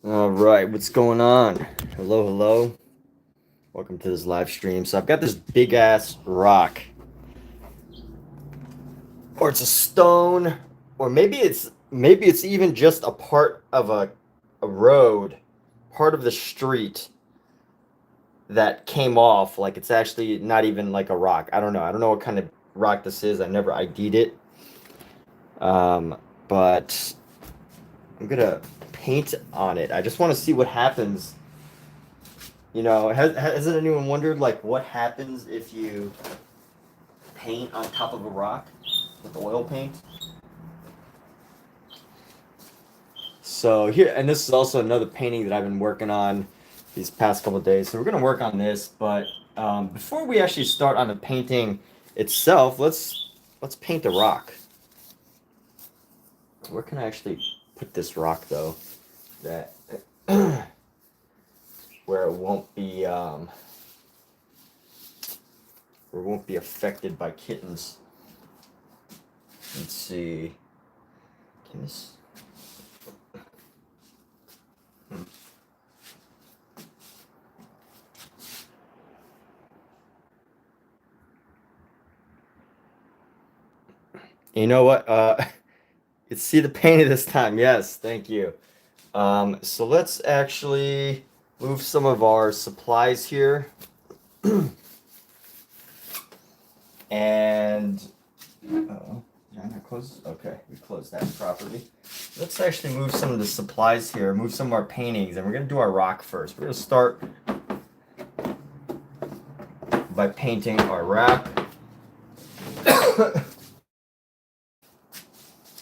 All right, what's going on? Hello, hello. Welcome to this live stream. So I've got this big ass rock, or it's a stone, or maybe it's even just a part of a road, part of the street that came off. Like it's actually not even like a rock. I don't know. I don't know what kind of rock this is. I never ID'd it. But I'm gonna paint on it. I just want to see what happens. Hasn't anyone wondered like what happens if you paint on top of a rock with oil paint? So here, and this is also another painting that I've been working on these past couple of days. So we're gonna work on this, but before we actually start on the painting itself, let's paint the rock. Where can I actually put this rock though? That where it won't be affected by kittens. Let's see. Can this? You know what? It's see the painting this time. Yes, thank you. So let's actually move some of our supplies here. And did I not close? Okay, we closed that properly. Let's actually move some of the supplies here, move some of our paintings, and we're gonna do our rock first. We're gonna start by painting our rock.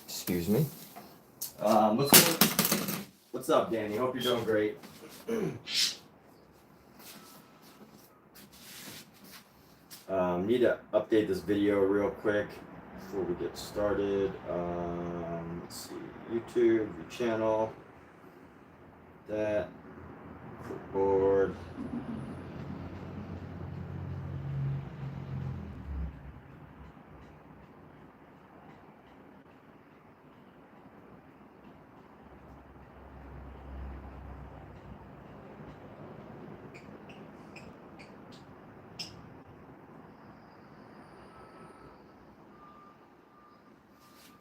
Excuse me. What's up, Danny? Hope you're doing great. Need to update this video real quick before we get started. Let's see, YouTube, your channel, that, clipboard.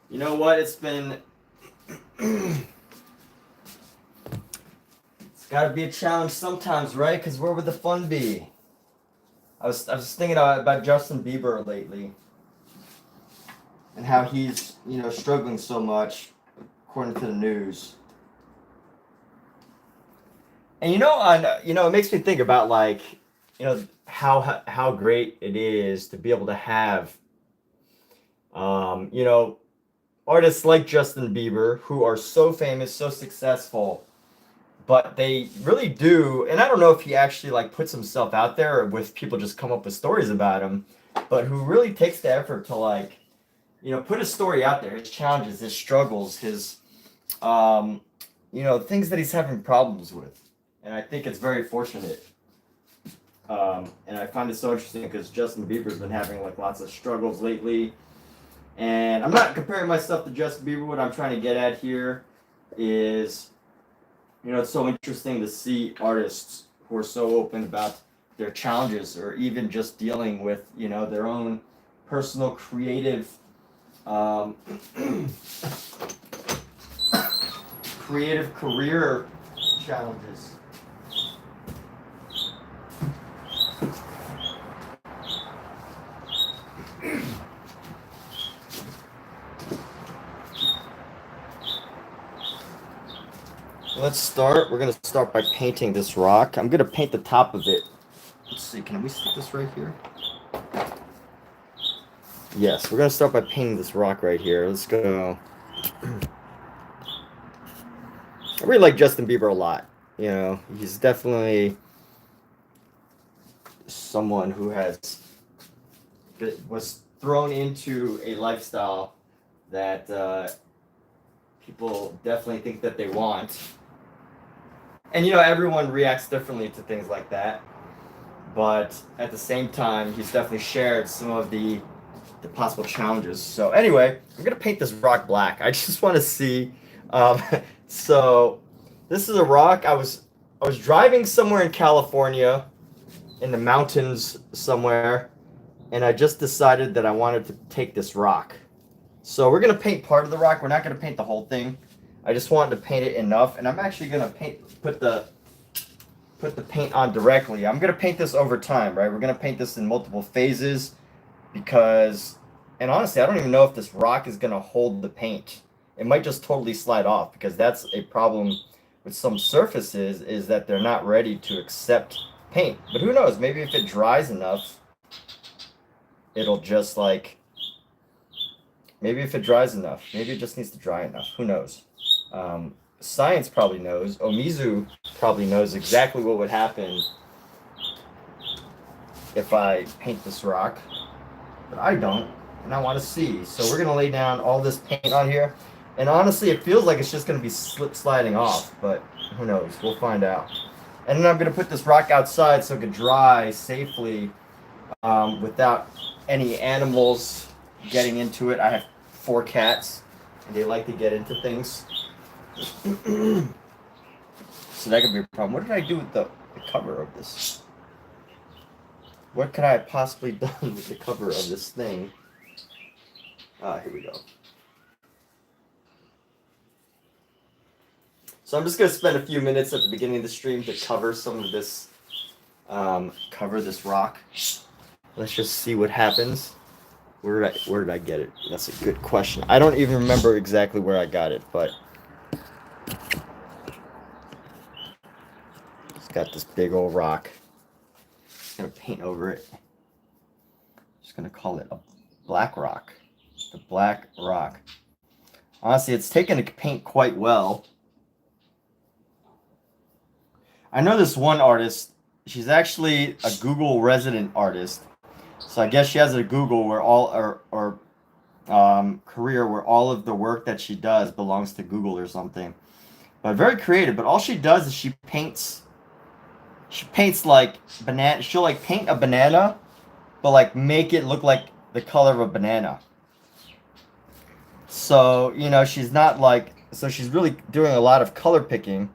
You know what? It's got to be a challenge sometimes, right? Because where would the fun be? I was thinking about Justin Bieber lately and how he's struggling so much, according to the news. And it makes me think about like how great it is to be able to have artists like Justin Bieber who are so famous, so successful, but they really do. And I don't know if he actually like puts himself out there or with people just come up with stories about him, but who really takes the effort to like, put his story out there, his challenges, his struggles, his, things that he's having problems with. And I think it's very fortunate. And I find it so interesting because Justin Bieber's been having like lots of struggles lately. And I'm not comparing myself to Justin Bieber. What I'm trying to get at here is, it's so interesting to see artists who are so open about their challenges or even just dealing with, their own personal creative creative career challenges. Let's start. We're going to start by painting this rock. I'm going to paint the top of it. Let's see. Can we see this right here? Yes, we're going to start by painting this rock right here. Let's go. I really like Justin Bieber a lot. He's definitely someone who was thrown into a lifestyle that people definitely think that they want. And everyone reacts differently to things like that. But at the same time, he's definitely shared some of the possible challenges. So anyway, I'm gonna paint this rock black. I just want to see. So This is a rock. I was driving somewhere in California, in the mountains somewhere, and I just decided that I wanted to take this rock. So we're gonna paint part of the rock. We're not gonna paint the whole thing. I just wanted to paint it enough, and I'm actually gonna put the paint on directly. I'm gonna paint this over time, right? We're gonna paint this in multiple phases because, and honestly, I don't even know if this rock is gonna hold the paint. It might just totally slide off, because that's a problem with some surfaces, is that they're not ready to accept paint. But who knows? Maybe if it dries enough, it'll just like, maybe if it dries enough, maybe it just needs to dry enough. Who knows? Science probably knows. Omizu probably knows exactly what would happen if I paint this rock, but I don't, and I want to see. So we're gonna lay down all this paint on here, and honestly, it feels like it's just gonna be sliding off, but who knows? We'll find out. And then I'm gonna put this rock outside so it can dry safely without any animals getting into it. I have 4 cats, and they like to get into things. So that could be a problem. What did I do with the cover of this? What could I have possibly done with the cover of this thing? Here we go. So I'm just going to spend a few minutes at the beginning of the stream to cover some of this, cover this rock. Let's just see what happens. Where did I get it? That's a good question. I don't even remember exactly where I got it, but it's got this big old rock. I'm gonna paint over it. Just gonna call it a black rock. The black rock. Honestly, it's taken to paint quite well. I know this one artist. She's actually a Google resident artist. So I guess she has a Google where career where all of the work that she does belongs to Google or something. But very creative. But all she does is she paints like banana. She'll like paint a banana, but like make it look like the color of a banana. So, you know, she's not like, so she's really doing a lot of color picking,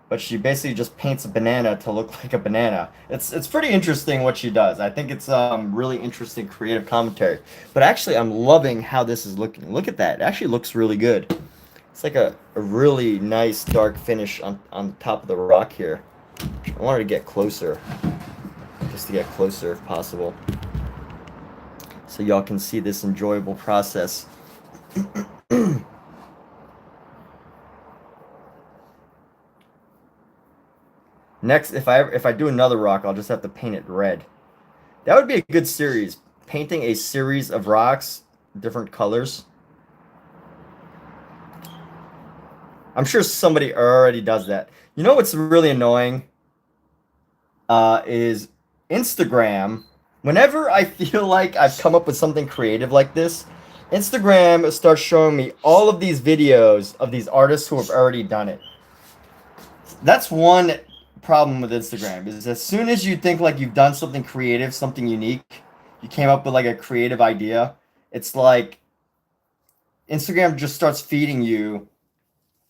but she basically just paints a banana to look like a banana. It's pretty interesting what she does. I think it's really interesting creative commentary. But actually, I'm loving how this is looking. Look at that. It actually looks really good. It's like a really nice dark finish on the top of the rock here. I wanted to get closer, just to get closer if possible, so y'all can see this enjoyable process. Next, if I do another rock, I'll just have to paint it red. That would be a good series. Painting a series of rocks, different colors. I'm sure somebody already does that. You know what's really annoying? Is Instagram. Whenever I feel like I've come up with something creative like this, Instagram starts showing me all of these videos of these artists who have already done it. That's one problem with Instagram, is as soon as you think like you've done something creative, something unique, you came up with like a creative idea, it's like Instagram just starts feeding you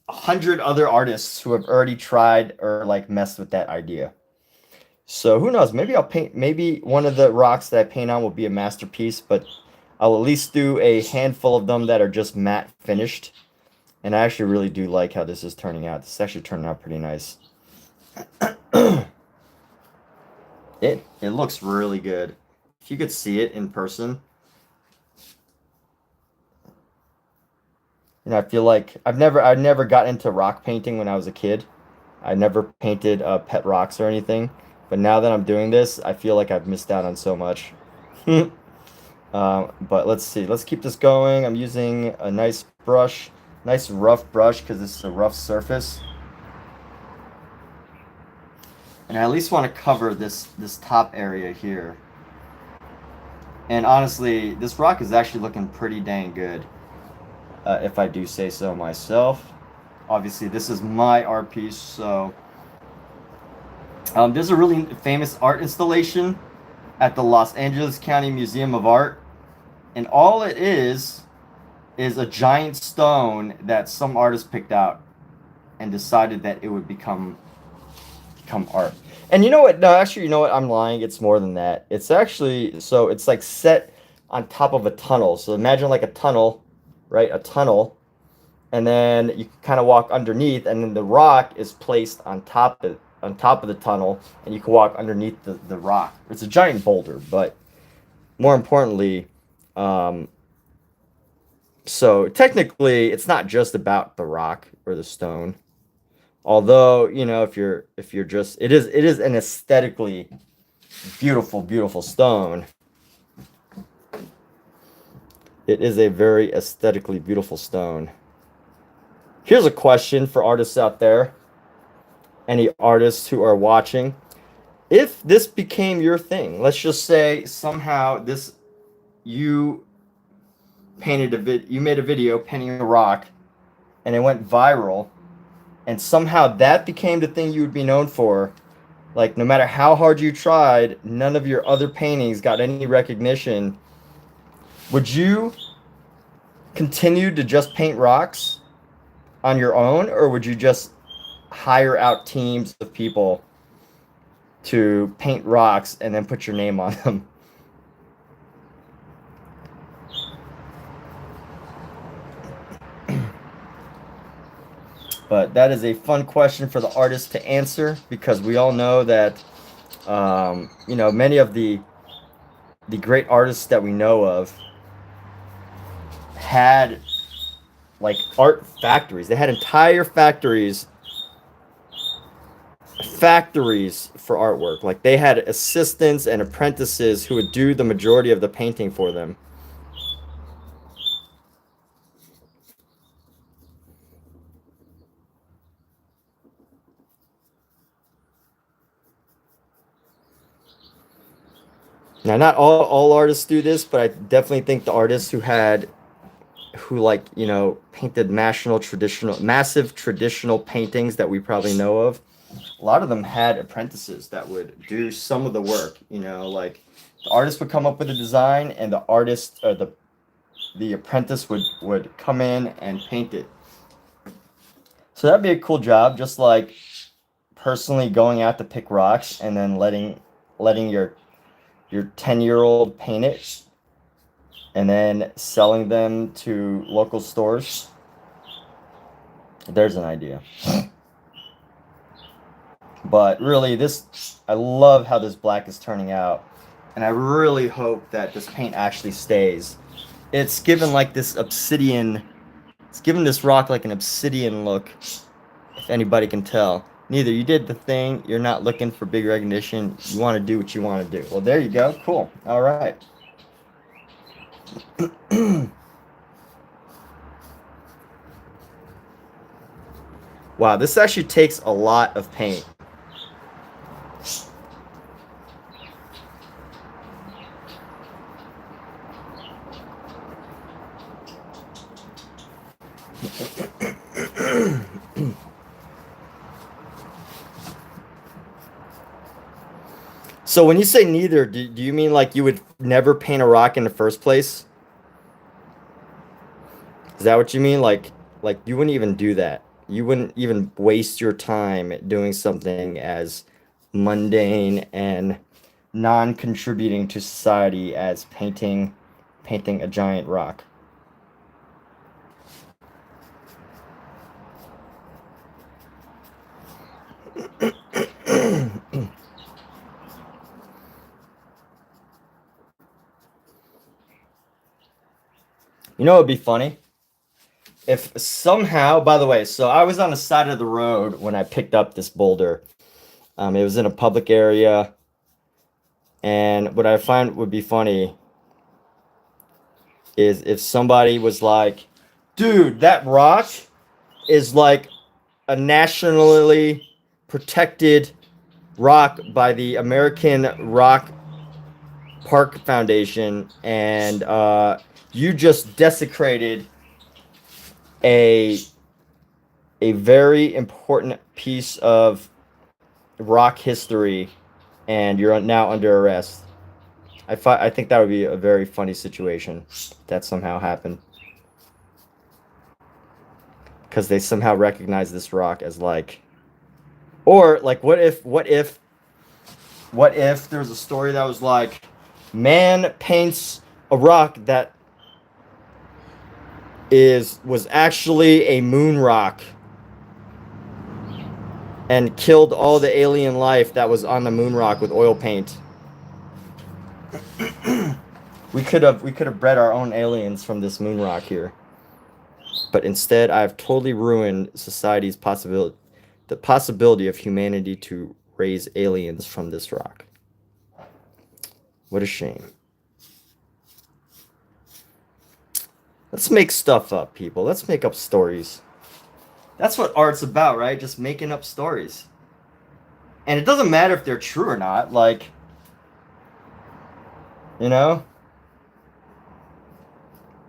100 other artists who have already tried or like messed with that idea. So who knows, maybe I'll paint, maybe one of the rocks that I paint on will be a masterpiece, but I'll at least do a handful of them that are just matte finished. And I actually really do like how this is turning out. This is actually turning out pretty nice. It looks really good. If you could see it in person. And I feel like I've never got into rock painting when I was a kid. I never painted pet rocks or anything. But now that I'm doing this, I feel like I've missed out on so much. But let's see. Let's keep this going. I'm using a nice brush. Nice rough brush because this is a rough surface. And I at least want to cover this top area here. And honestly, this rock is actually looking pretty dang good, if I do say so myself. Obviously, this is my art piece, so there's a really famous art installation at the Los Angeles County Museum of Art, and all it is a giant stone that some artist picked out. and decided that it would become art. And you know what? No, actually, you know what? I'm lying. It's more than that. It's actually, so it's like set on top of a tunnel. So imagine like a tunnel, right? A tunnel, and then you kind of walk underneath, and then the rock is placed on top of the tunnel, and you can walk underneath the rock. It's a giant boulder, but more importantly, so technically, it's not just about the rock or the stone. Although, you know, if you're just, it is an aesthetically beautiful stone. It is a very aesthetically beautiful stone. Here's a question for artists out there. Any artists who are watching. If this became your thing, let's just say somehow you you made a video painting a rock and it went viral, and somehow that became the thing you would be known for. Like, no matter how hard you tried, none of your other paintings got any recognition. Would you continue to just paint rocks on your own, or would you just hire out teams of people to paint rocks and then put your name on them? But that is a fun question for the artist to answer, because we all know that, you know, many of the great artists that we know of had like art factories. They had entire factories for artwork. Like, they had assistants and apprentices who would do the majority of the painting for them. Now, not all artists do this, but I definitely think the artists who like, you know, painted massive traditional paintings that we probably know of, a lot of them had apprentices that would do some of the work. You know, like, the artist would come up with a design, and the artist, or the apprentice would come in and paint it. So that'd be a cool job, just like personally going out to pick rocks and then letting your 10-year-old paint it, and then selling them to local stores. There's an idea. But really, I love how this black is turning out, and I really hope that this paint actually stays. It's given like this obsidian, it's given this rock like an obsidian look, if anybody can tell. Neither you did the thing, you're not looking for big recognition, you want to do what you want to do. Well, there you go. Cool. All right. Wow, this actually takes a lot of paint. So when you say neither, do you mean like you would never paint a rock in the first place? Is that what you mean? Like you wouldn't even do that. You wouldn't even waste your time doing something as mundane and non-contributing to society as painting a giant rock. You know, it'd be funny if somehow, by the way, so I was on the side of the road when I picked up this boulder. It was in a public area, and what I find would be funny is if somebody was like, dude, that rock is like a nationally protected rock by the American Rock Park Foundation, and you just desecrated a very important piece of rock history, and you're now under arrest. I think that would be a very funny situation if that somehow happened. because they somehow recognize this rock as like, or like, what if there was a story that was like, man paints a rock that was actually a moon rock and killed all the alien life that was on the moon rock with oil paint. We could have bred our own aliens from this moon rock here. But instead, I've totally ruined society's the possibility of humanity to raise aliens from this rock. What a shame. Let's make stuff up, people. Let's make up stories. That's what art's about, right? Just making up stories. And it doesn't matter if they're true or not. Like, you know?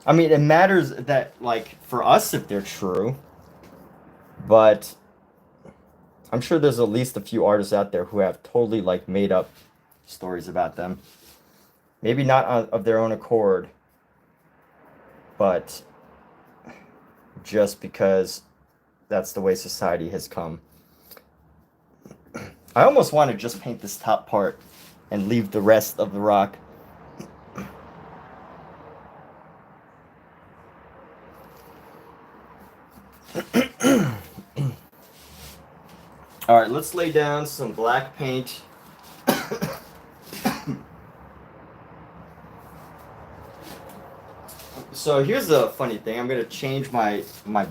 I mean, it matters that, like, for us if they're true. But I'm sure there's at least a few artists out there who have totally, like, made up stories about them. Maybe not of their own accord. But just because that's the way society has come. I almost want to just paint this top part and leave the rest of the rock. All right, let's lay down some black paint. So here's the funny thing. I'm going to change my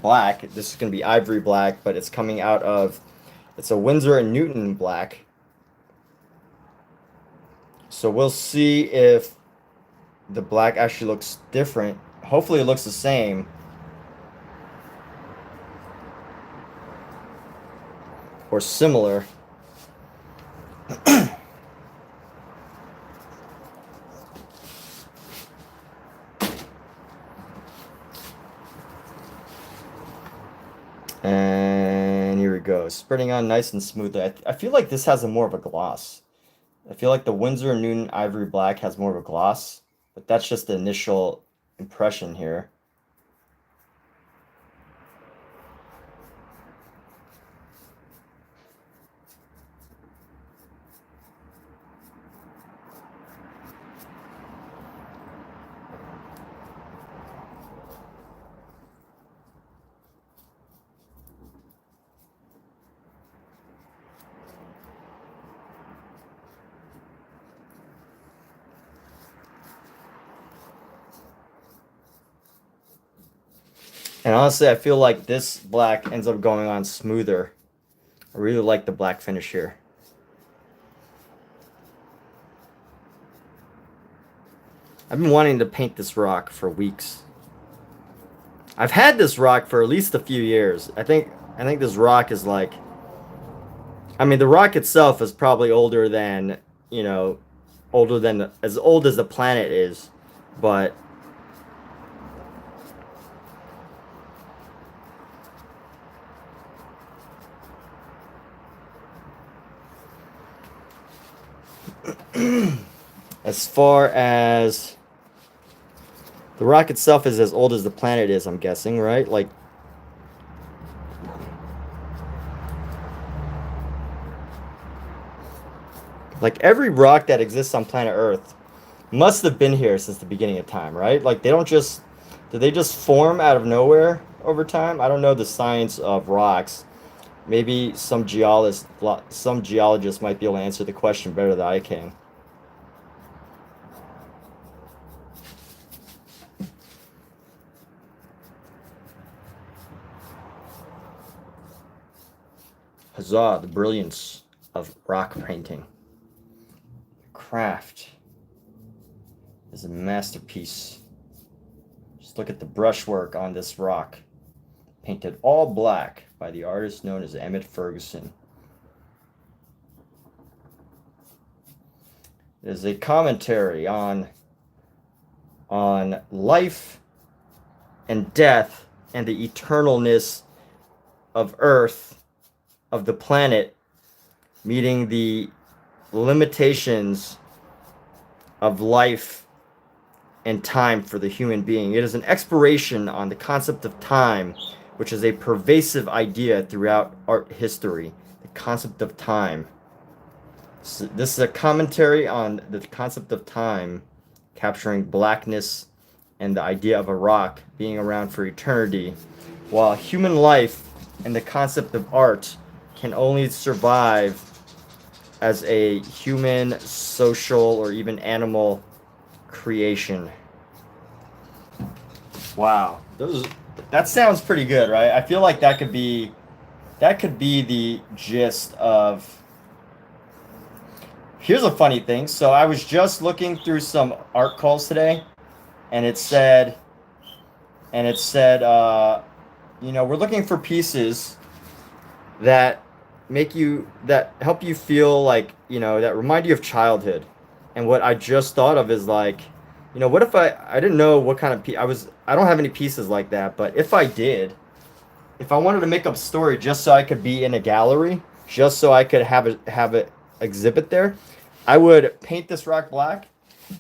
black. This is going to be ivory black, but it's coming out of, it's a Winsor & Newton black. So we'll see if the black actually looks different. Hopefully it looks the same. Or similar. And here we go, spreading on nice and smoothly. I feel like this has more of a gloss. I feel like the Winsor & Newton Ivory Black has more of a gloss, but that's just the initial impression here. And honestly, I feel like this black ends up going on smoother. I really like the black finish here. I've been wanting to paint this rock for weeks. I've had this rock for at least a few years. I think this rock is like, I mean, the rock itself is probably older than, you know, as old as the planet is, but as far as the rock itself is as old as the planet is, I'm guessing, right? Like every rock that exists on planet Earth must have been here since the beginning of time, right? Like did they just form out of nowhere over time? I don't know the science of rocks. Maybe some geologists might be able to answer the question better than I can. Huzzah, the brilliance of rock painting. Craft is a masterpiece. Just look at the brushwork on this rock. Painted all black by the artist known as Emmett Ferguson. It is a commentary on life and death and the eternalness of Earth, of the planet, meeting the limitations of life and time for the human being. It is an exploration on the concept of time which is a pervasive idea throughout art history, the concept of time. So this is a commentary on the concept of time, capturing blackness and the idea of a rock being around for eternity, while human life and the concept of art can only survive as a human, social, or even animal creation. Wow, that sounds pretty good, right? I feel like that could be the gist of. Here's a funny thing. So I was just looking through some art calls today, and it said, you know, we're looking for pieces that help you feel like, you know, that remind you of childhood. And what I just thought of is like, you know, what if I didn't know what kind of I don't have any pieces like that, but if I did, if I wanted to make up a story just so I could be in a gallery, just so I could have it exhibit there, I would paint this rock black,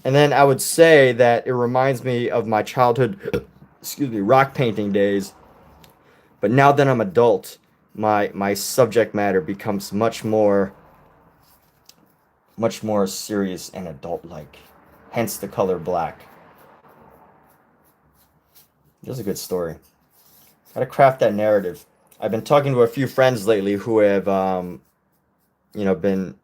and then I would say that it reminds me of my childhood, excuse me, rock painting days. But now that I'm adult, my subject matter becomes much more serious and adult-like. Hence the color black. This is a good story. Gotta craft that narrative. I've been talking to a few friends lately who have, you know, been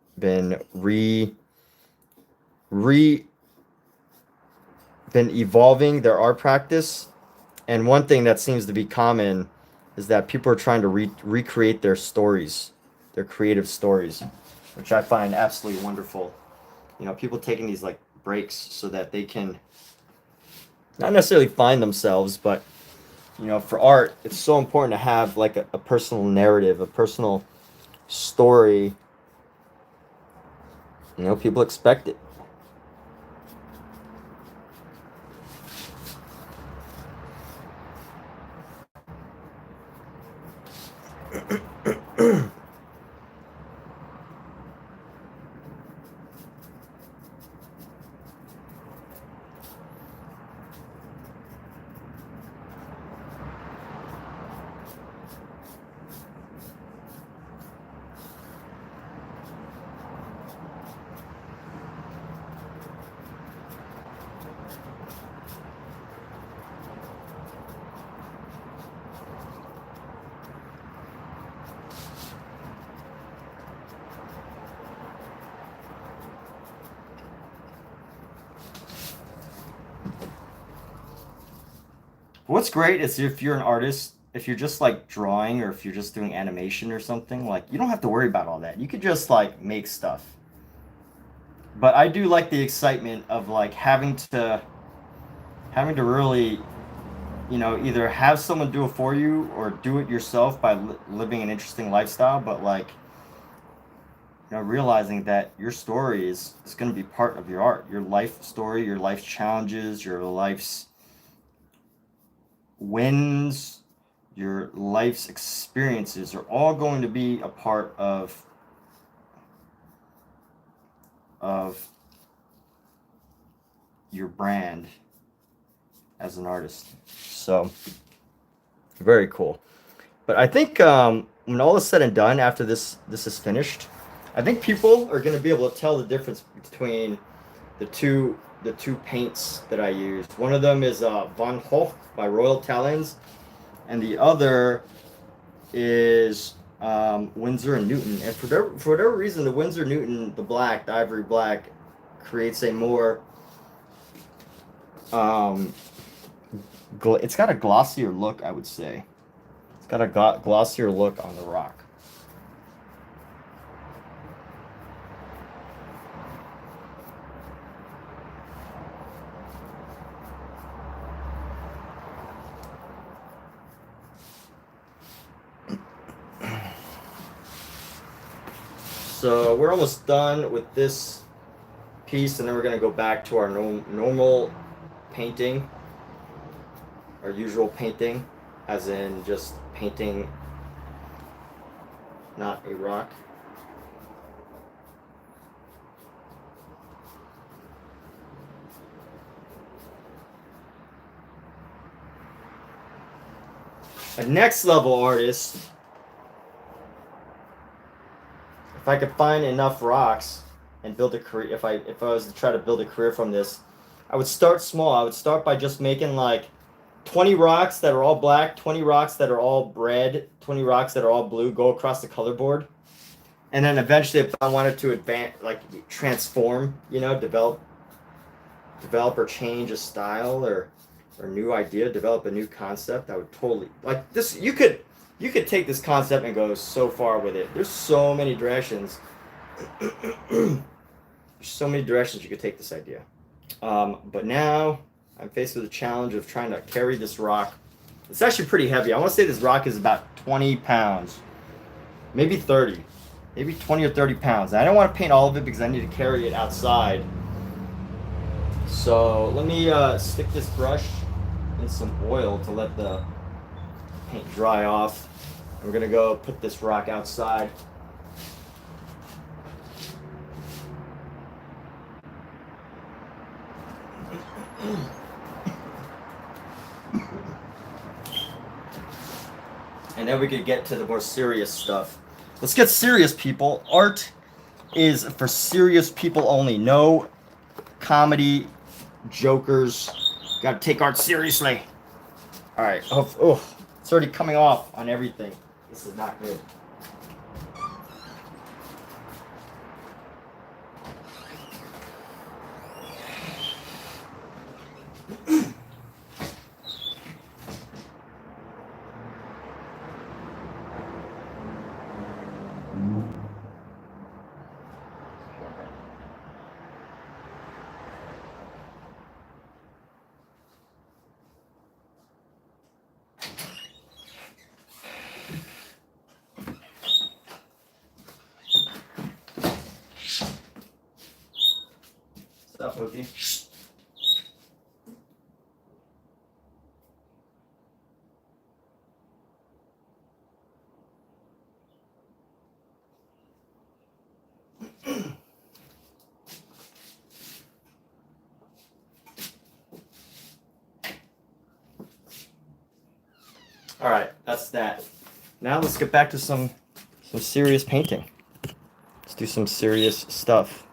evolving their art practice, and one thing that seems to be common is that people are trying to recreate their stories, their creative stories, which I find absolutely wonderful. You know, people taking these like breaks so that they can not necessarily find themselves, but you know, for art, it's so important to have like a personal narrative, a personal story. You know, people expect it. What's great is if you're an artist, if you're just like drawing or if you're just doing animation or something, like you don't have to worry about all that. You could just like make stuff. But I do like the excitement of like having to really, you know, either have someone do it for you or do it yourself by living an interesting lifestyle, but like, you know, realizing that your story is going to be part of your art, your life story, your life's challenges, your life's wins, your life's experiences are all going to be a part of your brand as an artist. So very cool. But I think when all is said and done, after this is finished, I think people are going to be able to tell the difference between the two paints that I used. One of them is Von Gogh by Royal Talens, and the other is Winsor and Newton. And for whatever reason, the Winsor Newton, the black, the ivory black, creates a more it's got a glossier look, I would say. It's got a glossier look on the rock. So we're almost done with this piece, and then we're going to go back to our normal painting, our usual painting, as in just painting not a rock. A next level artist, if I could find enough rocks and build a career, if I was to try to build a career from this, I would start small. I would start by just making like 20 rocks that are all black, 20 rocks that are all red, 20 rocks that are all blue, go across the color board. And then eventually, if I wanted to advance, like transform, you know, develop or change a style or new idea, develop a new concept, I would totally like this. You could take this concept and go so far with it. There's so many directions. There's so many directions you could take this idea. But now I'm faced with the challenge of trying to carry this rock. It's actually pretty heavy. I want to say this rock is about 20 pounds, maybe 30, maybe 20 or 30 pounds. And I don't want to paint all of it because I need to carry it outside. So let me stick this brush in some oil to let the paint dry off. We're gonna go put this rock outside. And then we could get to the more serious stuff. Let's get serious, people. Art is for serious people only. No comedy, jokers. Gotta take art seriously. All right. Oh, it's already coming off on everything. This is not good. Stop, Pokey. All right, that's that. Now let's get back to some serious painting. Let's do some serious stuff.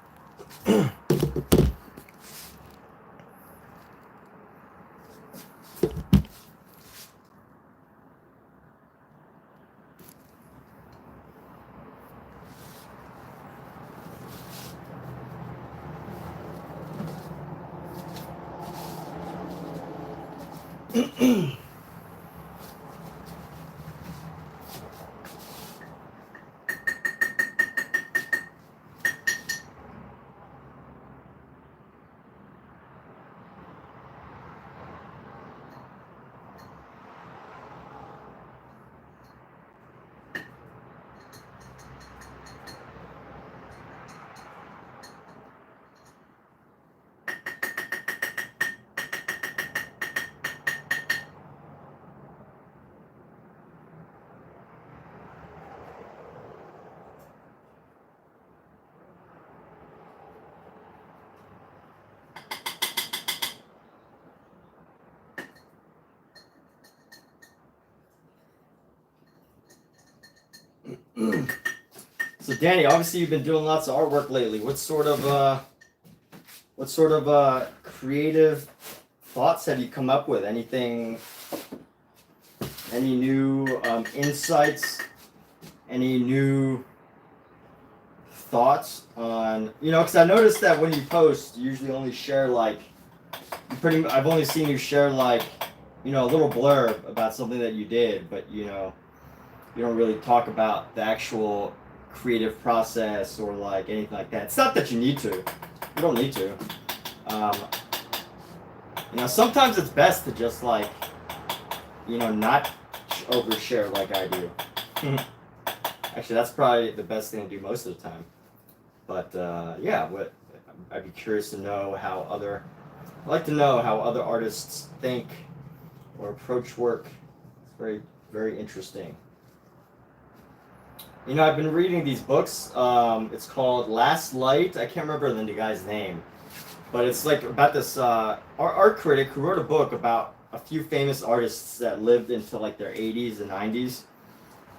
So Danny, obviously you've been doing lots of artwork lately. What sort of creative thoughts have you come up with? Anything? Any new insights? Any new thoughts on, you know? Because I noticed that when you post, you usually only share like I've only seen you share like, you know, a little blurb about something that you did, but you know, you don't really talk about the actual creative process or like anything like that. It's not that you need to. You don't need to. You know, sometimes it's best to just like, you know, not overshare like I do. Actually, that's probably the best thing to do most of the time. But yeah, I'd be curious to know I'd like to know how other artists think or approach work. It's very, very interesting. You know, I've been reading these books. It's called Last Light. I can't remember the guy's name, but it's like about this art critic who wrote a book about a few famous artists that lived into like their 80s and 90s,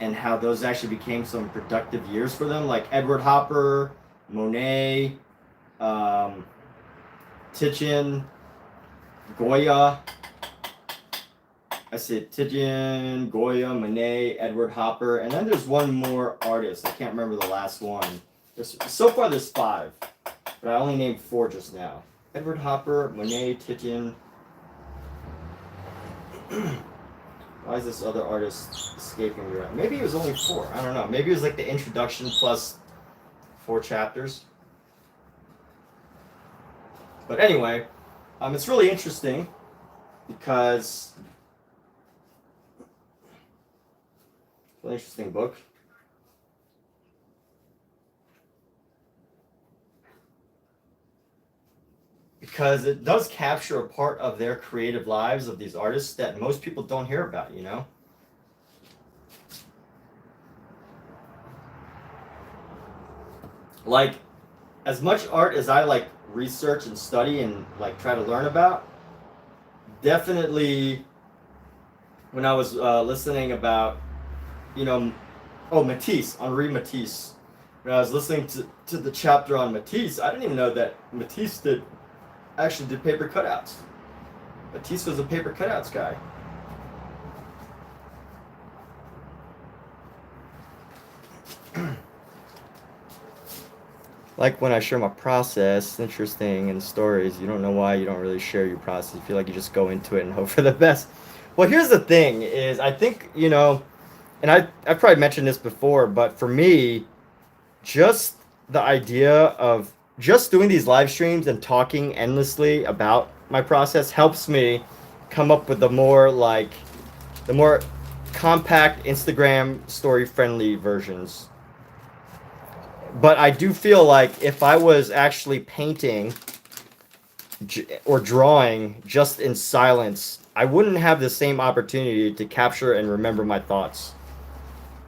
and how those actually became some productive years for them, like Edward Hopper, Monet, Titian, Goya. I said Titian, Goya, Monet, Edward Hopper, and then there's one more artist. I can't remember the last one. So far there's 5, but I only named 4 just now. Edward Hopper, Monet, Titian. Why is this other artist escaping me? Maybe it was only 4. I don't know. Maybe it was like the introduction plus 4 chapters. But anyway, it's really interesting because it's an interesting book. Because it does capture a part of their creative lives of these artists that most people don't hear about, you know? Like, as much art as I like research and study and like try to learn about, definitely when I was listening about, you know, Matisse, Henri Matisse. When I was listening to the chapter on Matisse, I didn't even know that Matisse actually did paper cutouts. Matisse was a paper cutouts guy. Like when I share my process, interesting, and stories, you don't know why you don't really share your process. You feel like you just go into it and hope for the best. Well, here's the thing is I think, you know, and I've probably mentioned this before, but for me, just the idea of just doing these live streams and talking endlessly about my process helps me come up with the more compact Instagram story friendly versions. But I do feel like if I was actually painting or drawing just in silence, I wouldn't have the same opportunity to capture and remember my thoughts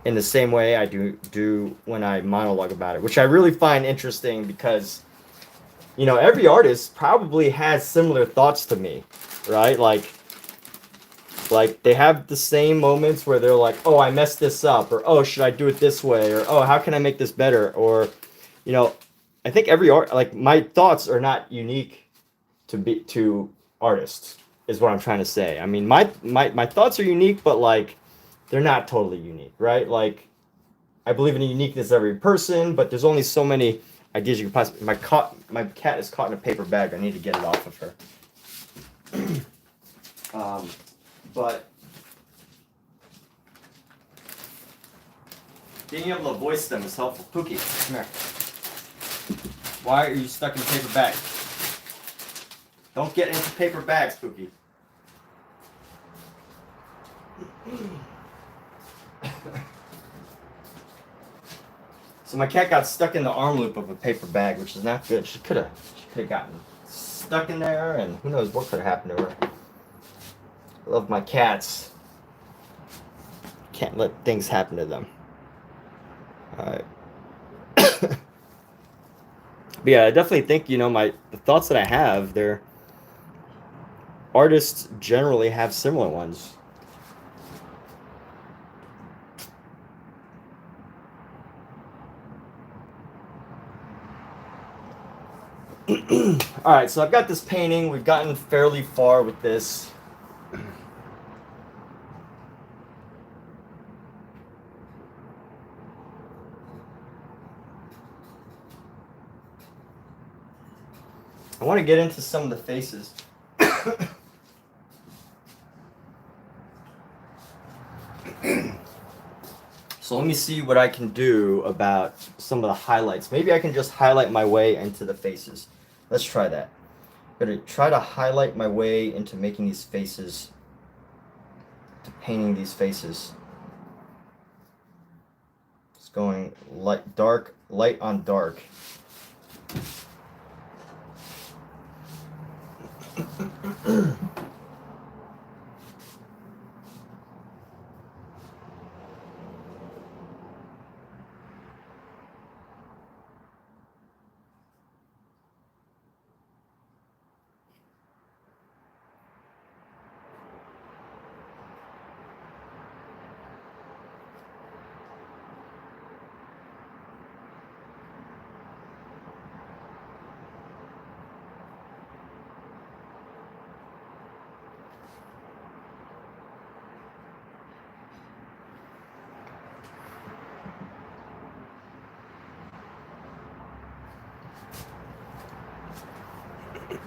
in the same way I do when I monologue about it, which I really find interesting because, you know, every artist probably has similar thoughts to me, right? Like they have the same moments where they're like, oh, I messed this up, or oh, should I do it this way, or oh, how can I make this better, or, you know, I think every art, like my thoughts are not unique to artists, is what I'm trying to say. I mean, my thoughts are unique, but like they're not totally unique, right? Like I believe in the uniqueness of every person, but there's only so many ideas you can possibly. My cat is caught in a paper bag. I need to get it off of her. But being able to voice them is helpful. Pookie, come here. Why are you stuck in a paper bag? Don't get into paper bags, Pookie. So my cat got stuck in the arm loop of a paper bag, which is not good. She could have gotten stuck in there, and who knows what could have happened to her. I love my cats. Can't let things happen to them. Alright. But yeah, I definitely think, you know, the thoughts that I have, artists generally have similar ones. Alright, so I've got this painting. We've gotten fairly far with this. I want to get into some of the faces. So let me see what I can do about some of the highlights. Maybe I can just highlight my way into the faces. Let's try that. I'm going to try to highlight my way into making these faces, to painting these faces. Just going light on dark.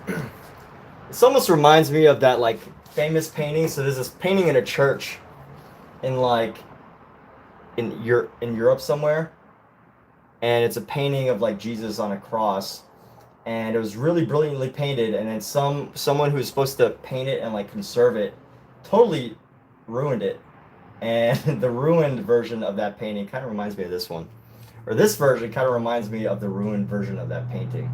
This almost reminds me of that like famous painting. So there's this painting in a church in like in Europe somewhere, and it's a painting of like Jesus on a cross, and it was really brilliantly painted. And then someone who was supposed to paint it and like conserve it totally ruined it. And the ruined version of that painting kind of reminds me of this one, or this version kind of reminds me of the ruined version of that painting.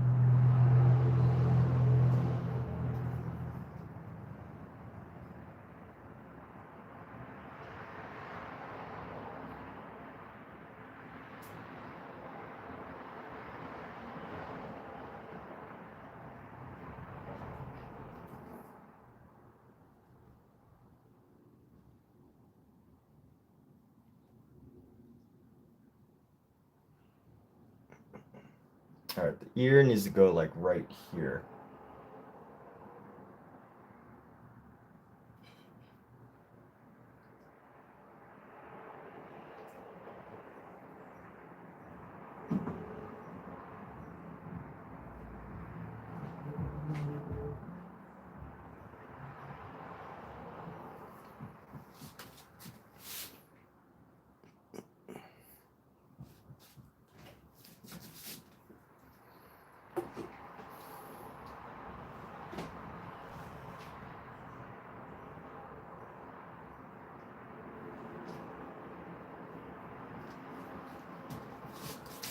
All right, the ear needs to go like right here.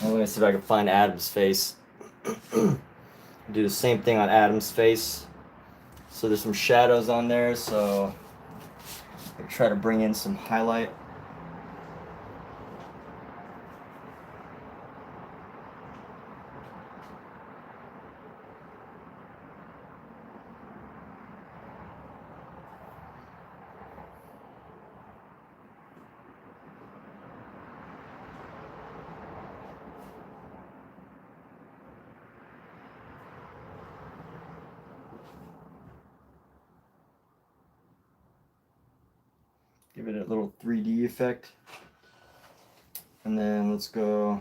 I'm gonna see if I can find Adam's face. Do the same thing on Adam's face. So there's some shadows on there, so I try to bring in some highlight. Give it a little 3D effect. And then let's go.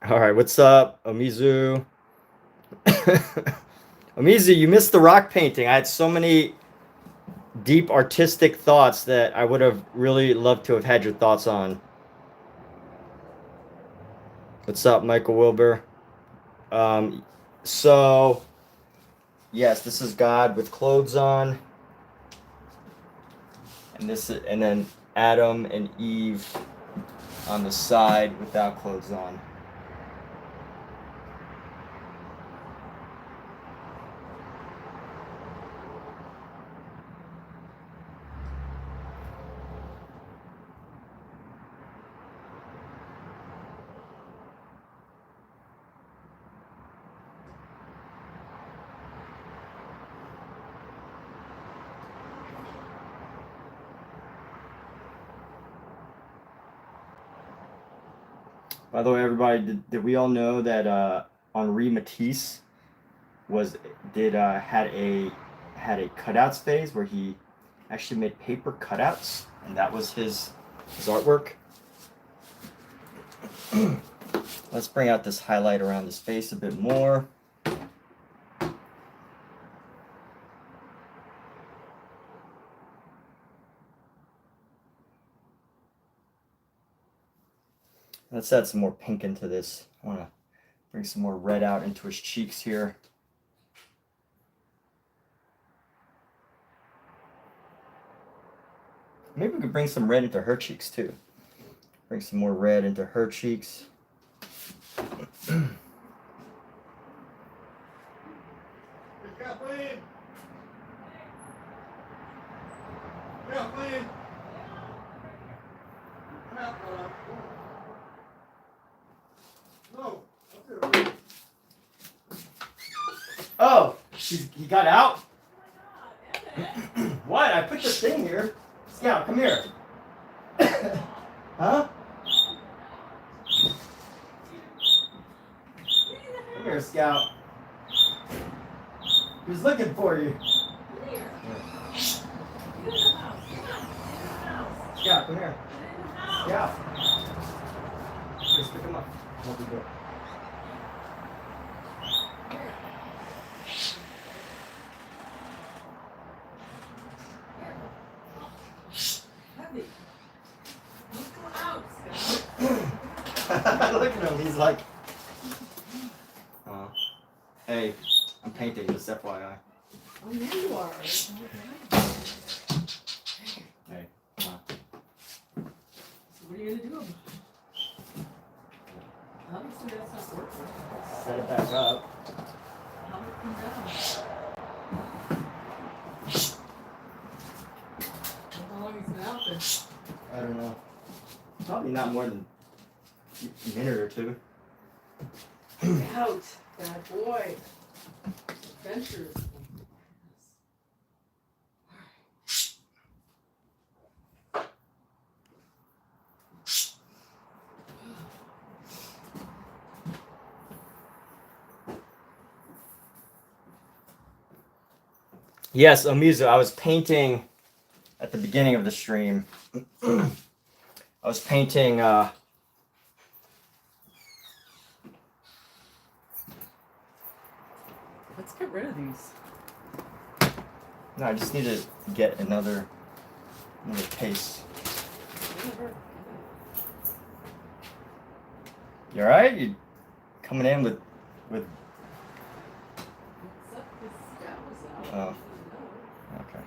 All right, what's up, Omizu? Omizu, you missed the rock painting. I had so many deep artistic thoughts that I would have really loved to have had your thoughts on. What's up, Michael Wilbur? So, yes, this is God with clothes on. And then Adam and Eve on the side without clothes on. By the way, everybody, did we all know that Henri Matisse had a cutouts phase where he actually made paper cutouts, and that was his artwork. Let's bring out this highlight around his face a bit more. Let's add some more pink into this. I want to bring some more red out into his cheeks here. Maybe we could bring some red into her cheeks too. Bring some more red into her cheeks. Kathleen! Kathleen! He got out? What? I put this thing here. Scout, come here. Huh? Come here, Scout. He was looking for you. Scout, come here. Scout. Just pick him up. What we do? Look at him, he's like, hey, I'm painting, just FYI. Oh, there you are. Hey, So what are you going to do about it? Obviously that's not working. set it back up. How would it come down? How long has it been out there? I don't know. Probably not more than a minute or two. Out, bad boy. Adventures. Yes, Omizu, I was painting at the beginning of the stream. I was painting Let's get rid of these. no, I just need to get another paste. You alright? You coming in with Except the scout was out. oh, okay.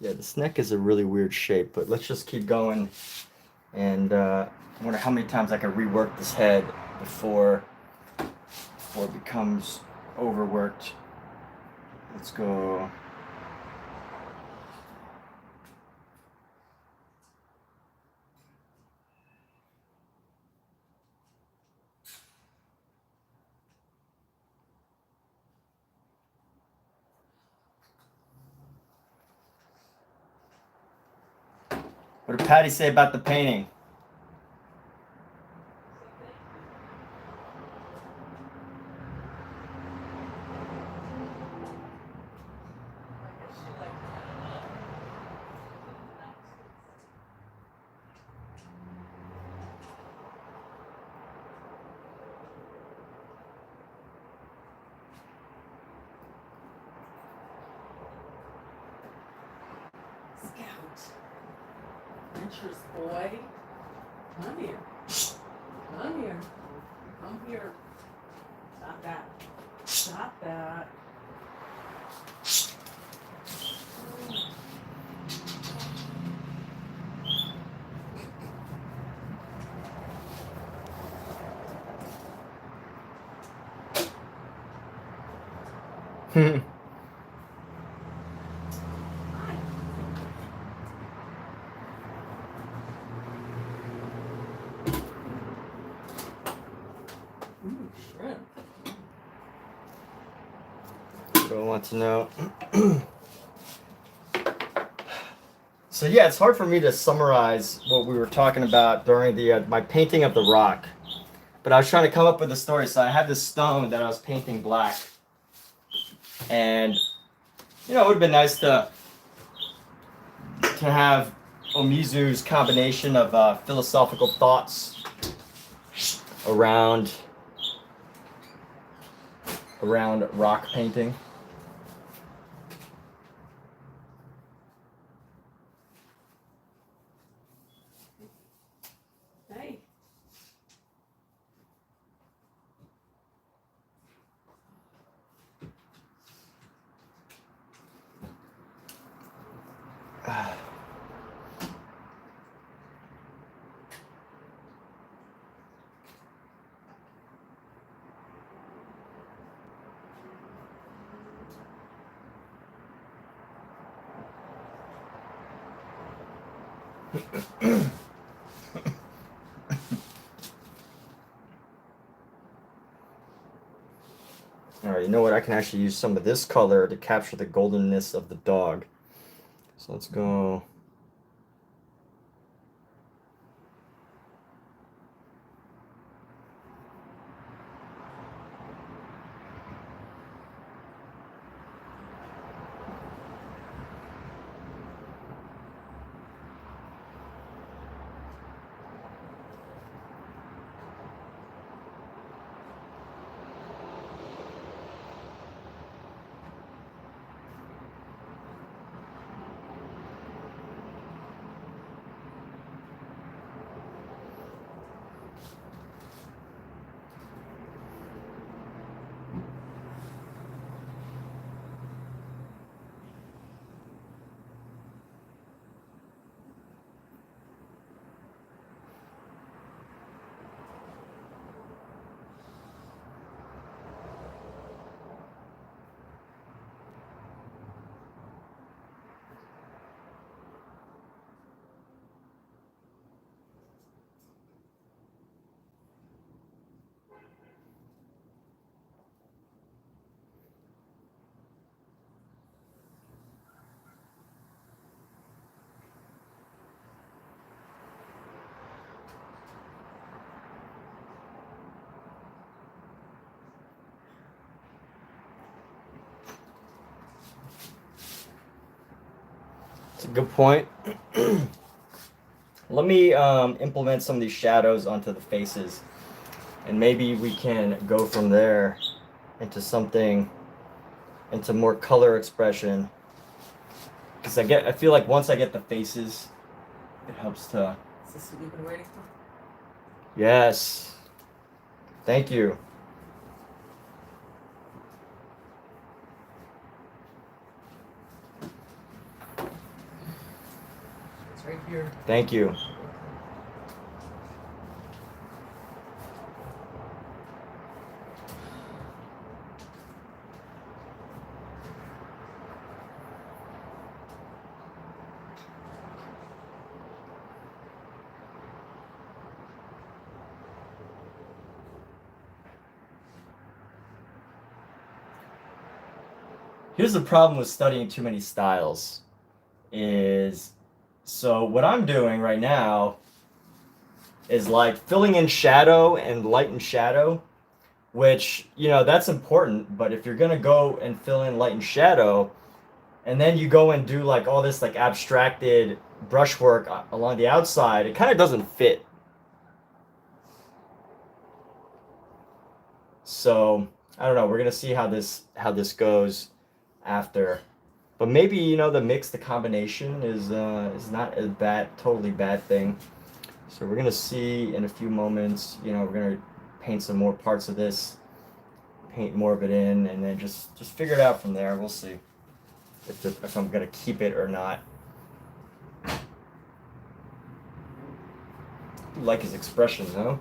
Yeah, this neck is a really weird shape, but let's just keep going. And I wonder how many times I can rework this head before it becomes overworked. Let's go. What did Patty say about the painting? Scout. Adventures, boy. Come here. Come here. Come here. Stop that. Stop that. Ooh, shrimp. Don't want to know. So yeah, it's hard for me to summarize what we were talking about during the my painting of the rock. But I was trying to come up with a story. So I had this stone that I was painting black, and you know, it would have been nice to have Omizu's combination of philosophical thoughts around rock painting. Hey. All right, you know what? I can actually use some of this color to capture the goldenness of the dog. So let's go. It's a good point. Let me implement some of these shadows onto the faces, and maybe we can go from there into something, into more color expression. Because I feel like once I get the faces, it helps to. Is this what you've been waiting for? Yes. Thank you. It's right here. Thank you. Here's the problem with studying too many styles is, so what I'm doing right now is like filling in shadow and light and shadow, which, you know, that's important, but if you're going to go and fill in light and shadow, and then you go and do like all this like abstracted brushwork along the outside, it kind of doesn't fit. So, I don't know, we're going to see how this goes after, but maybe, you know, the mix, the combination is not a totally bad thing. So we're gonna see in a few moments. You know, we're gonna paint some more parts of this, paint more of it in, and then just figure it out from there. We'll see if I'm gonna keep it or not. I like his expression, though.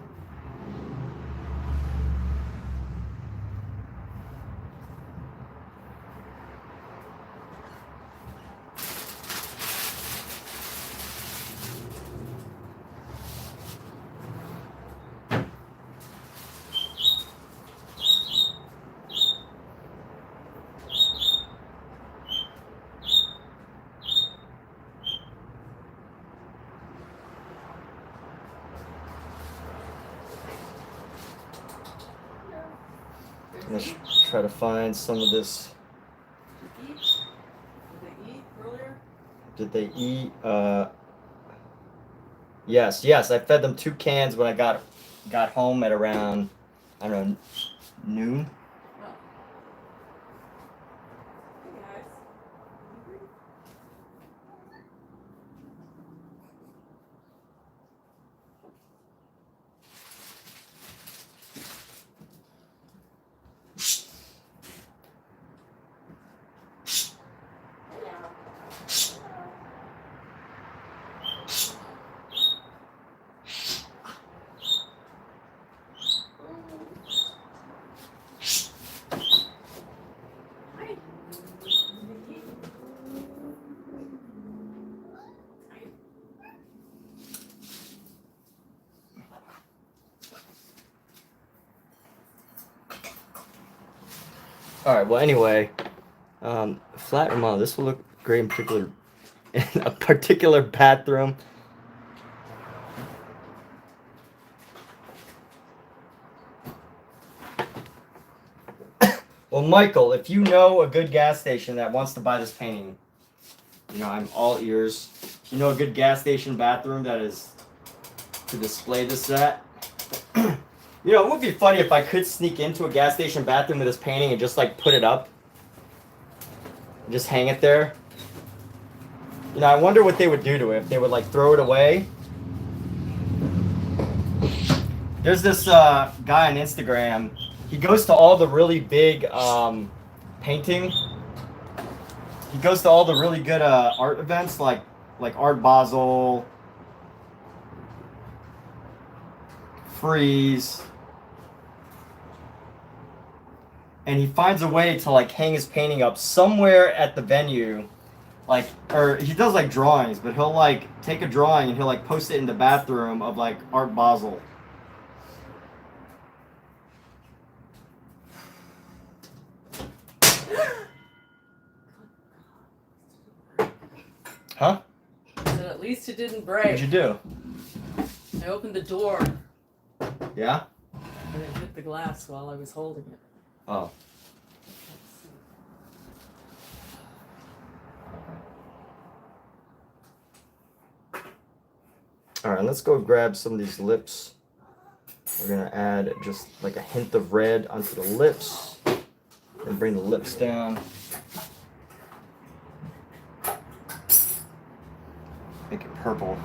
Let's try to find some of this. Did they eat earlier? Did they eat? Yes. I fed them 2 cans when I got home at around, I don't know, noon. Oh. Hey guys. Hungry? All right. Well, anyway, flat remodel. This will look great in a particular bathroom. Well, Michael, if you know a good gas station that wants to buy this painting, you know, I'm all ears. If you know a good gas station bathroom that is to display this at, you know, it would be funny if I could sneak into a gas station bathroom with this painting and just like put it up, and just hang it there. You know, I wonder what they would do to it. If they would like throw it away. There's this guy on Instagram. He goes to all the really big painting. He goes to all the really good art events like Art Basel, Freeze, and he finds a way to like hang his painting up somewhere at the venue, like, or he does like drawings, but he'll like take a drawing and he'll like post it in the bathroom of like Art Basel. Huh? So at least it didn't break. What'd you do? I opened the door Yeah? and it hit the glass while I was holding it. Oh. Alright, let's go grab some of these lips. We're gonna add just like a hint of red onto the lips and bring the lips down. Make it purple.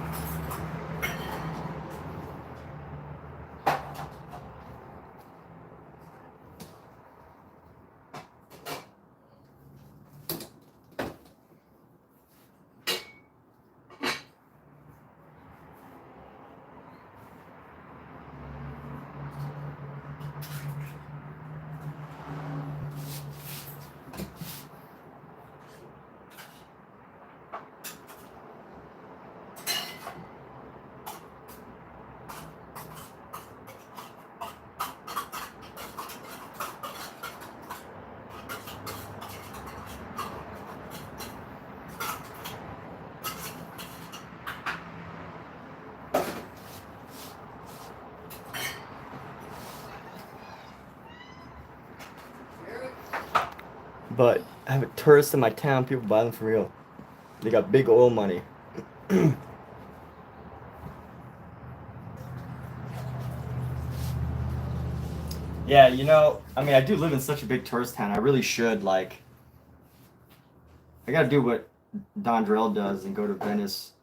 But I have a tourist in my town, people buy them for real. They got big oil money. Yeah, you know, I mean, I do live in such a big tourist town. I really should, like, I gotta do what Don Drell does and go to Venice.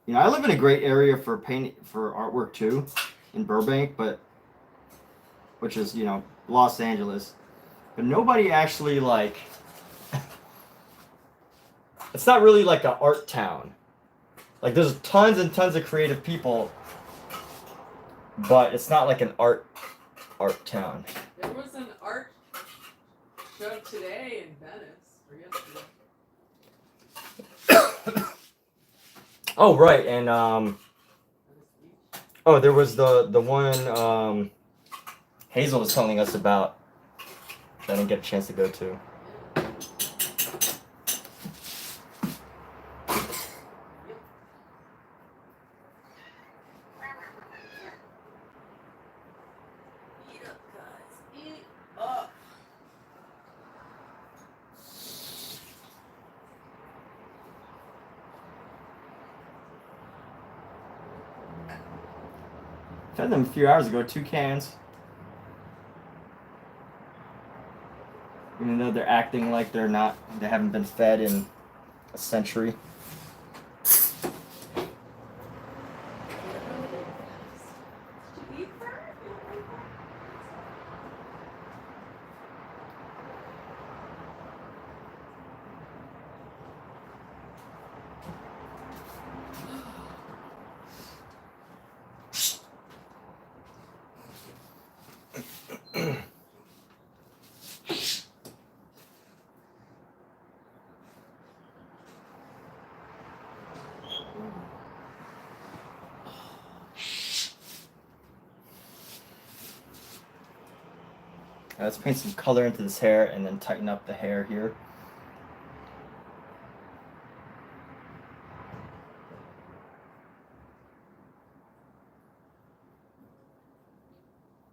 You know, I live in a great area for artwork too, in Burbank, but, which is, you know, Los Angeles. But nobody actually, like, it's not really like an art town. Like, there's tons and tons of creative people, but it's not like an art town. There was an art show today in Venice, or yesterday. Oh, right, and, oh, there was the one, Hazel was telling us about. I didn't get a chance to go to. Eat up, guys. Eat up. Fed them a few hours ago, 2 cans. Even though they're acting like they haven't been fed in a century. Let's paint some color into this hair and then tighten up the hair here.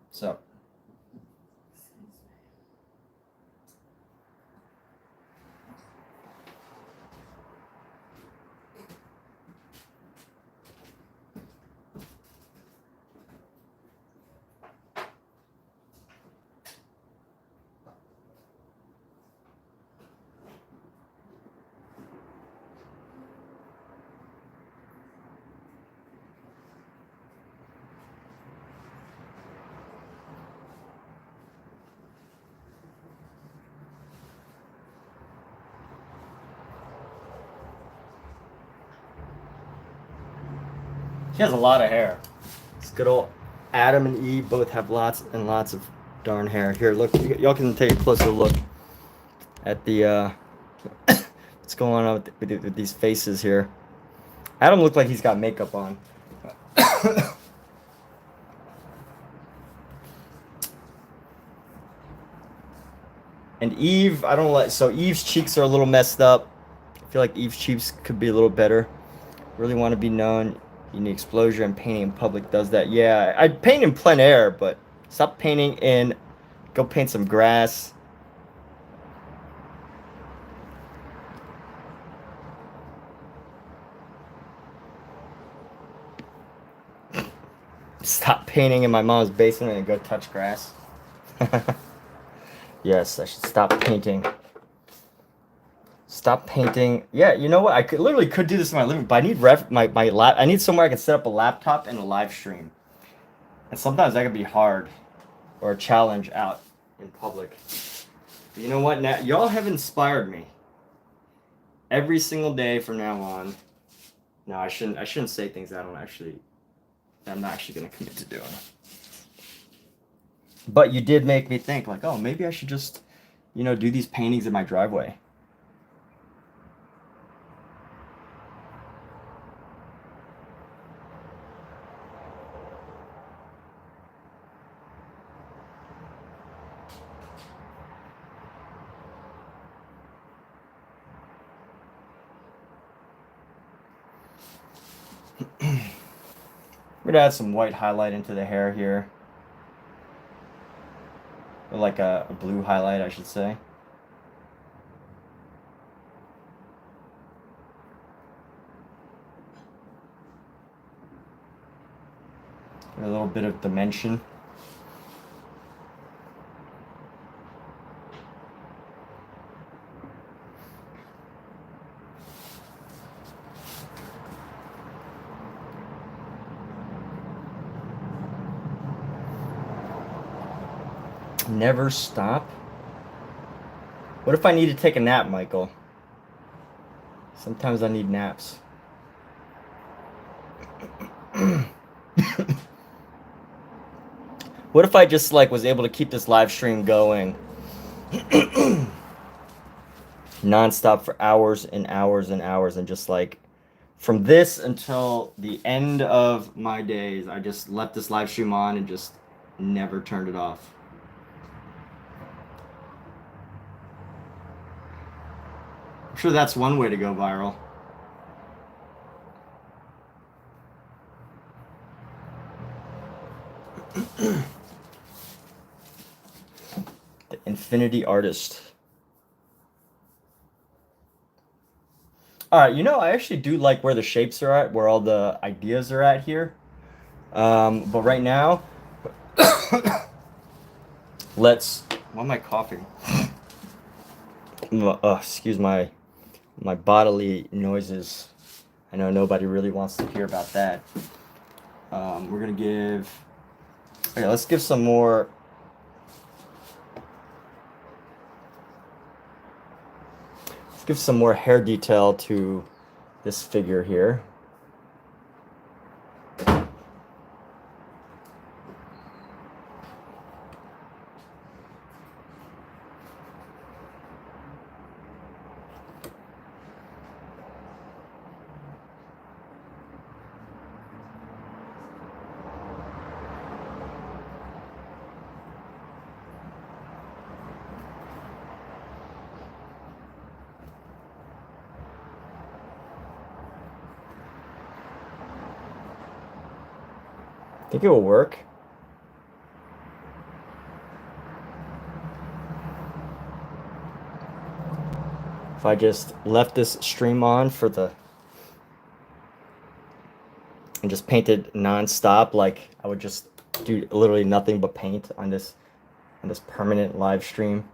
So. She has a lot of hair. It's good old Adam and Eve both have lots and lots of darn hair. Here, look, y'all can take a closer look at the what's going on with these faces here. Adam looked like he's got makeup on. And Eve, I don't like, so Eve's cheeks are a little messed up. I feel like Eve's cheeks could be a little better. Really want to be known. You need exposure, and painting in public does that. Yeah, I'd paint in plein air, but stop painting in, go paint some grass. Stop painting in my mom's basement and go touch grass. Yes, I should stop painting. Stop painting. Yeah, you know what? I could literally do this in my living room, but I need I need somewhere I can set up a laptop and a live stream. And sometimes that can be hard or a challenge out in public. But you know what? Now y'all have inspired me. Every single day from now on. No, I shouldn't say things that I'm not actually going to commit to doing. But you did make me think, like, oh, maybe I should just, do these paintings in my driveway. I'm going to add some white highlight into the hair here. Or like a blue highlight, I should say. A little bit of dimension. Never stop? What if I need to take a nap, Michael? Sometimes I need naps. What if I just was able to keep this live stream going nonstop for hours and hours and hours, and just from this until the end of my days, I just left this live stream on and just never turned it off. I'm sure that's one way to go viral. The Infinity Artist. Alright, I actually do like where the shapes are at, where all the ideas are at here. But right now, why am I coughing? Excuse my bodily noises. I know nobody really wants to hear about that. We're gonna give. Okay, let's give some more. Let's give some more hair detail to this figure here. Think it will work? If I just left this stream on for the and just painted non-stop, like I would just do literally nothing but paint on this permanent live stream.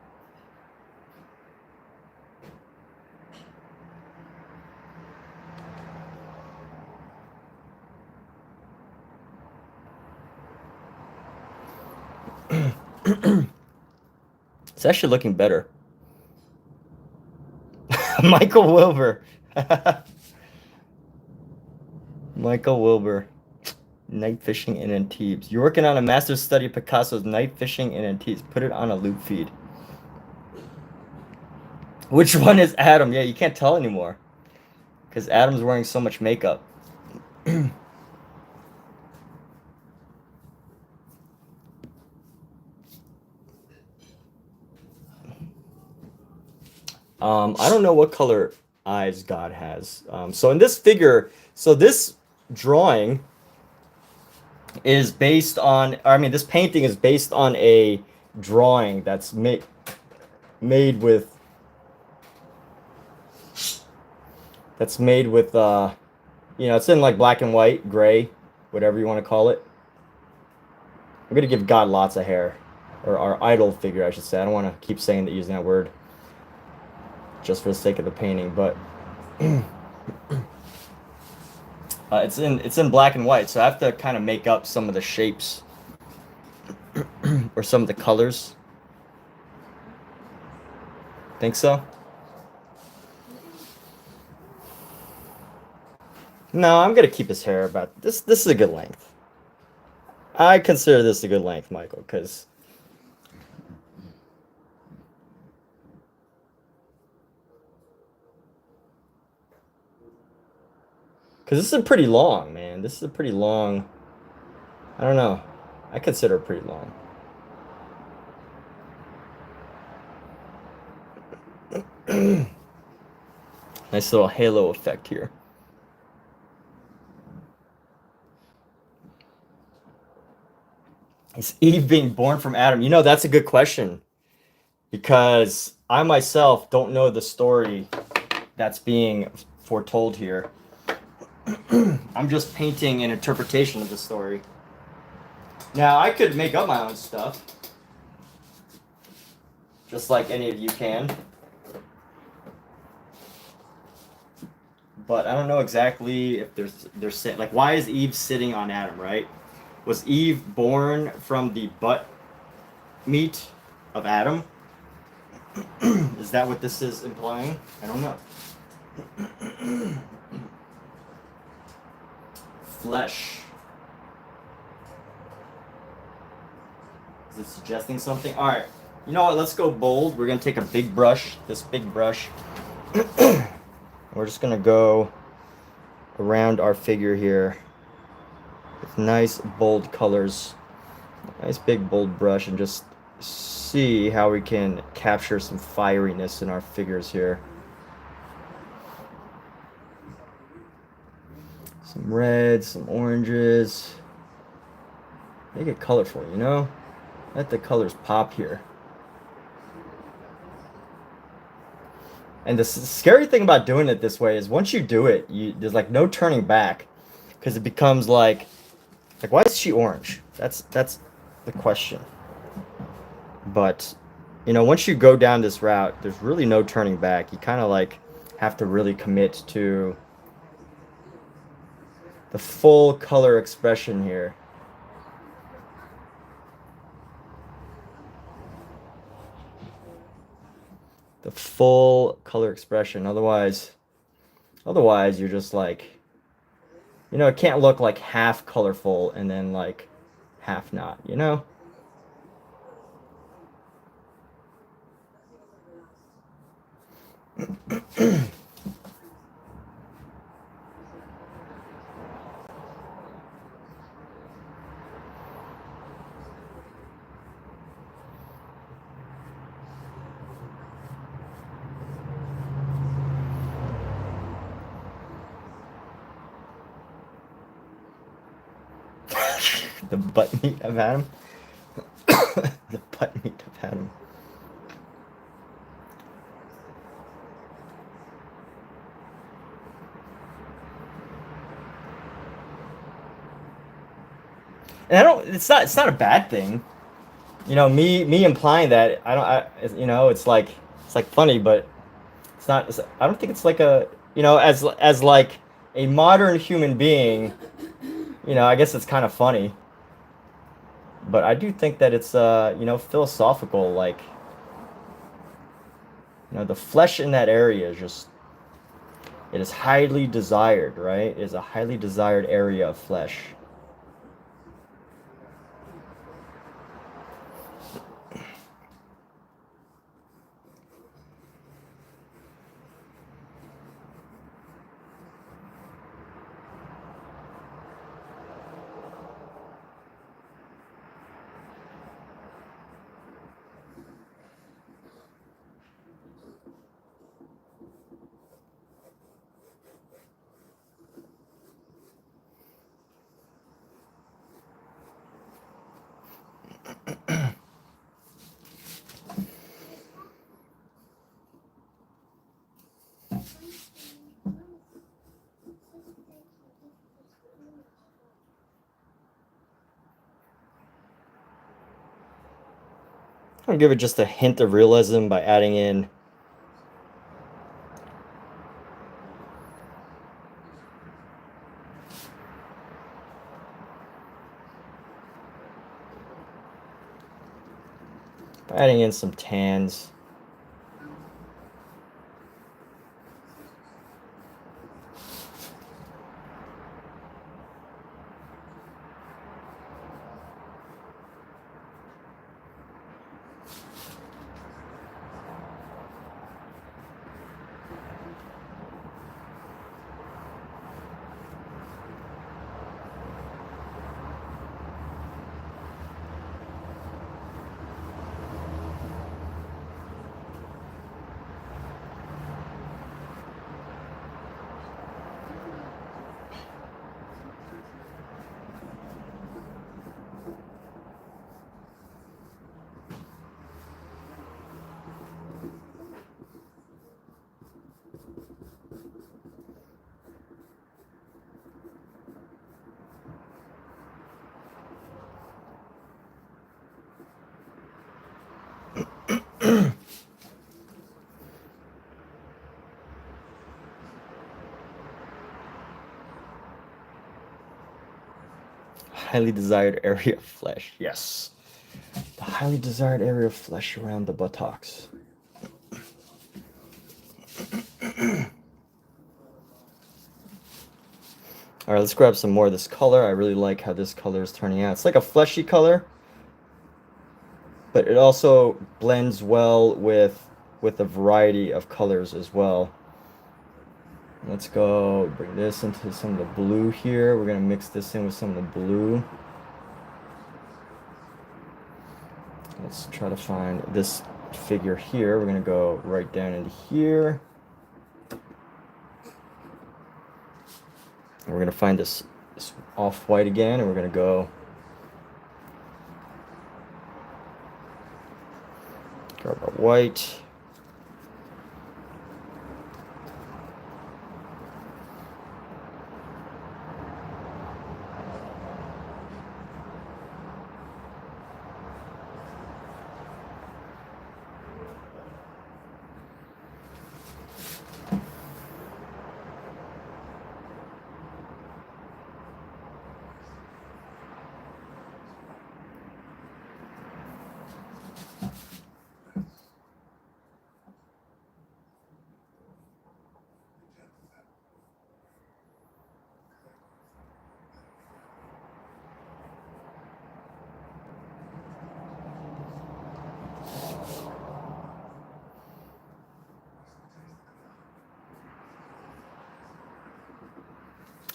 It's actually looking better. Michael Wilbur. Michael Wilbur. Night fishing in Antibes. You're working on a master's study of Picasso's night fishing in Antibes. Put it on a loop feed. Which one is Adam? Yeah, you can't tell anymore. Because Adam's wearing so much makeup. I don't know what color eyes God has. So in this figure, so this drawing is based on, I mean, this painting is based on a drawing that's made with, you know, it's in like black and white, gray, whatever you want to call it. I'm going to give God lots of hair, or our idol figure, I should say. I don't want to keep saying that, using that word just for the sake of the painting, but it's in black and white, so I have to kind of make up some of the shapes or some of the colors. Think so? No, I'm gonna keep his hair about this. This is a good length. I consider this a good length, Michael, because this is a pretty long, man. This is a pretty long. I don't know. I consider it pretty long. Nice little halo effect here. Is Eve being born from Adam? You know, that's a good question, because I myself don't know the story that's being foretold here. I'm just painting an interpretation of the story. Now, I could make up my own stuff, just like any of you can. But I don't know exactly if they're sitting, like, why is Eve sitting on Adam, right? Was Eve born from the butt meat of Adam? Is that what this is implying? I don't know. Flesh. Is it suggesting something? All right. You know what? Let's go bold. We're going to take a big brush, this big brush. We're just going to go around our figure here with nice bold colors. Nice big bold brush, and just see how we can capture some fieriness in our figures here. Some reds, some oranges. Make it colorful, you know? Let the colors pop here. And the scary thing about doing it this way is once you do it, there's like no turning back, because it becomes like why is she orange? That's the question. But you know, once you go down this route, there's really no turning back. You kind of like have to really commit to the full color expression here. The full color expression. Otherwise you're just like, you know, it can't look like half colorful and then like half not, you know? The butt meat of Adam. The butt meat of Adam. And I don't. It's not a bad thing. You know, me implying that you know, it's like funny, but it's not. I don't think it's like a, you know, as like a modern human being. You know, I guess it's kind of funny. But I do think that it's you know, philosophical. Like, you know, the flesh in that area is just, it is highly desired, right? It is a highly desired area of flesh. I'm gonna give it just a hint of realism by adding in some tans. Highly desired area of flesh. Yes. The highly desired area of flesh around the buttocks. All right, let's grab some more of this color. I really like how this color is turning out. It's like a fleshy color, but it also blends well with a variety of colors as well. Let's go bring this into some of the blue here. We're gonna mix this in with some of the blue. Let's try to find this figure here. We're gonna go right down into here. And we're gonna find this off-white again, and we're gonna go grab our white.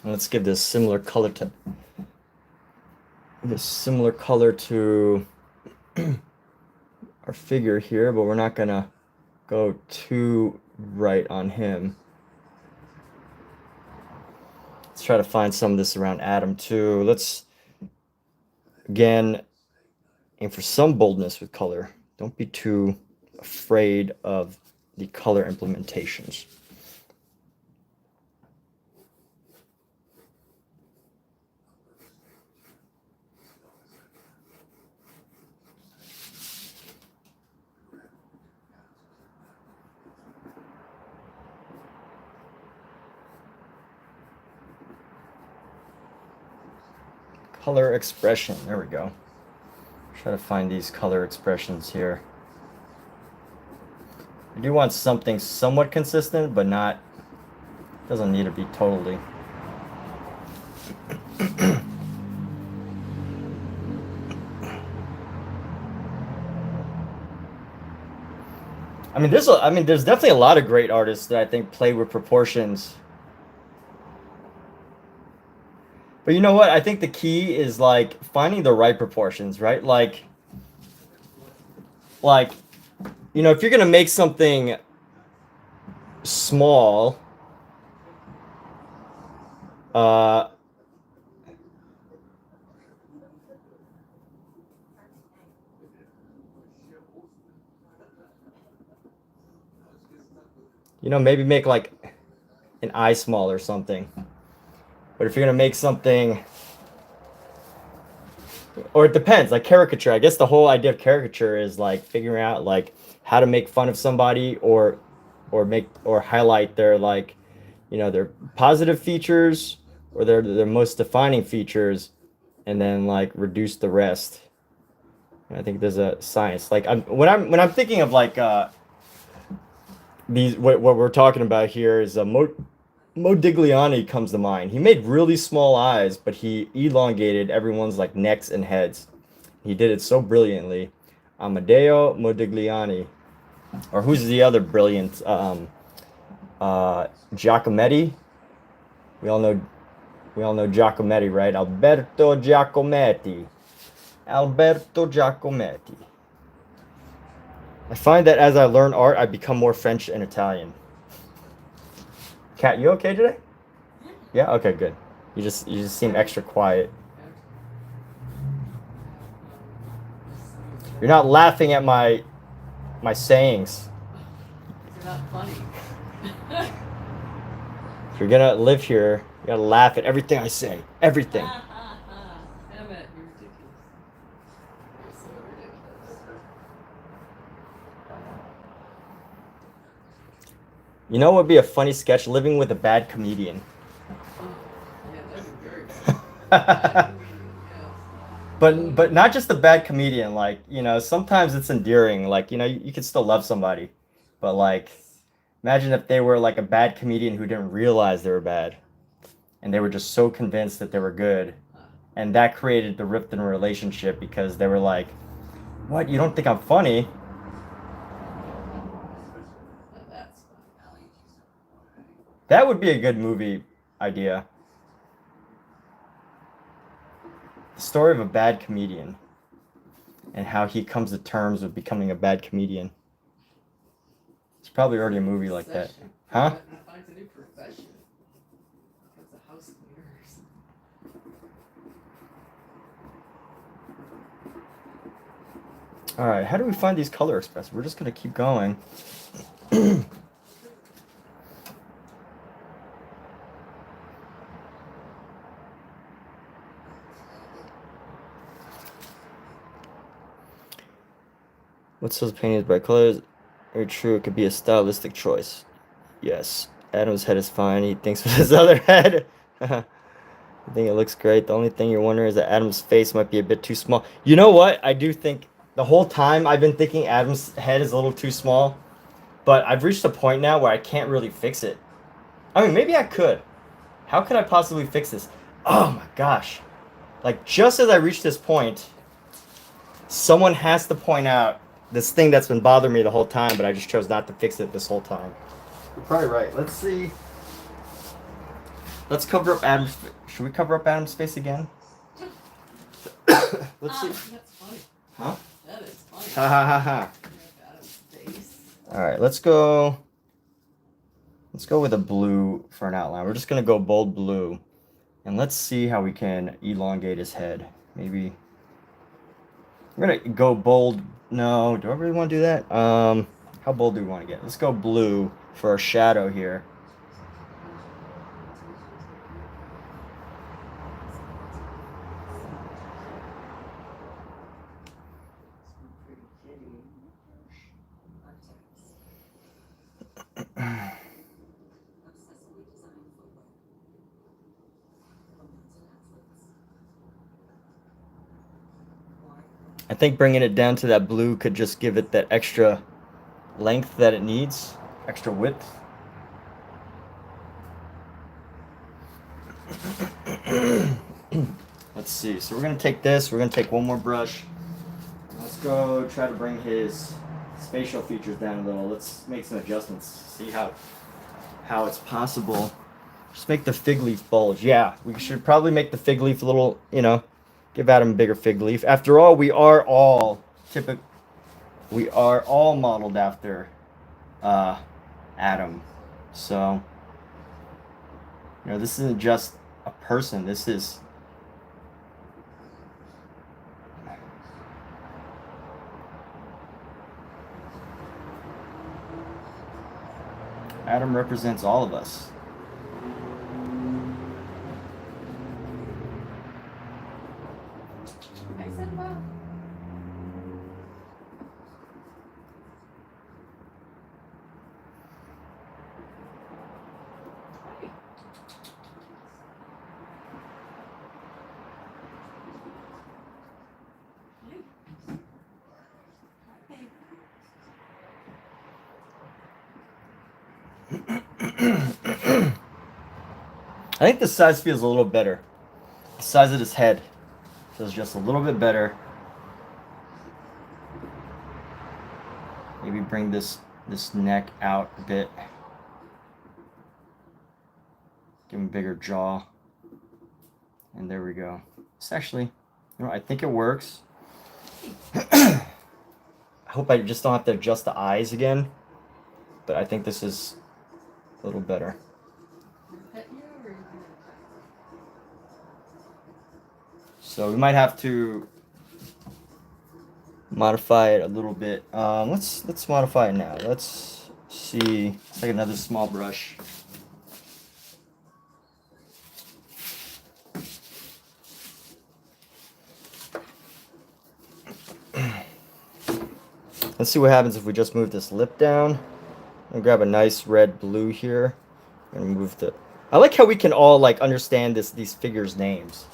And let's give this similar color to our figure here, but we're not gonna go too right on him. Let's try to find some of this around Adam too. Again, aim for some boldness with color. Don't be too afraid of the color implementations. Color expression, there we go. Try to find these color expressions here. I do want something somewhat consistent, but not, doesn't need to be totally. I mean, there's definitely a lot of great artists that I think play with proportions. But you know what? I think the key is like finding the right proportions, right? Like, you know, if you're gonna make something small, you know, maybe make like an eye small or something. But if you're gonna make something, or it depends, like caricature. I guess the whole idea of caricature is like figuring out like how to make fun of somebody or highlight their, like, you know, their positive features or their most defining features, and then like reduce the rest. And I think there's a science. Like when I'm thinking of like these, what we're talking about here is Modigliani comes to mind. He made really small eyes, but he elongated everyone's like necks and heads. He did it so brilliantly. Amedeo Modigliani, or who's the other brilliant? Giacometti. We all know Giacometti, right? Alberto Giacometti. I find that as I learn art, I become more French and Italian. Kat, you okay today? Yeah. Okay. Good. You just seem extra quiet. You're not laughing at my sayings. You're not funny. If you're gonna live here, you gotta laugh at everything I say. Everything. Damn it, you're ridiculous. You're so ridiculous. You know what would be a funny sketch? Living with a bad comedian. Oh, yeah, that'd be very funny. But not just a bad comedian. Like, you know, sometimes it's endearing. Like, you know, you can still love somebody, but like, imagine if they were like a bad comedian who didn't realize they were bad, and they were just so convinced that they were good, and that created the rift in a relationship because they were like, "What? You don't think I'm funny?" That's funny. That would be a good movie idea. The story of a bad comedian and how he comes to terms with becoming a bad comedian. It's probably already a movie like that. Huh? He finds a new profession. Becomes a house cleaners. All right, how do we find these color expressions? We're just going to keep going. What says painting is by colors? Very true. It could be a stylistic choice. Yes. Adam's head is fine. He thinks with his other head. I think it looks great. The only thing you're wondering is that Adam's face might be a bit too small. You know what? I do think the whole time I've been thinking Adam's head is a little too small, but I've reached a point now where I can't really fix it. I mean, maybe I could. How could I possibly fix this? Oh my gosh. Like, just as I reach this point, someone has to point out this thing that's been bothering me the whole time, but I just chose not to fix it this whole time. You're probably right. Let's see. Let's cover up Adam's. Should we cover up Adam's face again? Let's see. That's funny. Huh? That is funny. Ha ha ha ha. Adam's face. All right, let's go. Let's go with a blue for an outline. We're just gonna go bold blue, and let's see how we can elongate his head. Maybe We're gonna go bold. No, do I really want to do that? How bold do we want to get? Let's go blue for our shadow here. I think bringing it down to that blue could just give it that extra length that it needs, extra width. Let's see. So we're going to take this. We're going to take one more brush. Let's go try to bring his spatial features down a little. Let's make some adjustments. See how it's possible. Just make the fig leaf bulge. Yeah, we should probably make the fig leaf a little, you know, give Adam a bigger fig leaf. After all, we are all modeled after Adam. So, you know, this isn't just a person. This is Adam represents all of us. I said well. I think the size feels a little better. The size of his head feels just a little bit better. Maybe bring this neck out a bit. Give him a bigger jaw. And there we go. It's actually, you know, I think it works. I hope I just don't have to adjust the eyes again. But I think this is a little better. So we might have to modify it a little bit. Let's modify it now. Let's see. Let's take another small brush. Let's see what happens if we just move this lip down and grab a nice red blue here and move the. I like how we can all like understand these figures' names.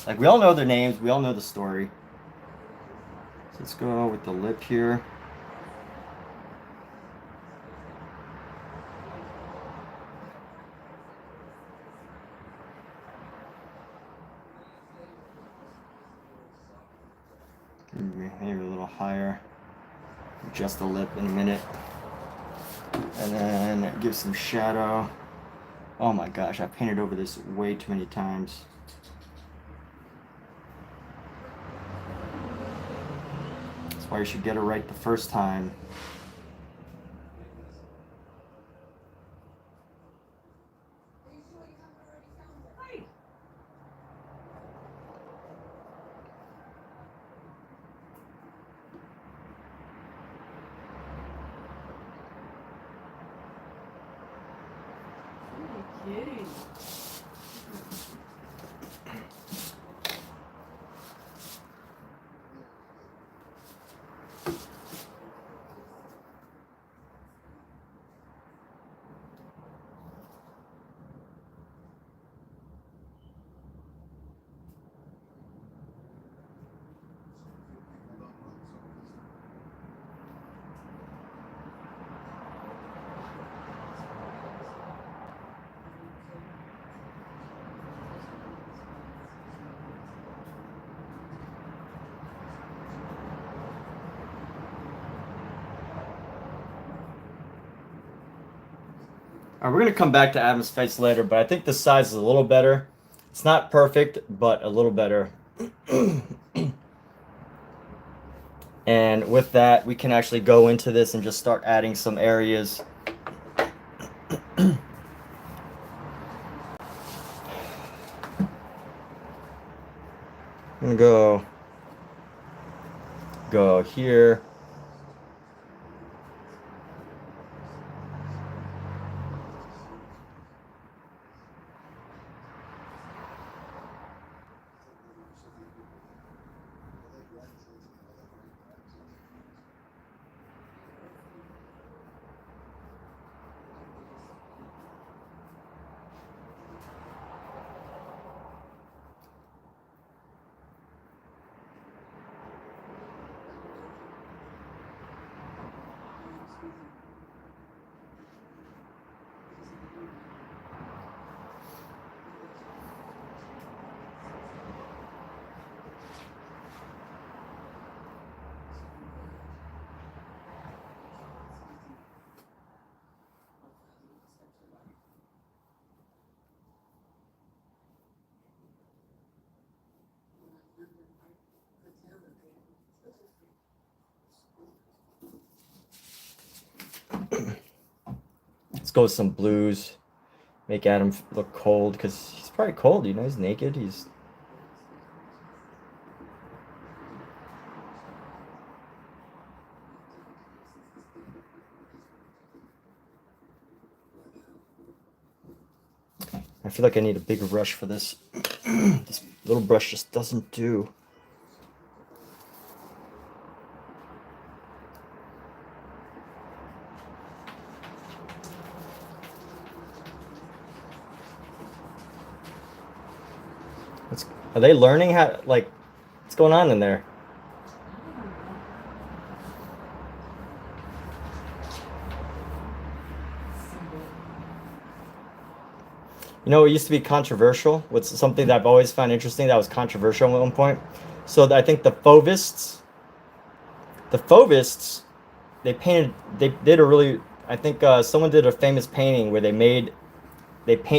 Like we all know their names, we all know the story. So let's go with the lip here. Maybe a little higher. Adjust the lip in a minute. And then give some shadow. Oh my gosh, I painted over this way too many times. That's why you should get it right the first time. Kidding. All right, we're going to come back to Adam's face later, but I think the size is a little better. It's not perfect, but a little better. And with that, we can actually go into this and just start adding some areas. I'm going to go go here. Let's go with some blues. Make Adam look cold, because he's probably cold, you know, he's naked. He's I feel like I need a bigger brush for this. This little brush just doesn't do. Are they learning how, like, what's going on in there? You know, it used to be controversial. What's something that I've always found interesting that was controversial at one point. So I think the Fauvists, they did a really, I think someone did a famous painting where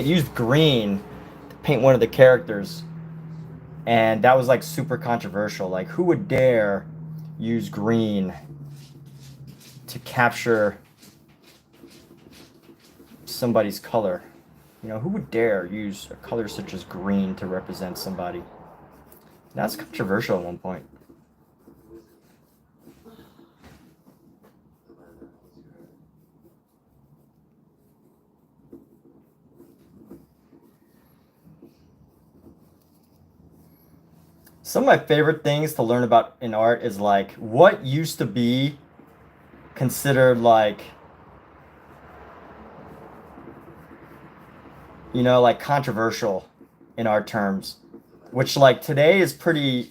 used green to paint one of the characters. And that was like super controversial. Like, who would dare use green to capture somebody's color? You know, who would dare use a color such as green to represent somebody? That's controversial at one point. Some of my favorite things to learn about in art is like what used to be considered like, you know, like controversial in art terms, which like today is pretty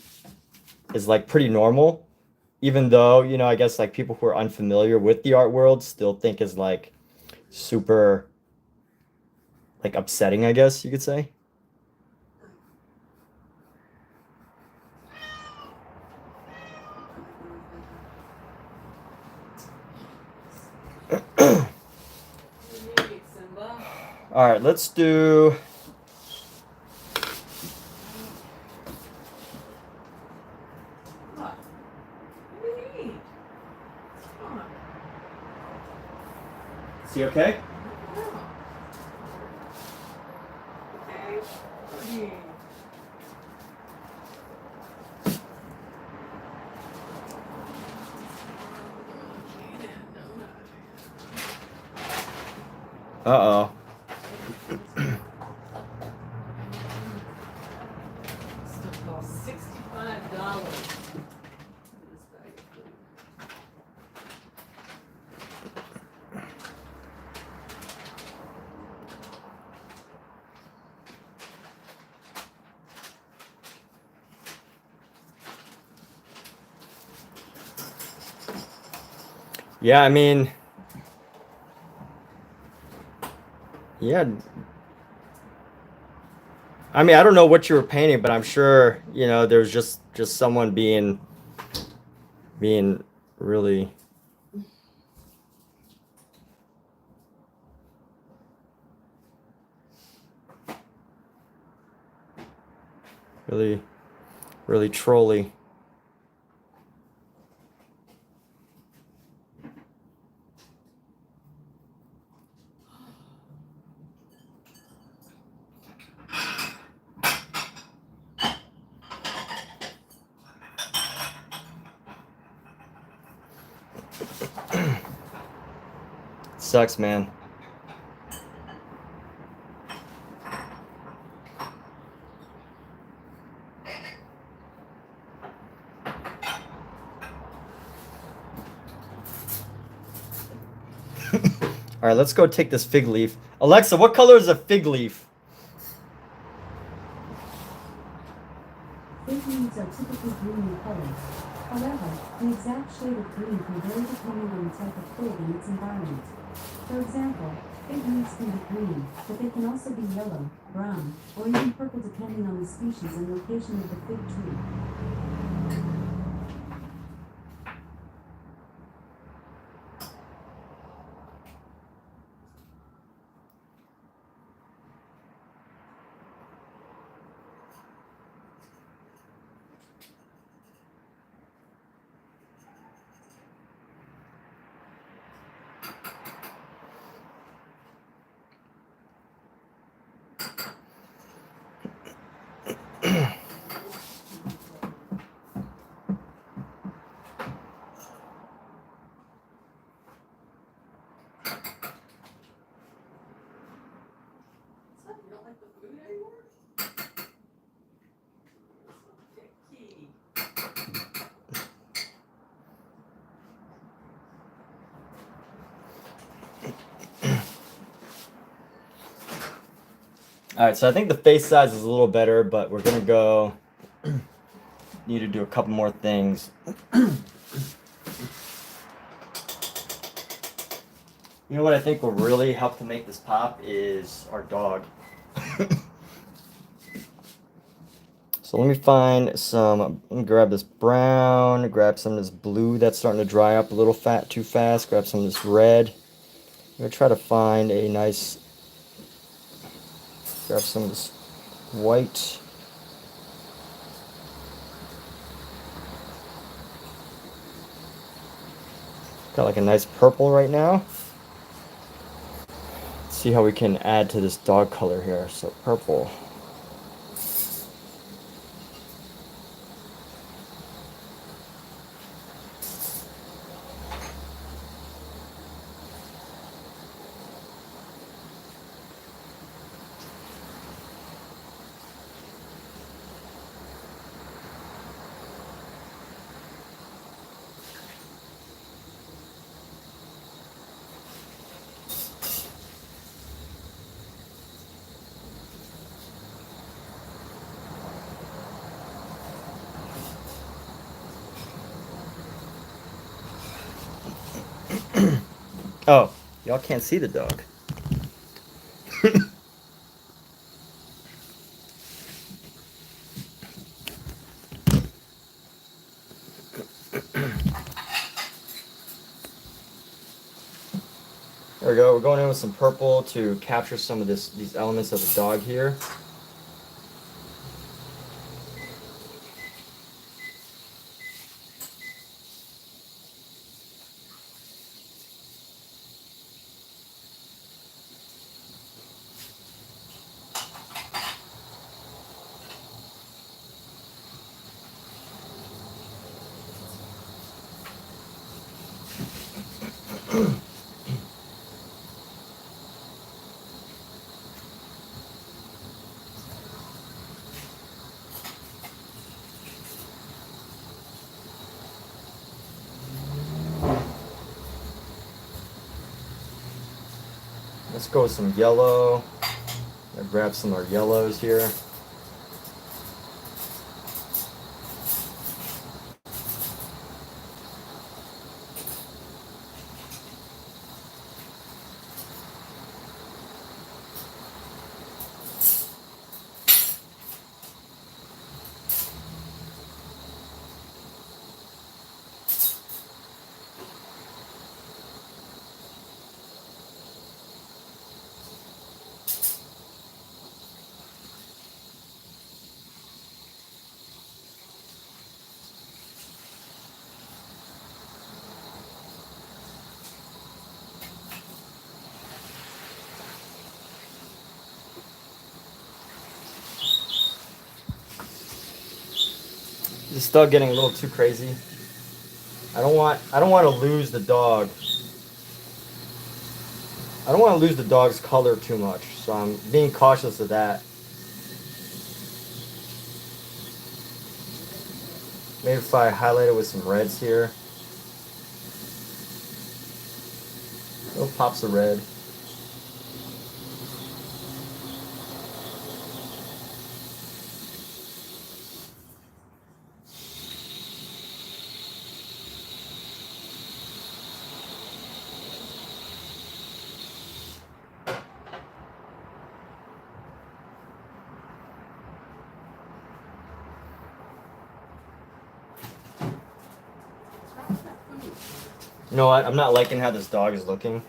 normal, even though, you know, I guess like people who are unfamiliar with the art world still think is like super like upsetting, I guess you could say. All right, let's do. Is he okay? Uh-oh. Stuff costs $65. Yeah, I mean, yeah. I mean, I don't know what you were painting, but I'm sure, you know, there's just someone being really really trolly. Sucks, man. All right, let's go take this fig leaf. Alexa, what color is a fig leaf? Fig leaves are typically green in color. However, the exact shade of green can vary depending on the type of fig and its environment. For example, fig leaves can be green, but they can also be yellow, brown, or even purple depending on the species and location of the fig tree. You don't like the food anymore? Picky. All right, so I think the face size is a little better, but we're gonna go. Need to do a couple more things. You know what I think will really help to make this pop is our dog. So let me find some. I'm gonna grab this brown, grab some of this blue that's starting to dry up a little too fast. Grab some of this red. I'm gonna try to find a nice. Grab some of this white. Got like a nice purple right now. Let's see how we can add to this dog color here. So purple. Oh, y'all can't see the dog. There we go. We're going in with some purple to capture some of these elements of the dog here. Let's go with some yellow. I'll grab some of our yellows here. This dog getting a little too crazy. I don't want to lose the dog. I don't want to lose the dog's color too much, so I'm being cautious of that. Maybe if I highlight it with some reds here. Little pops of red. You know what? I'm not liking how this dog is looking.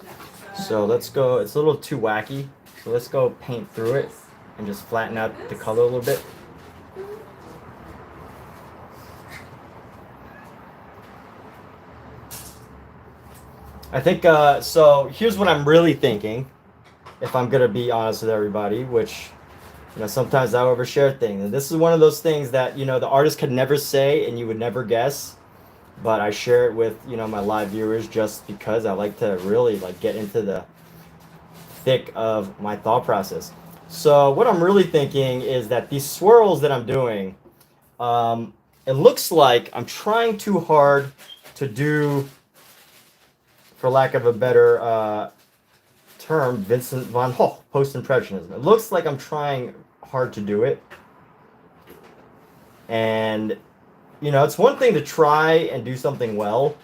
So let's go. It's a little too wacky. So let's go paint through it and just flatten out the color a little bit. I think, so here's what I'm really thinking, if I'm going to be honest with everybody, which, you know, sometimes I overshare things. And this is one of those things that, you know, the artist could never say and you would never guess. But I share it with, you know, my live viewers just because I like to really like get into the thick of my thought process. So what I'm really thinking is that these swirls that I'm doing, it looks like I'm trying too hard to do, for lack of a better term, Vincent van Gogh, post-impressionism. It looks like I'm trying hard to do it. And you know, it's one thing to try and do something well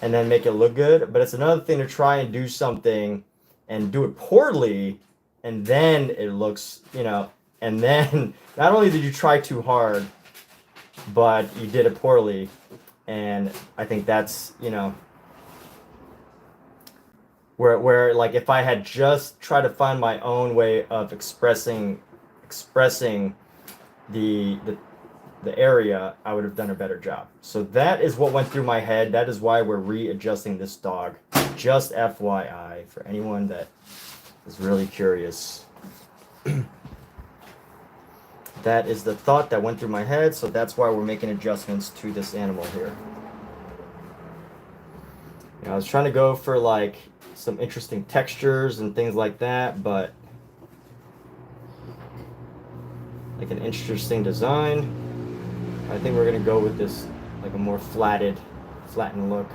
and then make it look good, but it's another thing to try and do something and do it poorly and then it looks, you know, and then not only did you try too hard, but you did it poorly. And I think that's, you know, where like if I had just tried to find my own way of expressing the area, I would have done a better job. So that is what went through my head. That is why we're readjusting this dog. Just FYI for anyone that is really curious. That is the thought that went through my head. So that's why we're making adjustments to this animal here. You know, I was trying to go for like some interesting textures and things like that, but like an interesting design. I think we're gonna go with this, like a more flattened look.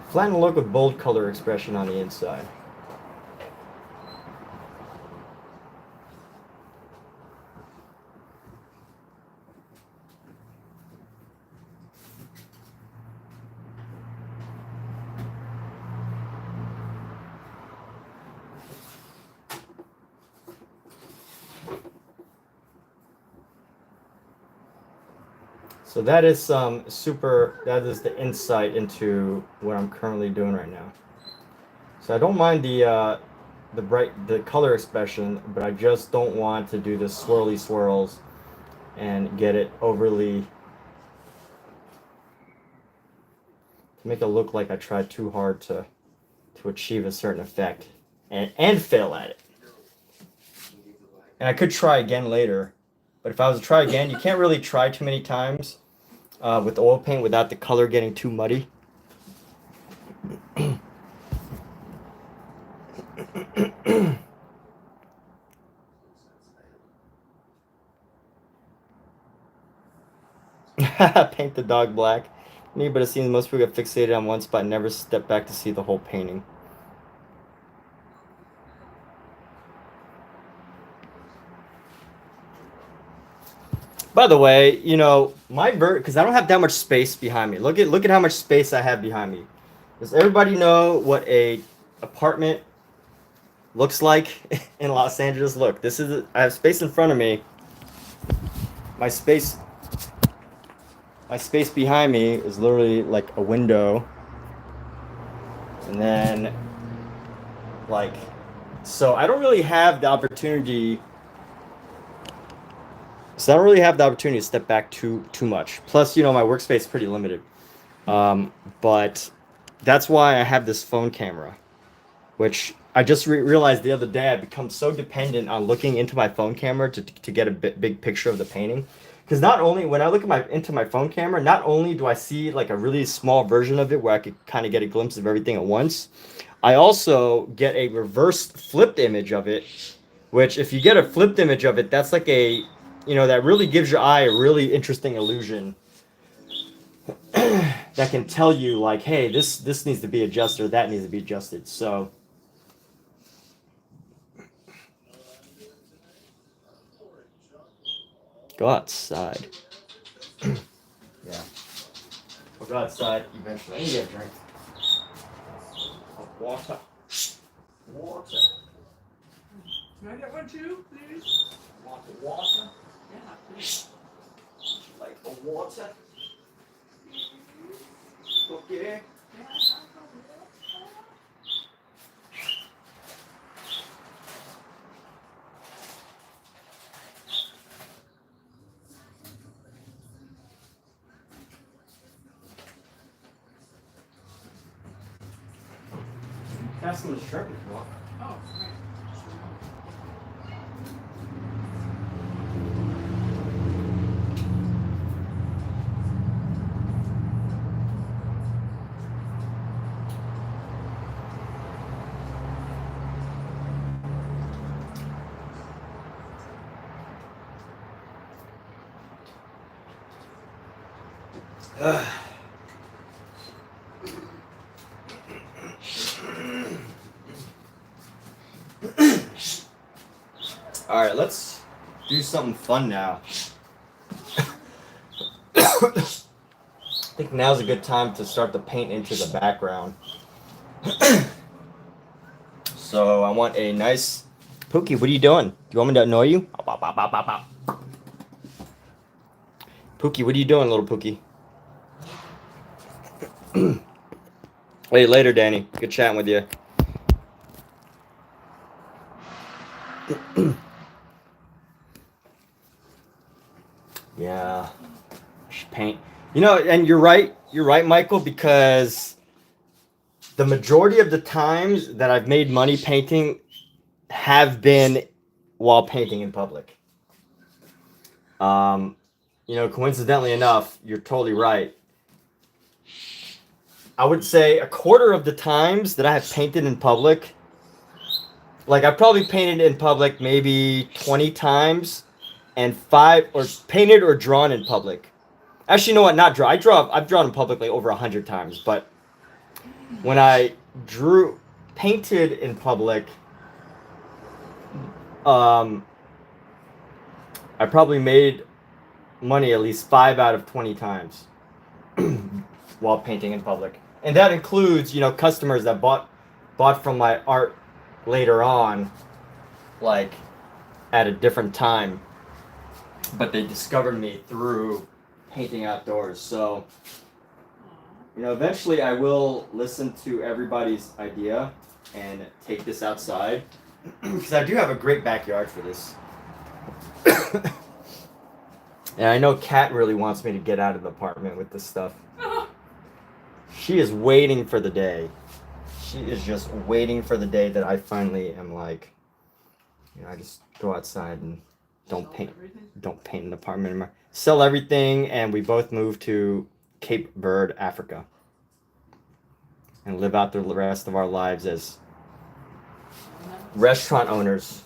Flattened look with bold color expression on the inside. So that is that is the insight into what I'm currently doing right now. So I don't mind the color expression, but I just don't want to do the swirly swirls and get it overly, to make it look like I tried too hard to achieve a certain effect and fail at it. And I could try again later. But if I was to try again, you can't really try too many times with oil paint without the color getting too muddy. Paint the dog black. Me, but it seems most people get fixated on one spot and never step back to see the whole painting. By the way, you know, because I don't have that much space behind me. Look at how much space I have behind me. Does everybody know what a apartment looks like in Los Angeles? Look, I have space in front of me. My space behind me is literally like a window. And then like, so I don't really have the opportunity. So I don't really have the opportunity to step back too much. Plus, you know, my workspace is pretty limited. But that's why I have this phone camera, which I just realized the other day I've become so dependent on looking into my phone camera to get a big picture of the painting. Because not only when I look at into my phone camera, not only do I see like a really small version of it where I could kind of get a glimpse of everything at once, I also get a reversed flipped image of it, which if you get a flipped image of it, that's like a, that really gives your eye a really interesting illusion that can tell you like, hey, this needs to be adjusted or that needs to be adjusted. So go outside. Yeah. We'll go outside eventually. I need to get a drink. Of water. Water. Can I get one too, please? Want the water? Yeah, please. Like the water? Okay. Pass them the shirt if you want. Oh, right. All right, let's do something fun now. I think now's a good time to start to paint into the background. So I want a nice... Pookie, what are you doing? Do you want me to annoy you? Pookie, what are you doing, little Pookie? Hey, later, Danny. Good chatting with you. Yeah. I should paint. And you're right, Michael, because the majority of the times that I've made money painting have been while painting in public. Coincidentally enough, you're totally right. I would say a quarter of the times that I have painted in public, like I've probably painted in public maybe 20 times, and 5 or painted or drawn in public. Actually, you know what? Not draw. I've drawn in public like over 100 times, but when I painted in public, I probably made money at least 5 out of 20 times while painting in public. And that includes, customers that bought from my art later on, like at a different time, but they discovered me through painting outdoors. So, eventually I will listen to everybody's idea and take this outside, because I do have a great backyard for this. And I know Kat really wants me to get out of the apartment with this stuff. She is waiting for the day. She is just waiting for the day that I finally am like, I just go outside and don't paint an apartment anymore. Sell everything, and we both move to Cape Verde, Africa, and live out the rest of our lives as restaurant owners.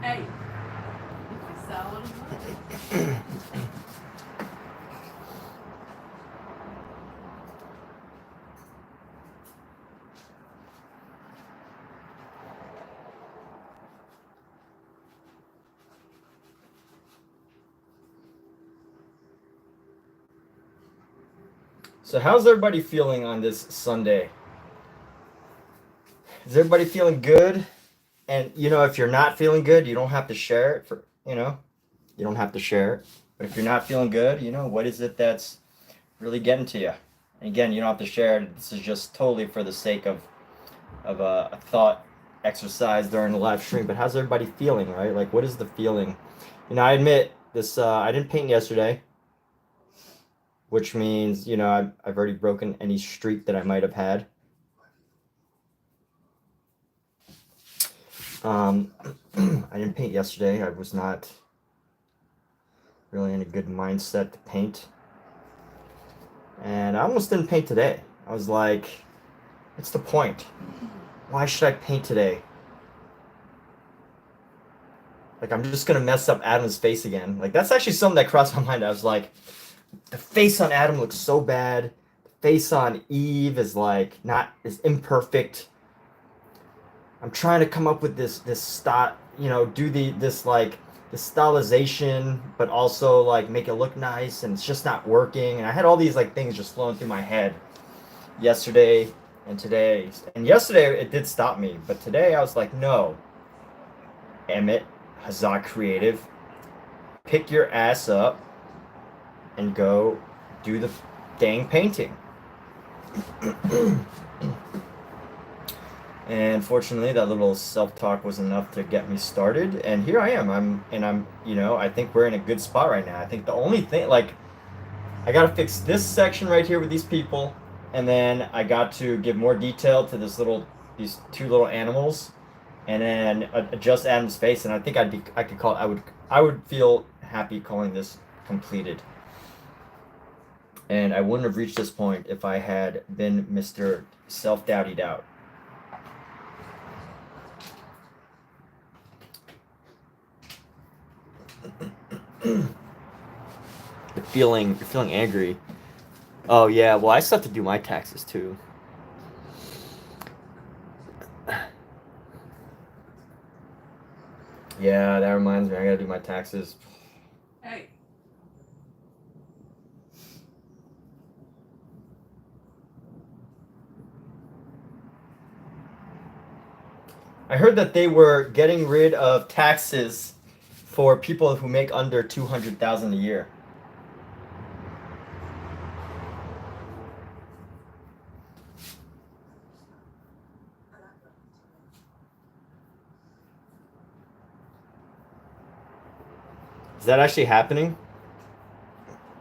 Hey, if you sell them, So how's everybody feeling on this Sunday? Is everybody feeling good? And you know, if you're not feeling good, you don't have to share it for, you don't have to share it. But if you're not feeling good, what is it that's really getting to you? And again, you don't have to share it. This is just totally for the sake of a thought exercise during the live stream. But how's everybody feeling, right? Like, what is the feeling? I admit this. I didn't paint yesterday, which means I've already broken any streak that I might have had. I didn't paint yesterday. I was not really in a good mindset to paint. And I almost didn't paint today. I was like, what's the point? Why should I paint today? Like, I'm just going to mess up Adam's face again. Like, that's actually something that crossed my mind. I was like, the face on Adam looks so bad. The face on Eve is like, is imperfect. I'm trying to come up with this style, do this stylization, but also like make it look nice, and it's just not working. And I had all these like things just flowing through my head yesterday and today. And yesterday it did stop me, but today I was like, no, Emmett, Hazak Creative, pick your ass up and go do the dang painting. And fortunately, that little self-talk was enough to get me started. And here I am. I think we're in a good spot right now. I think the only thing, like, I got to fix this section right here with these people. And then I got to give more detail to these two little animals. And then adjust Adam's face. And I think I would feel happy calling this completed. And I wouldn't have reached this point if I had been Mr. Self-Doubty Doubt. You're feeling angry. Oh yeah, well I still have to do my taxes too. Yeah, that reminds me, I gotta do my taxes. hey. I heard that they were getting rid of taxes for people who make under $200,000 a year. Is that actually happening?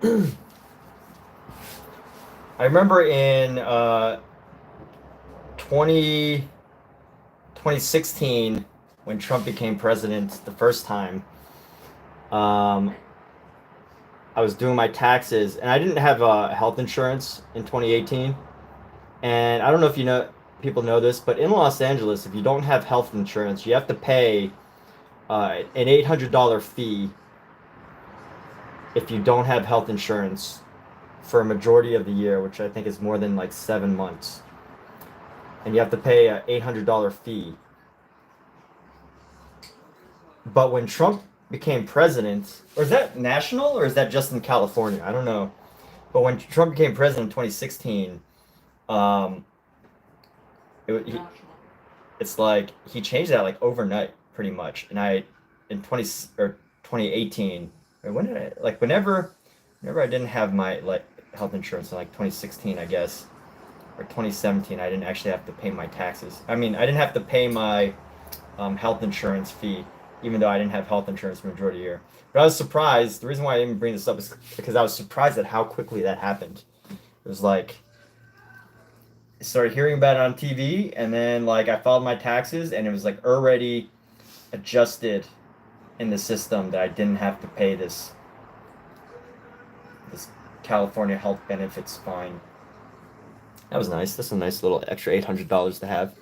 I remember in 2016, when Trump became president the first time, I was doing my taxes, and I didn't have health insurance in 2018. And I don't know if people know this, but in Los Angeles, if you don't have health insurance, you have to pay an $800 fee if you don't have health insurance for a majority of the year, which I think is more than like 7 months. And you have to pay an $800 fee. But when Trump became president, or is that national, or is that just in California? I don't know. But when Trump became president in 2016, it's like he changed that like overnight, pretty much. And in 2018, or when did whenever I didn't have my like health insurance in like 2016, I guess, or 2017, I didn't actually have to pay my taxes. I mean, I didn't have to pay my health insurance fee, even though I didn't have health insurance for the majority of the year. But I was surprised. The reason why I didn't bring this up is because I was surprised at how quickly that happened. It was like, I started hearing about it on TV, and then like I filed my taxes, and it was like already adjusted in the system that I didn't have to pay this California health benefits fine. That was nice. That's a nice little extra $800 to have.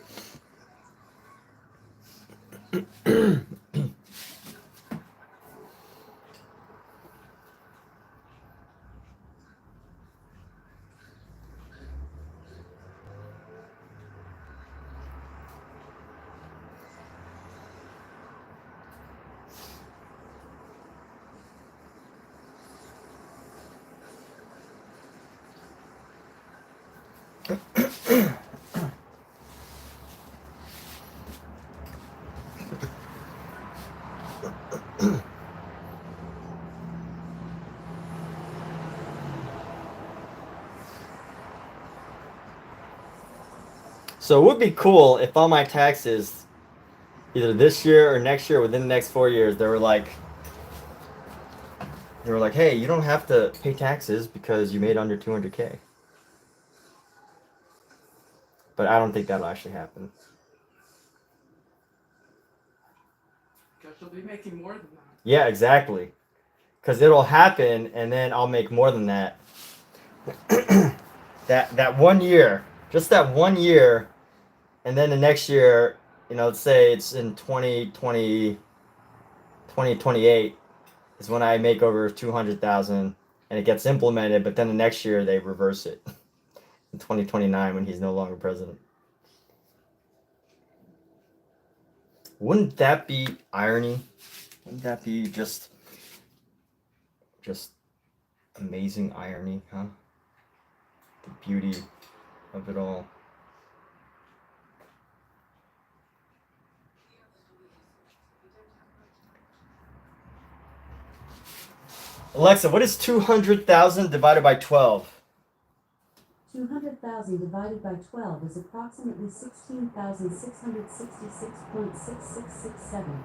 So it would be cool if all my taxes, either this year or next year, within the next 4 years, they were like, hey, you don't have to pay taxes because you made under 200K. But I don't think that'll actually happen. Because you'll be making more than that. Yeah, exactly. Because it'll happen, and then I'll make more than that. that 1 year, just that 1 year, and then the next year, you know, let's say it's in 2028 is when I make over 200,000 and it gets implemented, but then the next year they reverse it in 2029 when he's no longer president. Wouldn't that be irony? Wouldn't that be just amazing irony, huh? The beauty of it all. Alexa, what is 200,000 divided by 12? 200,000 divided by 12 is approximately 16,666.6667.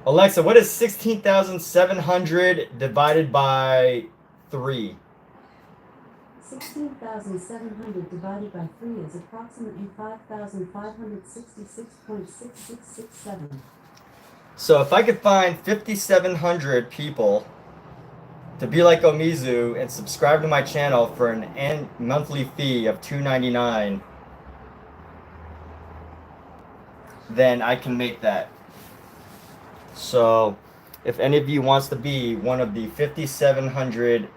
Alexa, what is 16,700 divided by 3? 16,700 divided by 3 is approximately 5,566.6667. So if I could find 5,700 people to be like Omizu and subscribe to my channel for an monthly fee of $2.99, then I can make that. So if any of you wants to be one of the 5,700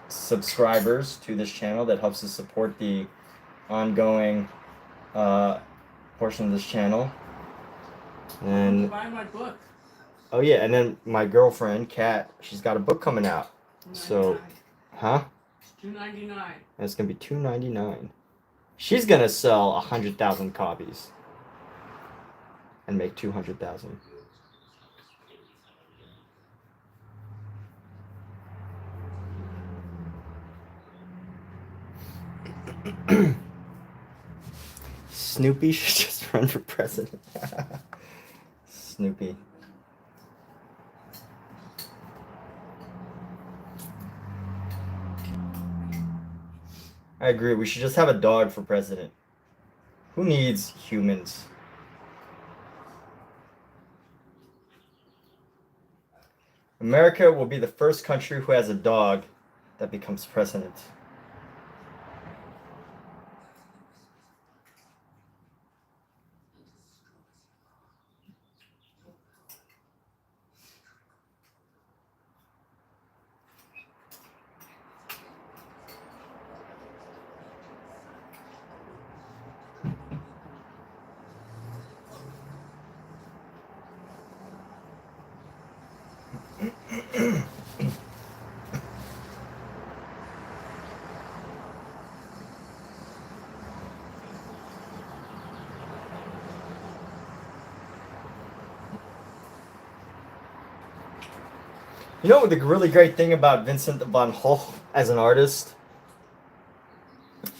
subscribers to this channel that helps us support the ongoing portion of this channel, and buy my book. oh yeah, and then my girlfriend Kat, she's got a book coming out. So, huh? $2.99. And it's gonna be $2.99. She's gonna sell 100,000 copies and make 200,000. Snoopy should just run for president. Snoopy. I agree. We should just have a dog for president. Who needs humans? America will be the first country who has a dog that becomes president. You know what the really great thing about Vincent van Gogh as an artist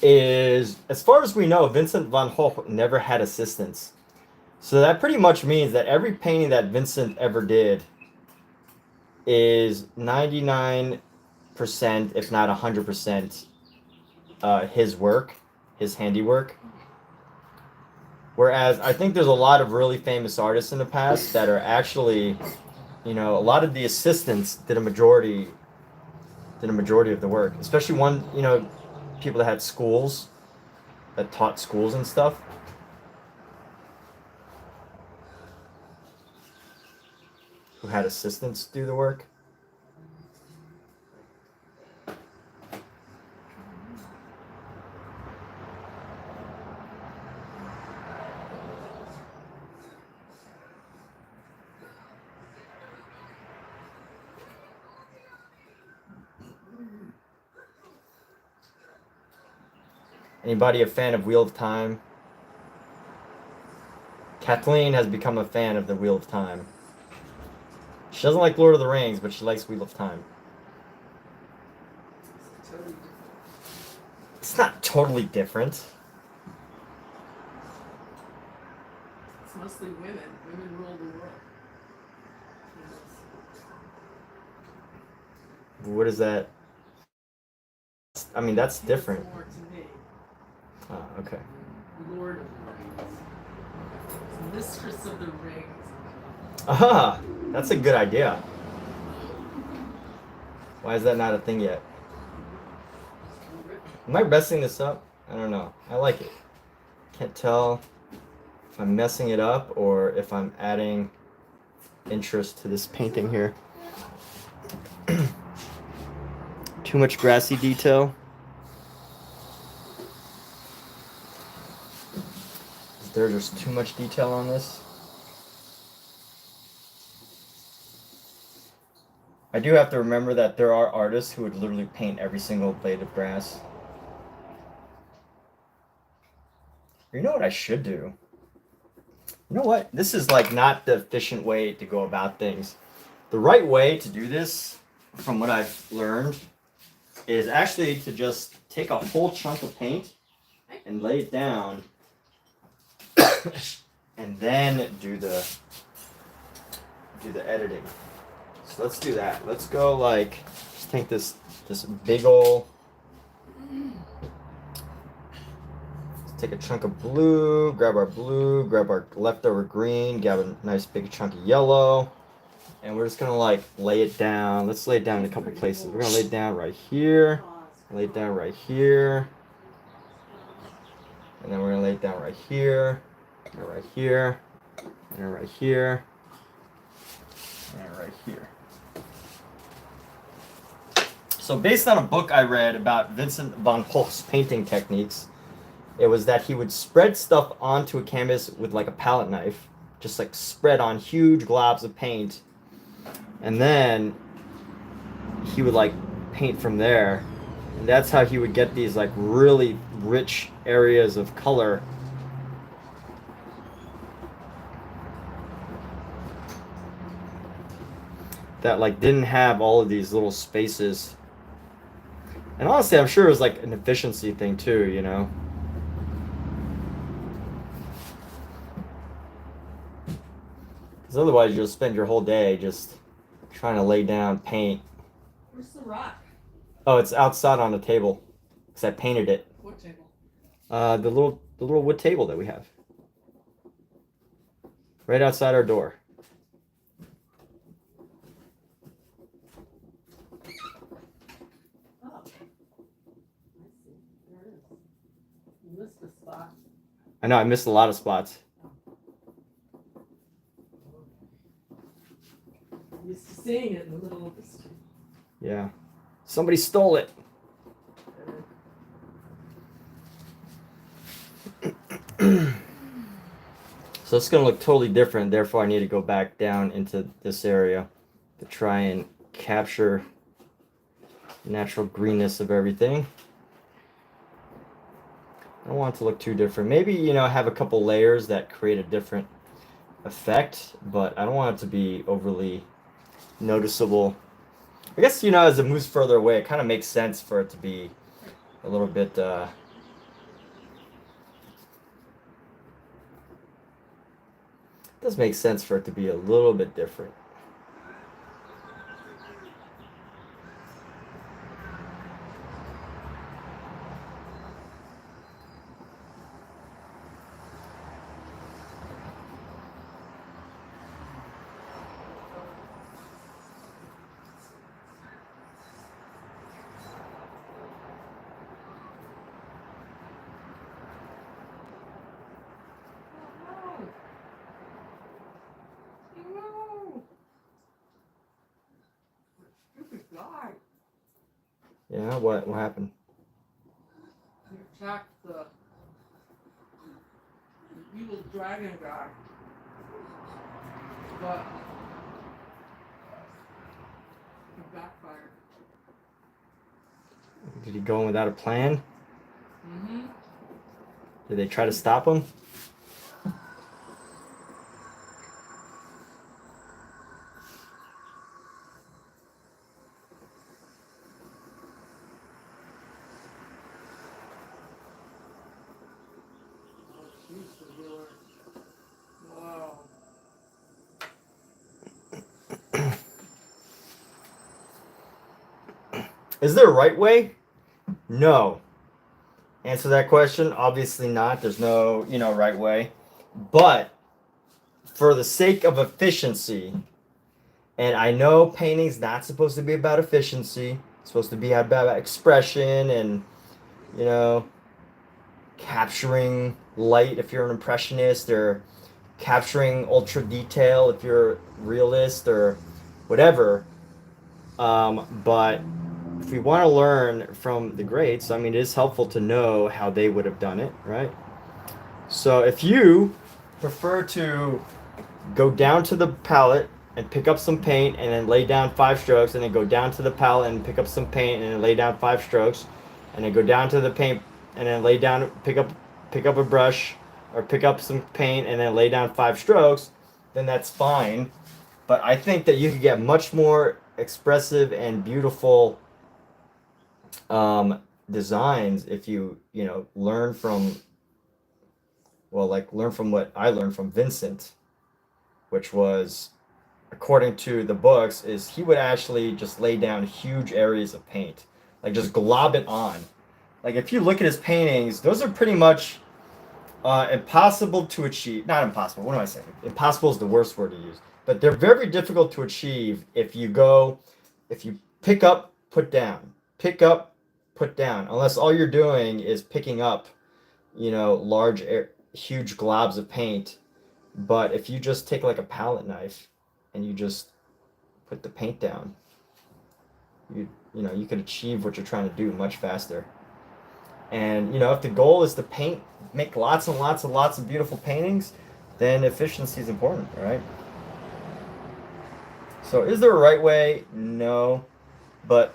is, as far as we know, Vincent van Gogh never had assistants. So that pretty much means that every painting that Vincent ever did is 99%, if not 100%, his work, his handiwork. Whereas I think there's a lot of really famous artists in the past that are actually, you know, a lot of the assistants did a majority of the work. Especially one, you know, people that had schools, that taught schools and stuff. Who had assistants do the work. Anybody a fan of Wheel of Time? Kathleen has become a fan of the Wheel of Time. She doesn't like Lord of the Rings, but she likes Wheel of Time. It's totally different. It's not totally different. It's mostly women. Women rule the world. What is that? I mean, that's Feels different. more to me. Oh, okay. Lord of the Rings. Mistress of the Rings. Aha! That's a good idea. Why is that not a thing yet? Am I messing this up? I don't know. I like it. Can't tell if I'm messing it up or if I'm adding interest to this painting here. Too much grassy detail. Is there just too much detail on this? I do have to remember that there are artists who would literally paint every single blade of grass. You know what I should do? You know what? This is like not the efficient way to go about things. The right way to do this, from what I've learned, is actually to just take a whole chunk of paint and lay it down and then do the editing. So let's do that. Let's go like just take this big ol' take a chunk of blue, grab our leftover green, grab a nice big chunk of yellow, and we're just gonna like lay it down. Let's lay it down in a couple places. We're gonna lay it down right here, lay it down right here, and then we're gonna lay it down right here, and right here, and right here, and right here. So based on a book I read about Vincent van Gogh's painting techniques, it was that he would spread stuff onto a canvas with like a palette knife, just like spread on huge globs of paint, and then he would like paint from there, and that's how he would get these like really rich areas of color. That like didn't have all of these little spaces. And honestly, I'm sure it was like an efficiency thing too, you know? Because otherwise you'll spend your whole day just trying to lay down paint. Where's the rock? Oh, it's outside on the table. Because I painted it. What table? The little wood table that we have. Right outside our door. Missed a spot. I know, I missed a lot of spots. I'm used to seeing it in the middle of the street. Yeah. Somebody stole it. So it's going to look totally different. Therefore, I need to go back down into this area to try and capture the natural greenness of everything. I don't want it to look too different. Maybe, you know, have a couple layers that create a different effect, but I don't want it to be overly noticeable. I guess, you know, as it moves further away, it kind of makes sense for it to be a little bit, it does make sense for it to be a little bit different. God. Yeah, what happened? You attacked the evil dragon guy. But it backfired. Did he go in without a plan? Mm-hmm. Did they try to stop him? Wow. Is there a right way? No. Answer that question, obviously not. There's no, right way. But for the sake of efficiency, and I know painting's not supposed to be about efficiency. It's supposed to be about expression and, capturing light if you're an impressionist, or capturing ultra detail if you're a realist, or whatever. But if we want to learn from the greats, I mean, it is helpful to know how they would have done it, right? So if you prefer to go down to the palette and pick up some paint and then lay down 5 strokes, and then go down to the palette and pick up some paint and then lay down 5 strokes, and then go down to the paint and then lay down, pick up a brush or pick up some paint and then lay down 5 strokes, then that's fine. But I think that you could get much more expressive and beautiful designs if you learn from what I learned from Vincent, which was, according to the books, is he would actually just lay down huge areas of paint, like just glob it on. Like if you look at his paintings, those are pretty much impossible to achieve. Not impossible, what am I saying? Impossible is the worst word to use, but they're very difficult to achieve if you pick up, put down, pick up, put down, unless all you're doing is picking up, huge globs of paint. But if you just take like a palette knife and you just put the paint down, you can achieve what you're trying to do much faster. And if the goal is to make lots and lots and lots of beautiful paintings, then efficiency is important, right? So is there a right way? No. But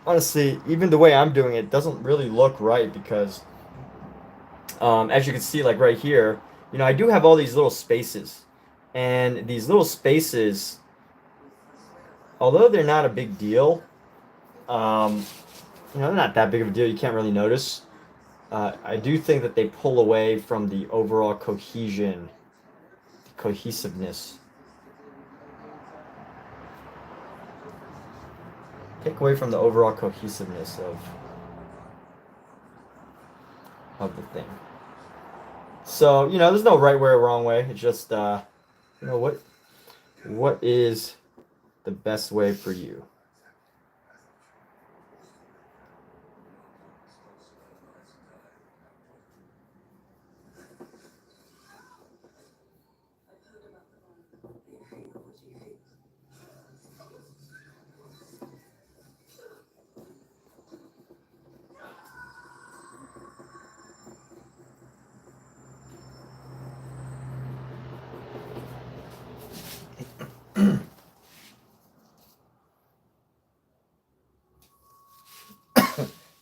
honestly, even the way I'm doing it doesn't really look right, because as you can see, like right here, I do have all these little spaces. And these little spaces, although they're not a big deal, they're not that big of a deal, you can't really notice. I do think that they pull away from the overall cohesiveness. Take away from the overall cohesiveness of the thing. So, there's no right way or wrong way. It's just, what is the best way for you?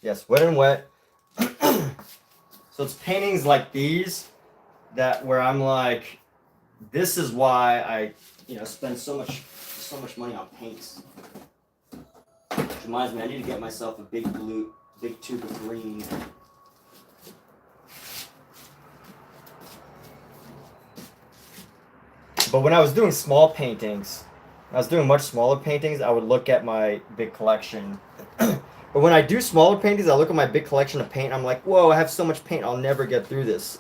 Yes, wet and wet. So it's paintings like these where I'm like, this is why I, spend so much money on paints. Which reminds me, I need to get myself a big tube of green. But when I was doing small paintings, I much smaller paintings, I would look at my big collection. But when I do smaller paintings, I look at my big collection of paint, I'm like, whoa, I have so much paint, I'll never get through this.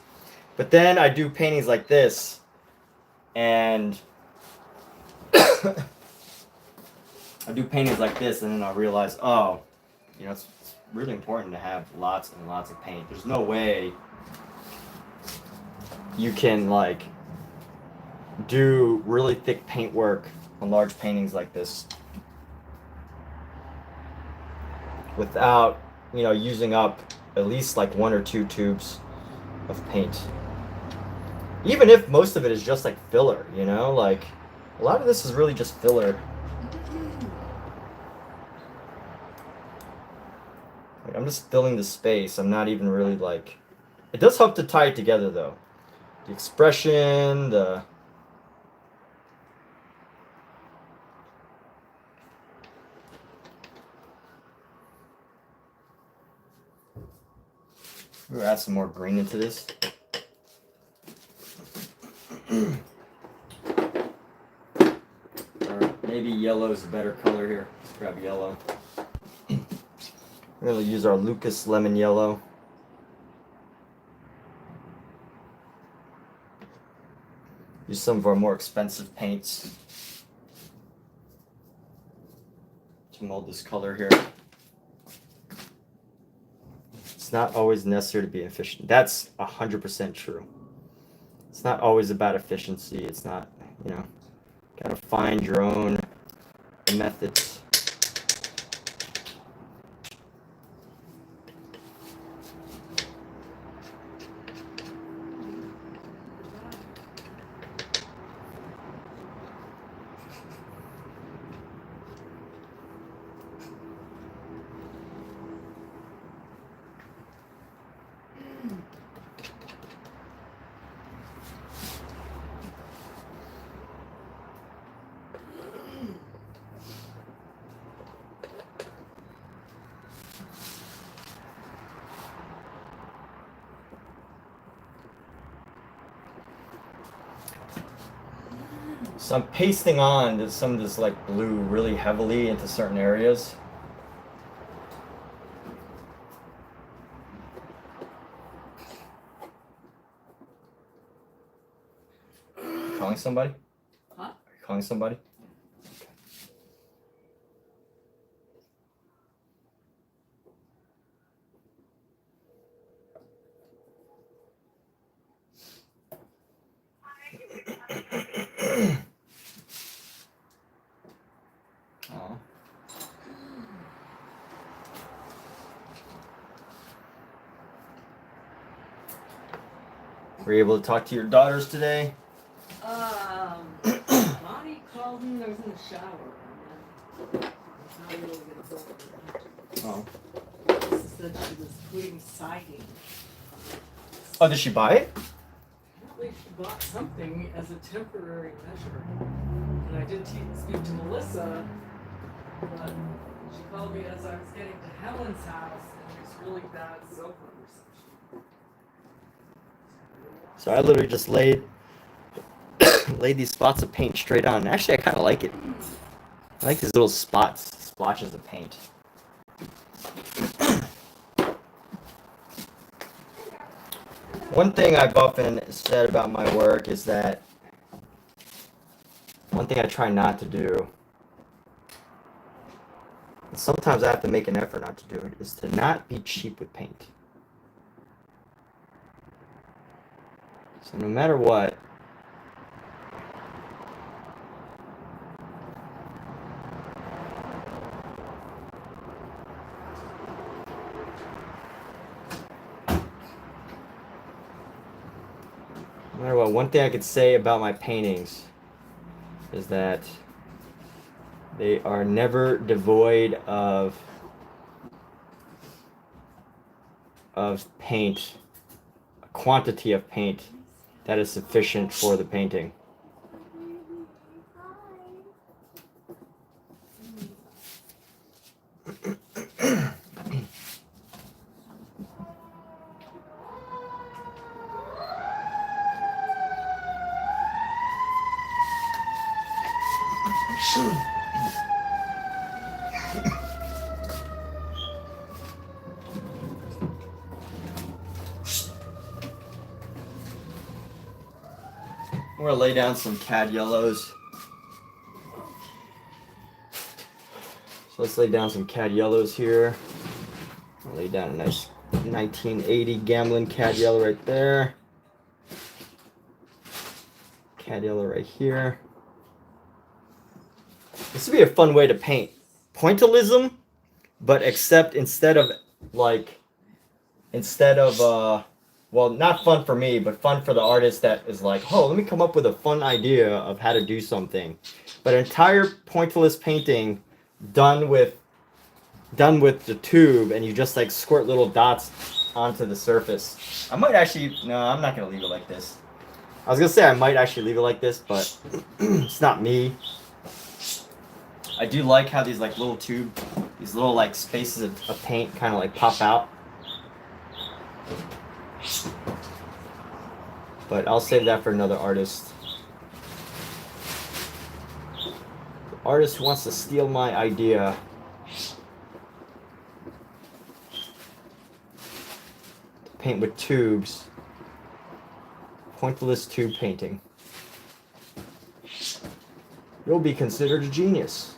But then I do paintings like this, and I then I realize, it's really important to have lots and lots of paint. There's no way you can, do really thick paint work on large paintings like this without, using up at least 1 or 2 tubes of paint. Even if most of it is just filler, a lot of this is really just filler. I'm just filling the space. I'm not even really It does help to tie it together though. The expression, the we'll add some more green into this. Or maybe yellow is a better color here. Let's grab yellow. We're going to use our Lucas Lemon Yellow. Use some of our more expensive paints to mold this color here. It's not always necessary to be efficient. That's 100% true. It's not always about efficiency. It's not, you know, gotta find your own methods. So I'm pasting on some of this like blue really heavily into certain areas. Calling somebody? Huh? Are you calling somebody? Oh. Were you able to talk to your daughters today? Bonnie called me. I was in the shower. And then I was not really gonna go. Oh. She said she was putting siding. Oh, did she buy it? Apparently she bought something as a temporary measure. And I did speak to Melissa, but she called me as I was getting to Helen's house, and there's really bad sofa reception. So I literally just laid these spots of paint straight on. Actually, I kind of like it. I like these little splotches of paint. One thing I've often said about my work is that one thing I try not to do, and sometimes I have to make an effort not to do it, is to not be cheap with paint. So no matter what, one thing I could say about my paintings is that they are never devoid of paint, a quantity of paint that is sufficient for the painting. We're gonna lay down some cad yellows. So let's lay down some cad yellows here. I'll lay down a nice 1980 Gamblin cad yellow right there. Cad yellow right here. This would be a fun way to paint pointillism, but except instead of well, not fun for me, but fun for the artist that is like, oh, let me come up with a fun idea of how to do something. But entire pointillist painting done with the tube, and you just like squirt little dots onto the surface. I might actually, no, I'm not gonna leave it like this. I was gonna say I might actually leave it like this, but it's not me. I do like how these like little these little like spaces of paint kind of like pop out. But I'll save that for another artist. The artist who wants to steal my idea. Paint with tubes. Pointless tube painting. You'll be considered a genius.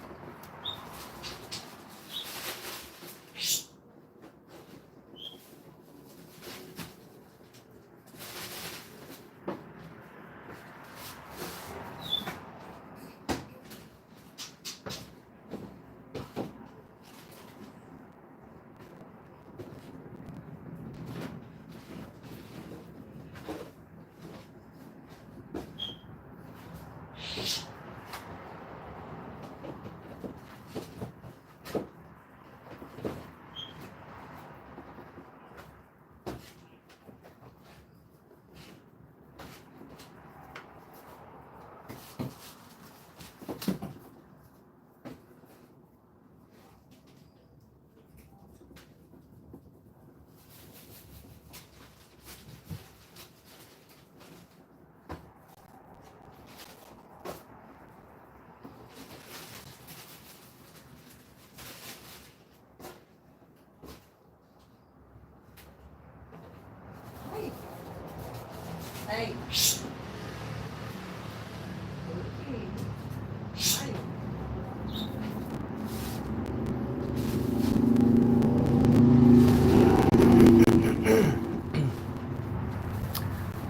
Hey.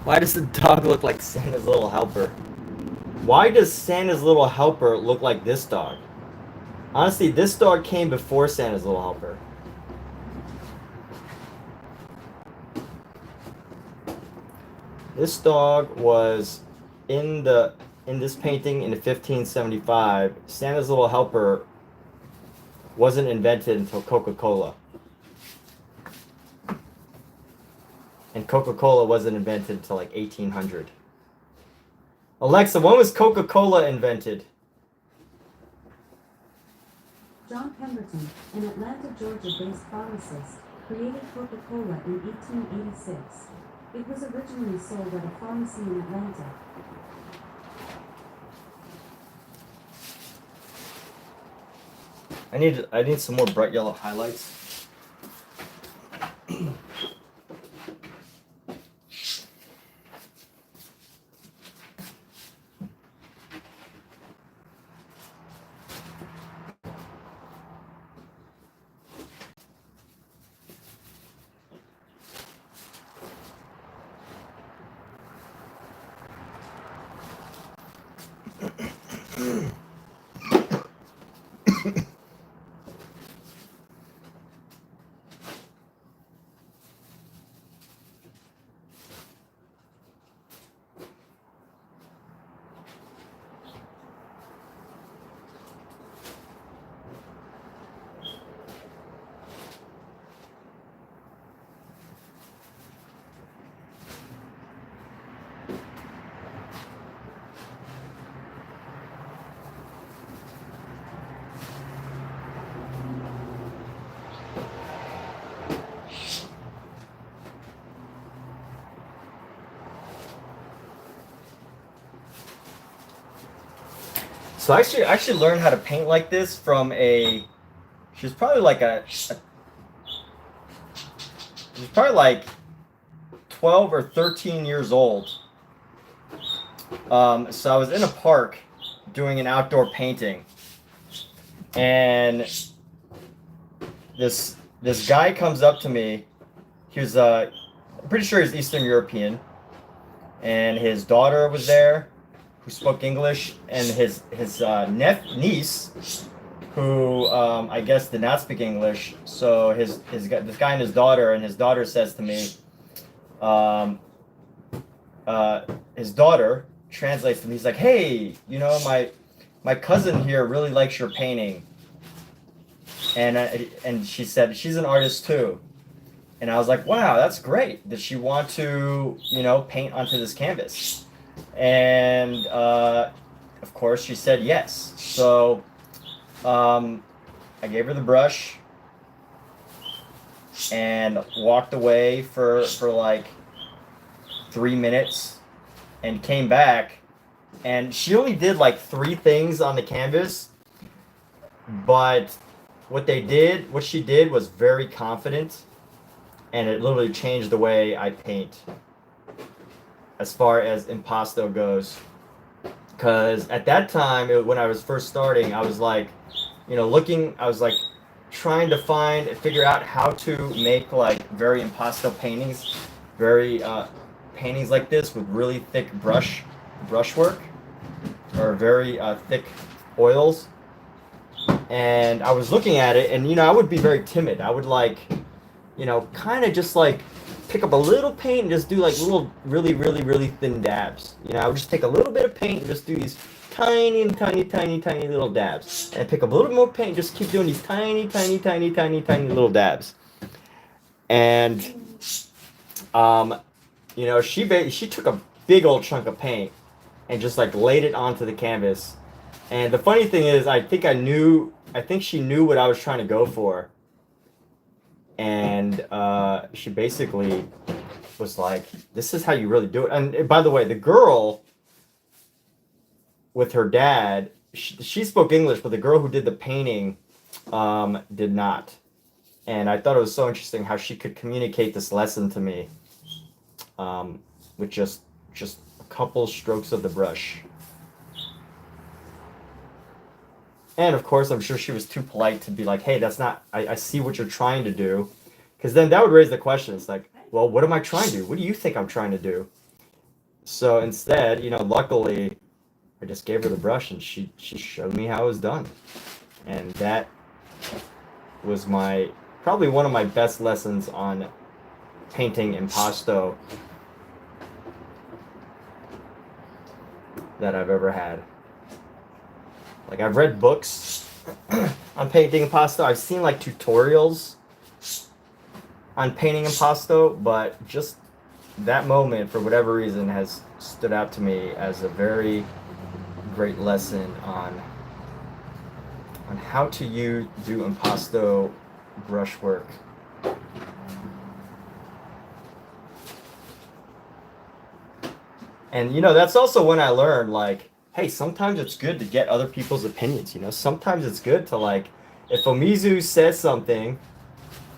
Why does the dog look like Santa's little helper? Why does Santa's little helper look like this dog? Honestly, this dog came before Santa's little helper. This dog was in this painting in 1575. Santa's little helper wasn't invented until Coca-Cola. And Coca-Cola wasn't invented until like 1800. Alexa, when was Coca-Cola invented? John Pemberton, an Atlanta, Georgia-based pharmacist, created Coca-Cola in 1886. It was originally sold at a pharmacy in Atlanta. I need some more bright yellow highlights. So I actually learned how to paint like this from she was probably like she was probably like 12 or 13 years old. So I was in a park doing an outdoor painting, and this guy comes up to me. He was I'm pretty sure he's Eastern European, and his daughter was there, who spoke English, and his niece, who I guess did not speak English. So this guy and his daughter says to me, his daughter translates to me. He's like, "Hey, you know, my cousin here really likes your painting," and she said she's an artist too. And I was like, wow, that's great. Does she want to, you know, paint onto this canvas? And of course, she said yes. So I gave her the brush and walked away for like 3 minutes and came back. And she only did like 3 things on the canvas, but what she did was very confident, and it literally changed the way I paint as far as impasto goes. Because at that time, when I was first starting, I was like, you know, I was like trying to figure out how to make like very impasto paintings, very paintings like this with really thick brushwork, or very thick oils. And I was looking at it, and you know, I would be very timid. I would like, you know, kind of just like pick up a little paint and just do like little, really thin dabs. You know, I would just take a little bit of paint and just do these tiny little dabs. And pick up a little more paint and just keep doing these tiny little dabs. And, you know, she took a big old chunk of paint and just like laid it onto the canvas. And the funny thing is, I think she knew what I was trying to go for. And she basically was like, this is how you really do it. And by the way, the girl with her dad, she spoke English, but the girl who did the painting did not. And I thought it was so interesting how she could communicate this lesson to me with just a couple strokes of the brush. And of course, I'm sure she was too polite to be like, hey, that's not, I see what you're trying to do. Because then that would raise the question. It's like, well, what am I trying to do? What do you think I'm trying to do? So instead, you know, luckily, I just gave her the brush and she showed me how it was done. And that was probably one of my best lessons on painting impasto that I've ever had. Like, I've read books on painting impasto. I've seen like tutorials on painting impasto, but just that moment, for whatever reason, has stood out to me as a very great lesson on how to do impasto brushwork. And you know, that's also when I learned, like, hey, sometimes it's good to get other people's opinions, you know? Sometimes it's good to, like, if Omizu says something,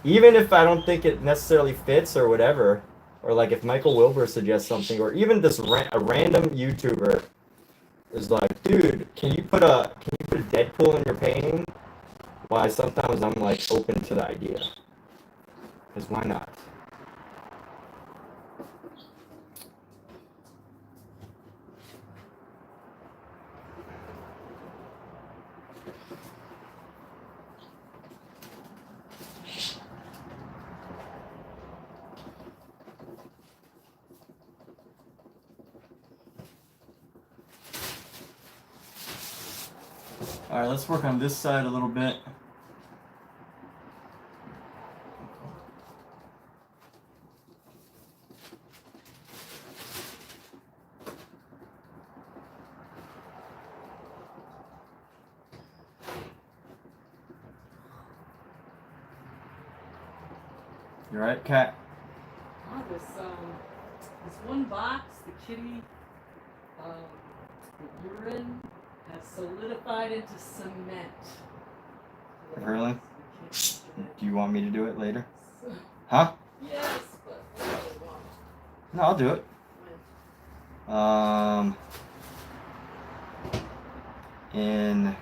even if I don't think it necessarily fits or whatever, or like if Michael Wilbur suggests something, or even a random YouTuber is like, dude, can you put a Deadpool in your painting? Why sometimes I'm like open to the idea. Because why not? All right, let's work on this side a little bit. You all right, Kat? Oh, this one box, the kitty, the urine has solidified into cement. Really? Do you want me to do it later? Huh? Yes, but I really want. No, I'll do it. In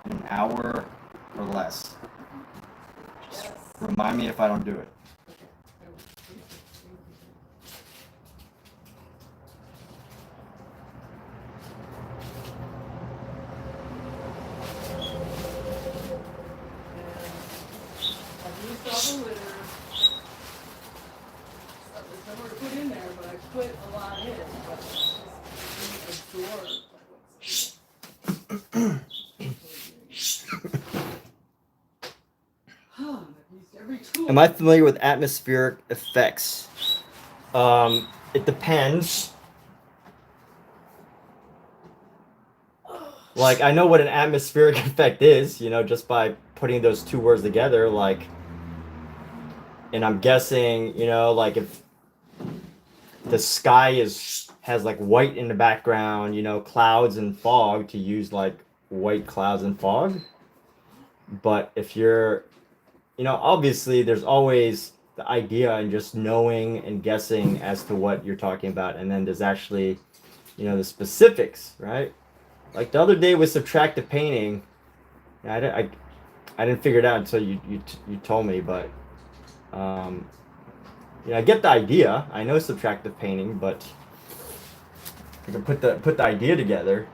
an hour or less. Just remind me if I don't do it. Am I familiar with atmospheric effects? It depends. Like, I know what an atmospheric effect is, you know, just by putting those two words together, like, and I'm guessing, you know, like if the sky has like white in the background, you know, clouds and fog, to use like white clouds and fog. But if you're, you know, obviously there's always the idea and just knowing and guessing as to what you're talking about, and then there's actually, you know, the specifics, right? Like the other day with subtractive painting, I didn't figure it out until you told me, but you know, I get the idea. I know subtractive painting, but I can put the idea together.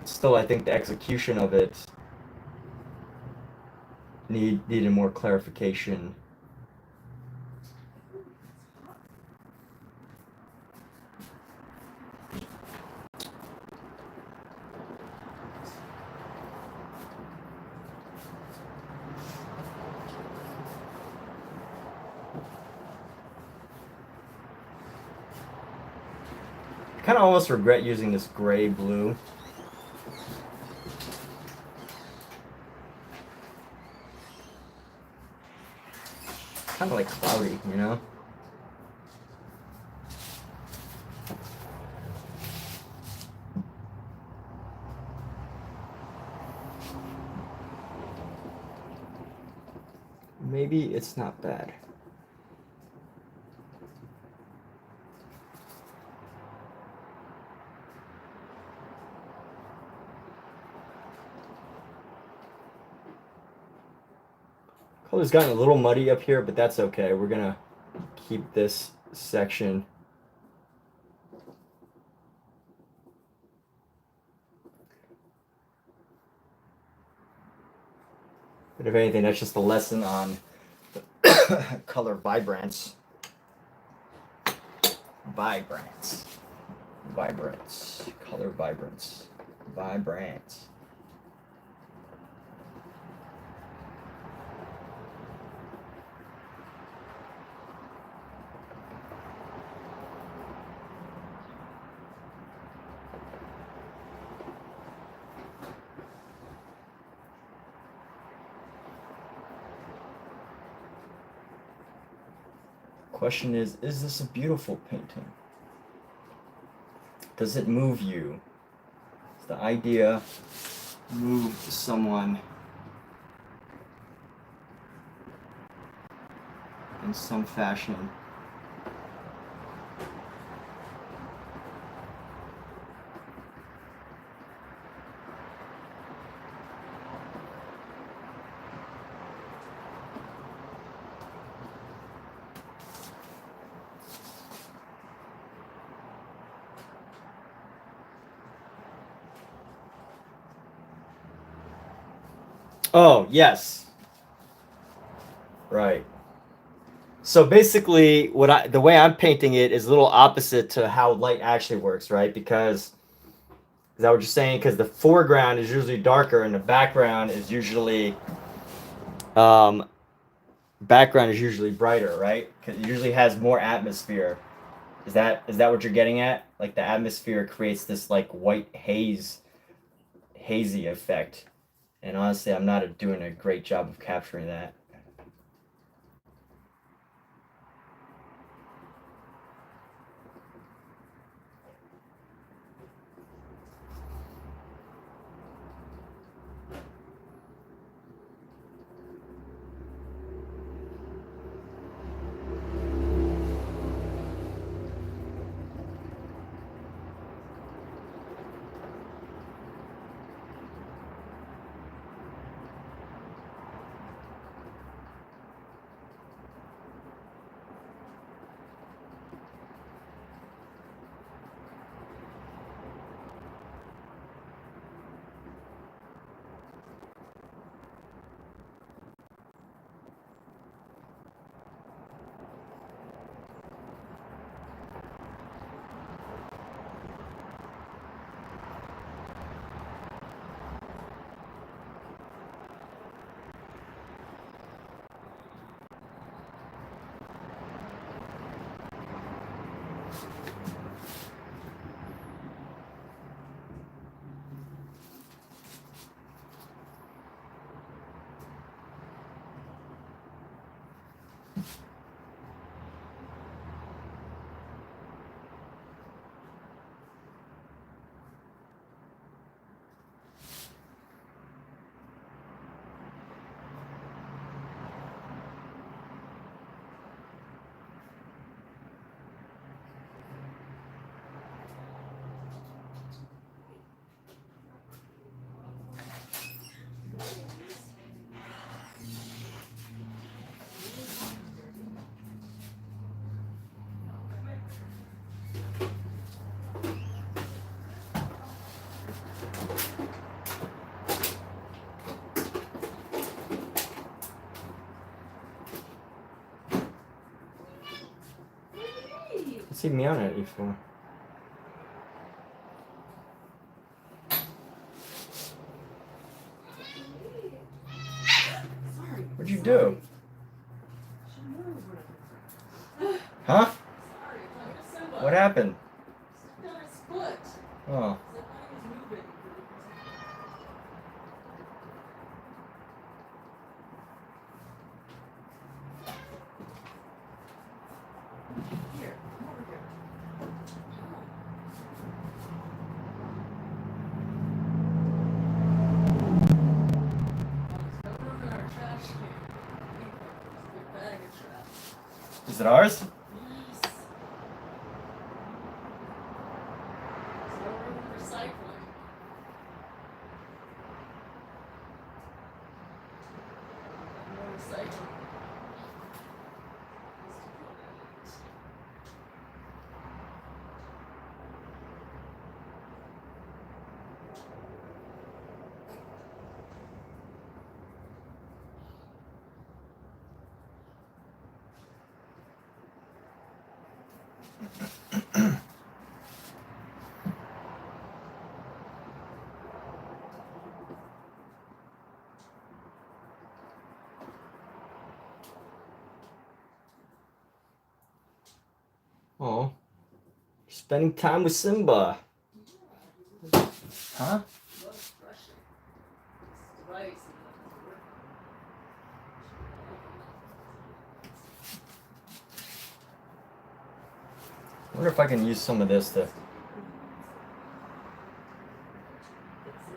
Still, I think the execution of it needed more clarification. I kind of almost regret using this gray blue. Kind of like cloudy, you know? Maybe it's not bad. Color's gotten a little muddy up here, but that's okay. We're gonna keep this section. But if anything, that's just a lesson on color vibrance. Vibrance. Vibrance. Color vibrance. Vibrance. Question is this a beautiful painting? Does it move you? Does the idea move someone in some fashion? Oh, yes. Right. So basically, the way I'm painting it is a little opposite to how light actually works, right? Because, is that what you're saying? Because the foreground is usually darker and the background is usually brighter, right? Because it usually has more atmosphere. Is that what you're getting at? Like the atmosphere creates this like white hazy effect. And honestly, I'm not doing a great job of capturing that. see me on it before. Sorry. What'd you do? Sorry. Huh? Sorry, I'm Simba. What happened? Stepped on his foot. Oh. I thought he was moving. Here, come over here. Come on. Open our trash can. Big bag of trash. Is it ours? Yes. So we're recycling. No recycling. Oh. Spending time with Simba. Huh? Loves brushing. This device and that's working. I wonder if I can use some of this to. Yeah, 'cause it's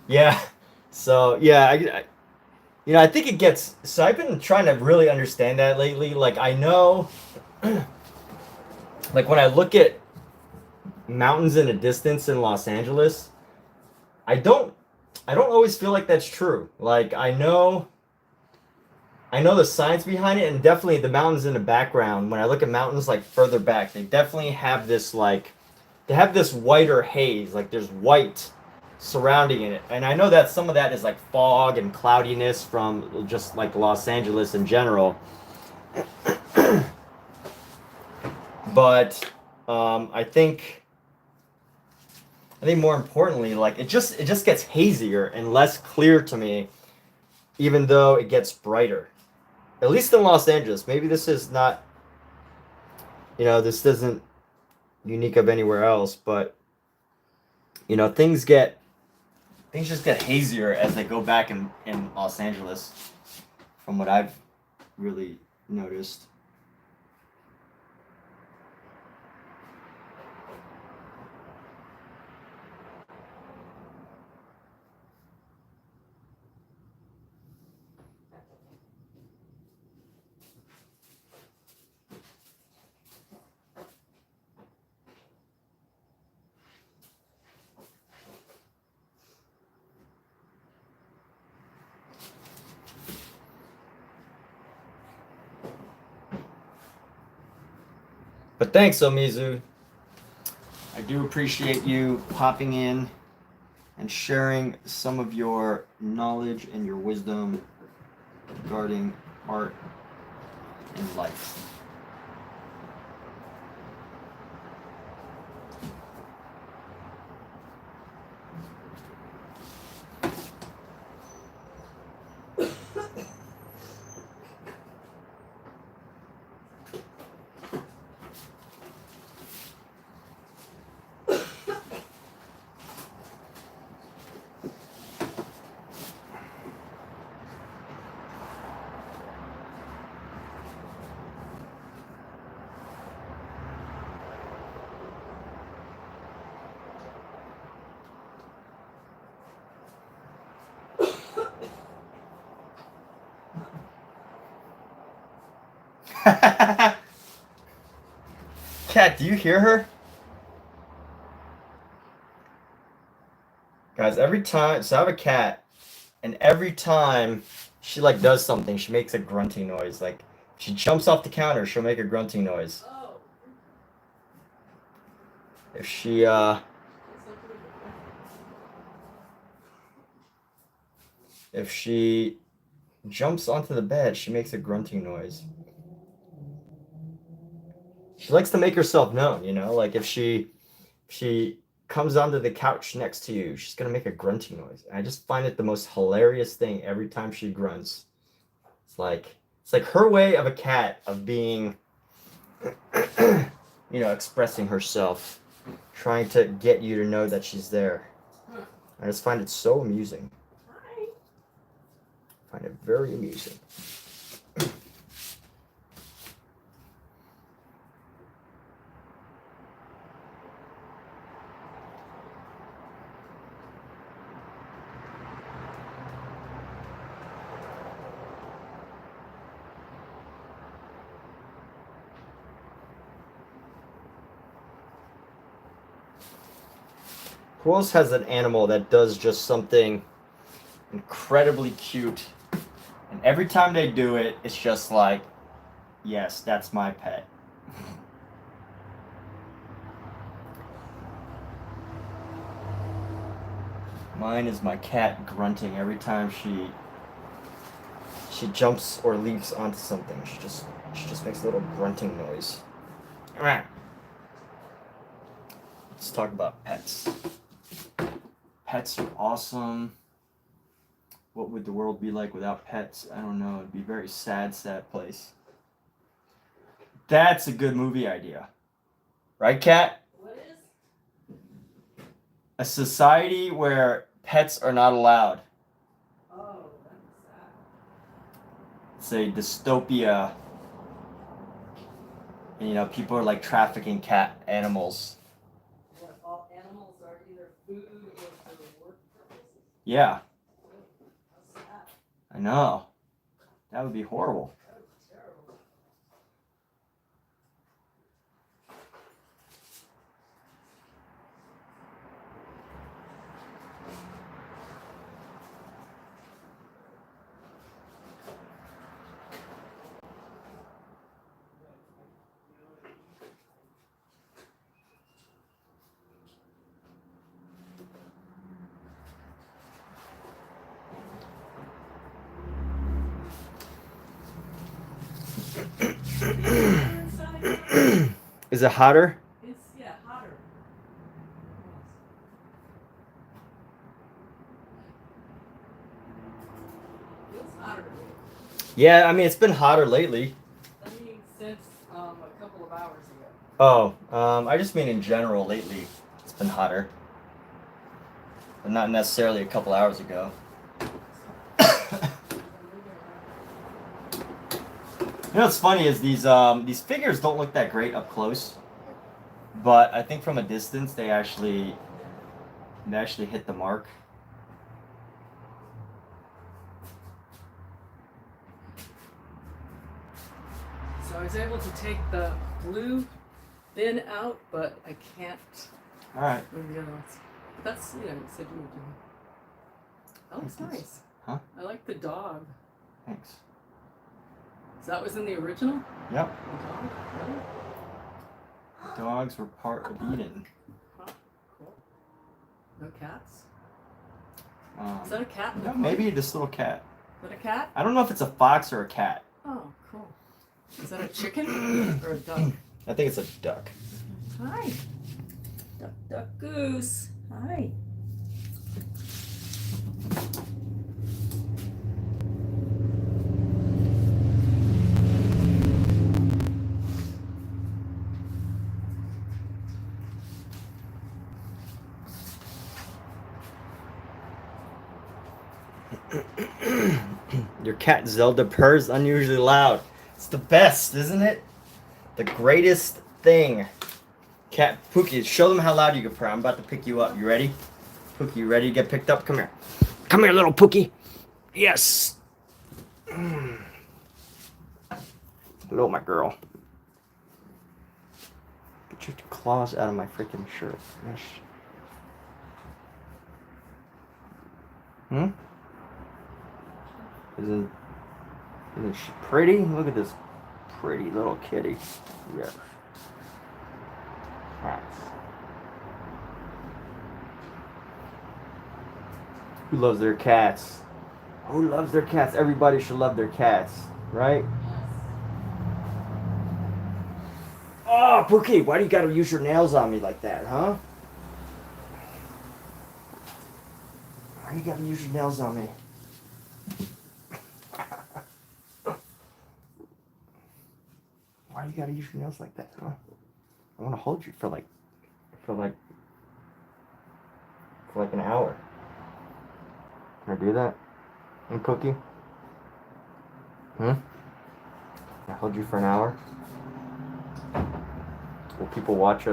Yeah. So yeah, I think it gets. So I've been trying to really understand that lately. Like I know, like when I look at mountains in a distance in Los Angeles, I don't always feel like that's true. Like I know the science behind it, and definitely the mountains in the background. When I look at mountains like further back, they definitely have this they have this whiter haze. Like there's white surrounding it, and I know that some of that is like fog and cloudiness from just like Los Angeles in general. But I think more importantly, like it just gets hazier and less clear to me, even though it gets brighter. At least in Los Angeles. Maybe this is not, this isn't unique of anywhere else, but things just get hazier as they go back in Los Angeles, from what I've really noticed. But thanks, Omizu. I do appreciate you popping in and sharing some of your knowledge and your wisdom regarding art and life. Cat, do you hear her? Guys, every time, so I have a cat, and every time she like does something, she makes a grunting noise. Like she jumps off the counter, she'll make a grunting noise. Oh. If she if she jumps onto the bed, she makes a grunting noise. She likes to make herself known, you know, like if she comes onto the couch next to you, she's gonna make a grunting noise. I just find it the most hilarious thing every time she grunts. It's like her way of a cat of being you know, expressing herself, trying to get you to know that she's there. I just find it so amusing. Hi. I find it very amusing. Who else has an animal that does just something incredibly cute? And every time they do it, it's just like, yes, that's my pet. Mine is my cat grunting every time she jumps or leaps onto something. She just makes a little grunting noise. Let's talk about pets. Pets are awesome. What would the world be like without pets? I don't know. It'd be a very sad, sad place. That's a good movie idea. Right, Kat? What is? A society where pets are not allowed. Oh, that's It's a dystopia. And, you know, people are like trafficking cat animals. sad. What, all animals are either food or for work purposes? Yeah, How sad. I know. That would be horrible. That would be terrible. Is it hotter? It's, yeah, hotter. Feels hotter. Yeah, I mean, it's been hotter lately. I mean, since a couple of hours ago. Oh, I just mean in general lately. It's been hotter. But not necessarily a couple hours ago. You know what's funny is these figures don't look that great up close, but I think from a distance they actually hit the mark. So I was able to take the blue bin out, but I can't All right. move the other ones. That's, you know, you said you were doing. That looks Thank you. nice. Huh? I like the dog. Thanks. So that was in the original? Yep. The dog? Really? Dogs were part of Eden. Huh, cool. No cats? Um, Is that a cat in the no, corner? maybe this little cat. Is that a cat? I don't know if it's a fox or a cat. Oh, cool. Is that a chicken or a duck? I think it's a duck. Hi. Duck, duck, goose. Hi. Your cat Zelda purrs unusually loud. It's the best, isn't it? The greatest thing. Cat Pookie, show them how loud you can purr. I'm about to pick you up. You ready? Pookie, you ready to get picked up? Come here. Come here, little Pookie. Yes. Hello, my girl. Get your claws out of my freaking shirt. Yes. Isn't she pretty? Look at this pretty little kitty. Yes. Cats. Who loves their cats? Who loves their cats? Everybody should love their cats, right? Oh, Pookie, why do you gotta use your nails on me like that, huh? Why you gotta use your nails on me? Why you gotta use your nails like that, huh? I wanna hold you for like an hour. Can I do that? And Cookie? Can I hold you for an hour? Will people watch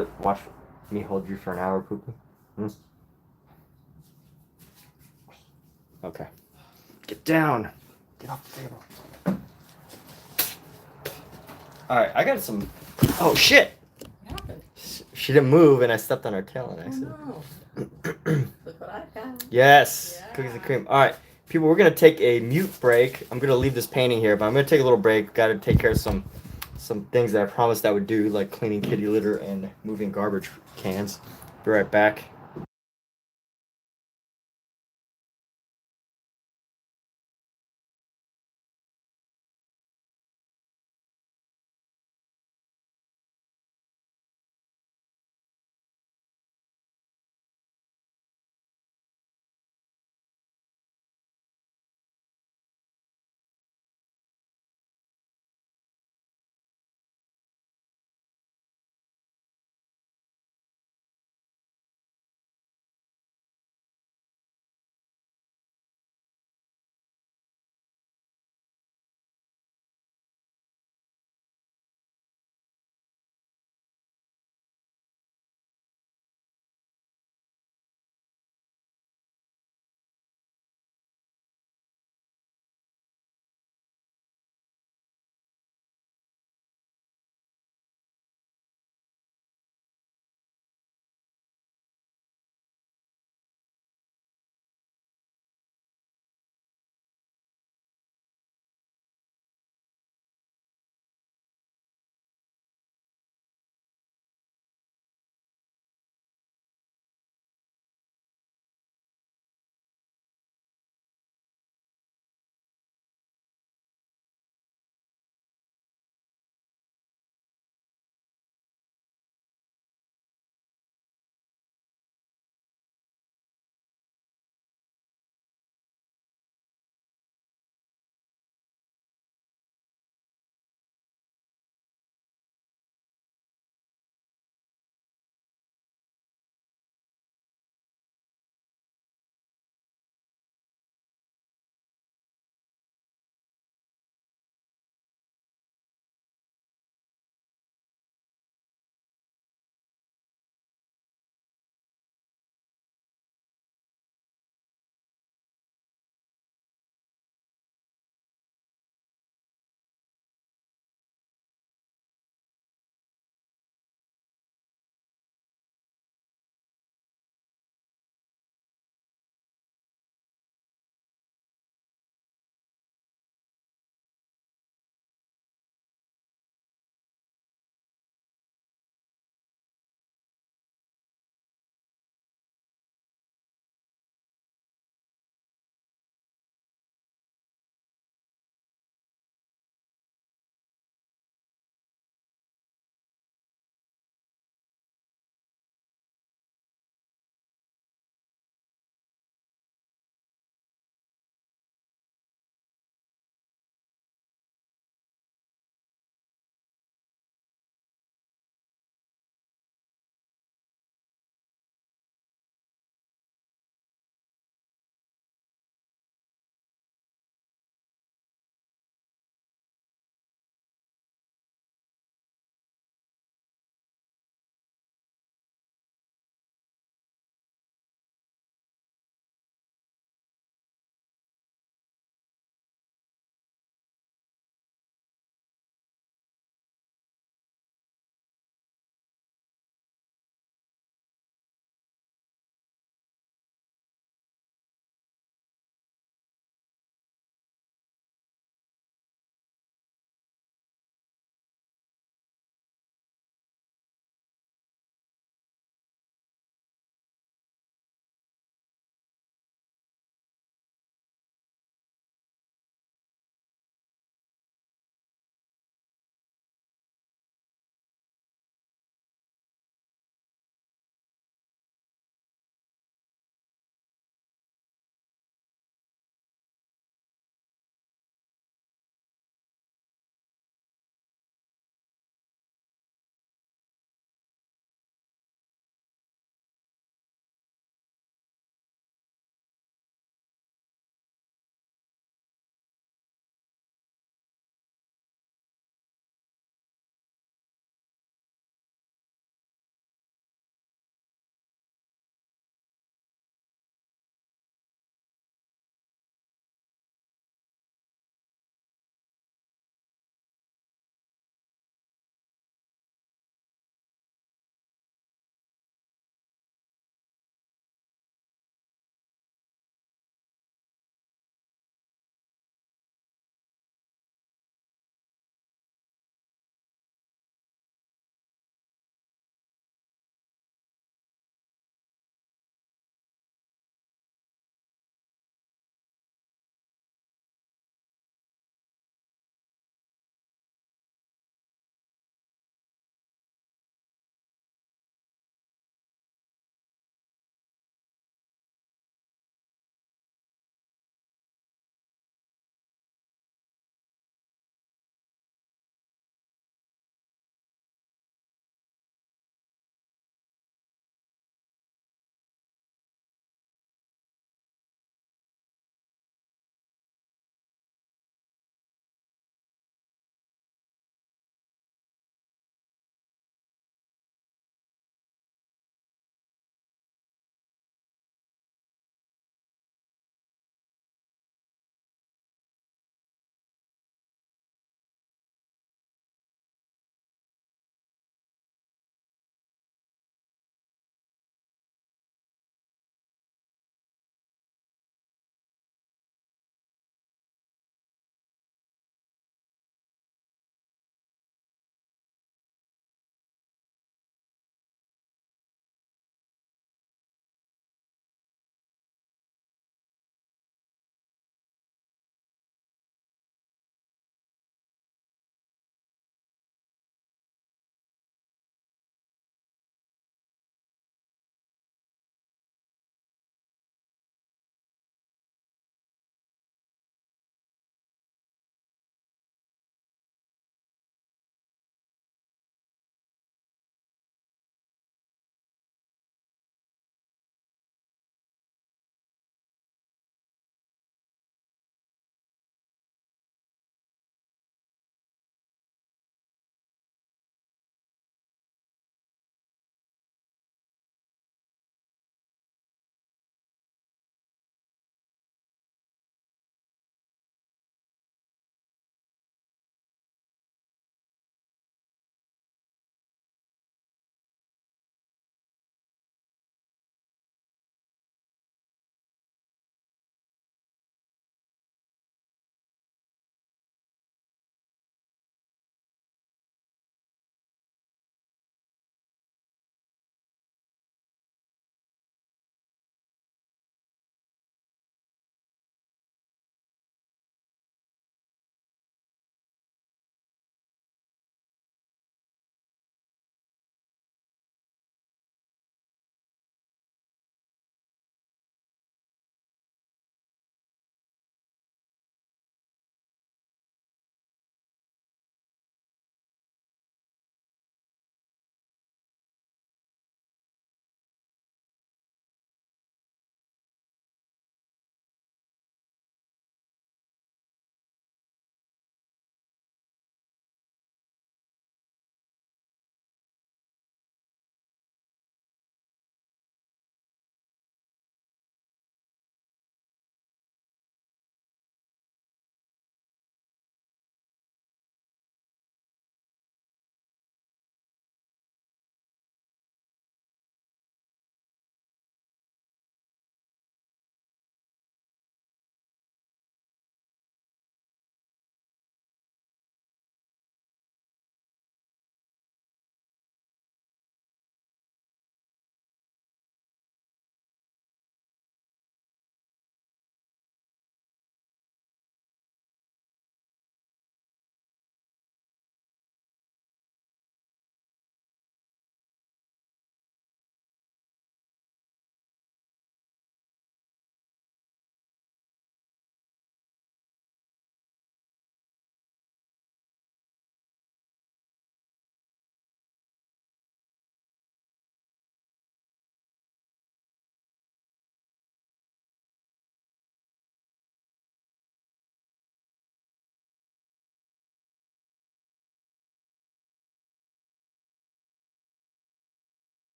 me hold you for an hour, Cookie? Okay. Get down. Get off the table. Alright, I got some... Oh, shit! What happened? She didn't move and I stepped on her tail on Oh, accident. no. Look what I found. Yes! Yeah. Cookies and cream. Alright, people, we're going to take a mute break. I'm going to leave this painting here, but I'm going to take a little break. Got to take care of some things that I promised I would do, like cleaning kitty litter and moving garbage cans. Be right back.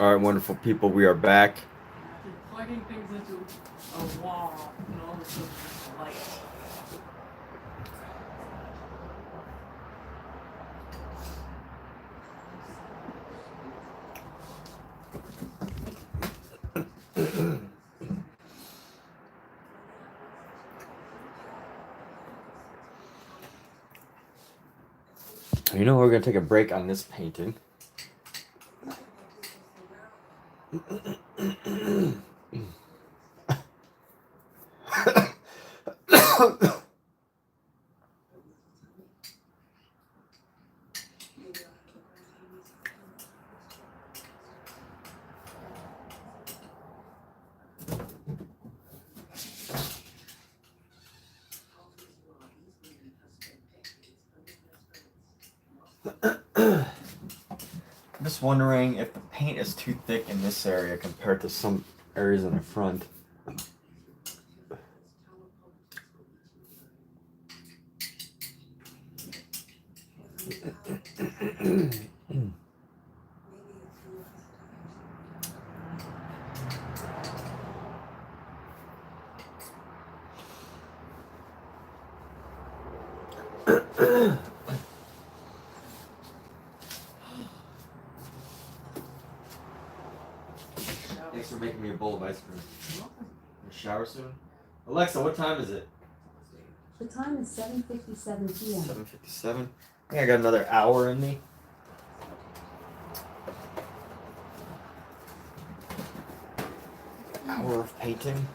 All right, wonderful people, we are back. You're plugging things into a wall, and all of a sudden there's light. You know, we're gonna take a break on this painting. I'm just wondering if the paint is too thick in this area compared to some areas in the front. Thanks for making me a bowl of ice cream. A shower soon? Alexa, what time is it? The time is 7:57 p.m. 7:57. I think I got another hour in me. Hour of painting.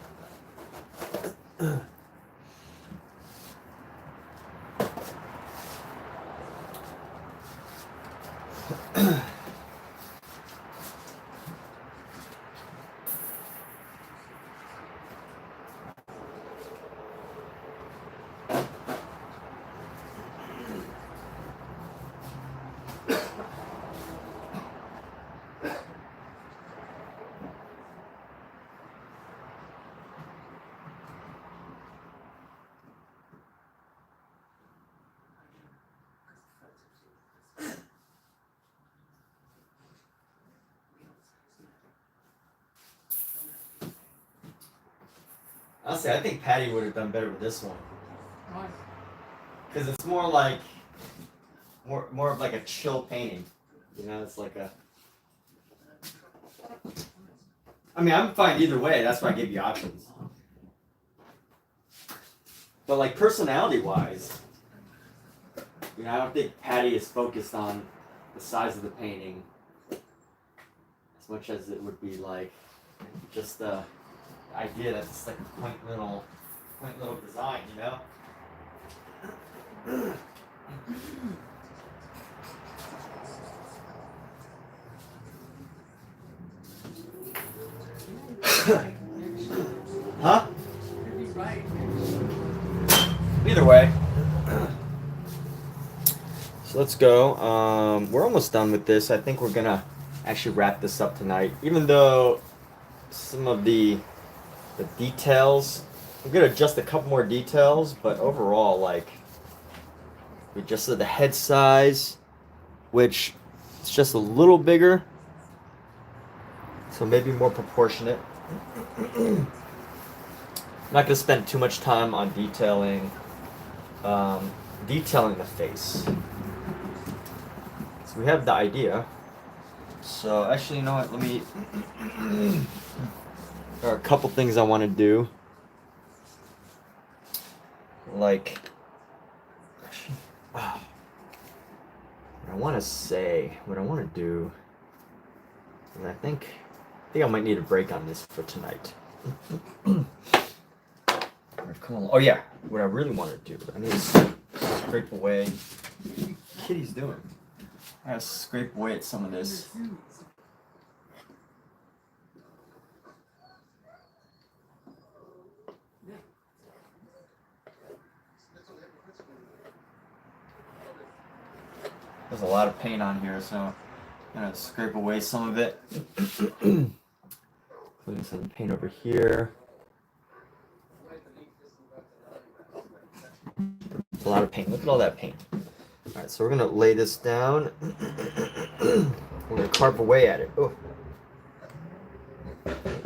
Honestly, I think Patty would have done better with this one. Why? Because it's more like, more of like a chill painting. You know, it's like a... I mean, I'm fine either way. That's why I gave you options. But like personality-wise, you know, I don't think Patty is focused on the size of the painting as much as it would be like just the idea that it's like a quaint little design, you know? Huh? You'd be right. Either way. So let's go. We're almost done with this. I think we're gonna actually wrap this up tonight. Even though some of the details, we're gonna adjust a couple more details, but overall, like, we adjusted the head size, which it's just a little bigger, so maybe more proportionate. I'm not gonna spend too much time on detailing the face. So we have the idea. So actually, you know what? Let me. There are a couple things I want to do. Like, what I want to do, and I think I might need a break on this for tonight. Come on. Oh yeah, what I really want to do, I need to scrape away. What Kitty's doing? I gotta scrape away at some of this. There's a lot of paint on here, so I'm gonna scrape away some of it. Putting some paint over here. There's a lot of paint. Look at all that paint. Alright, so we're gonna lay this down. We're gonna carve away at it. Oh.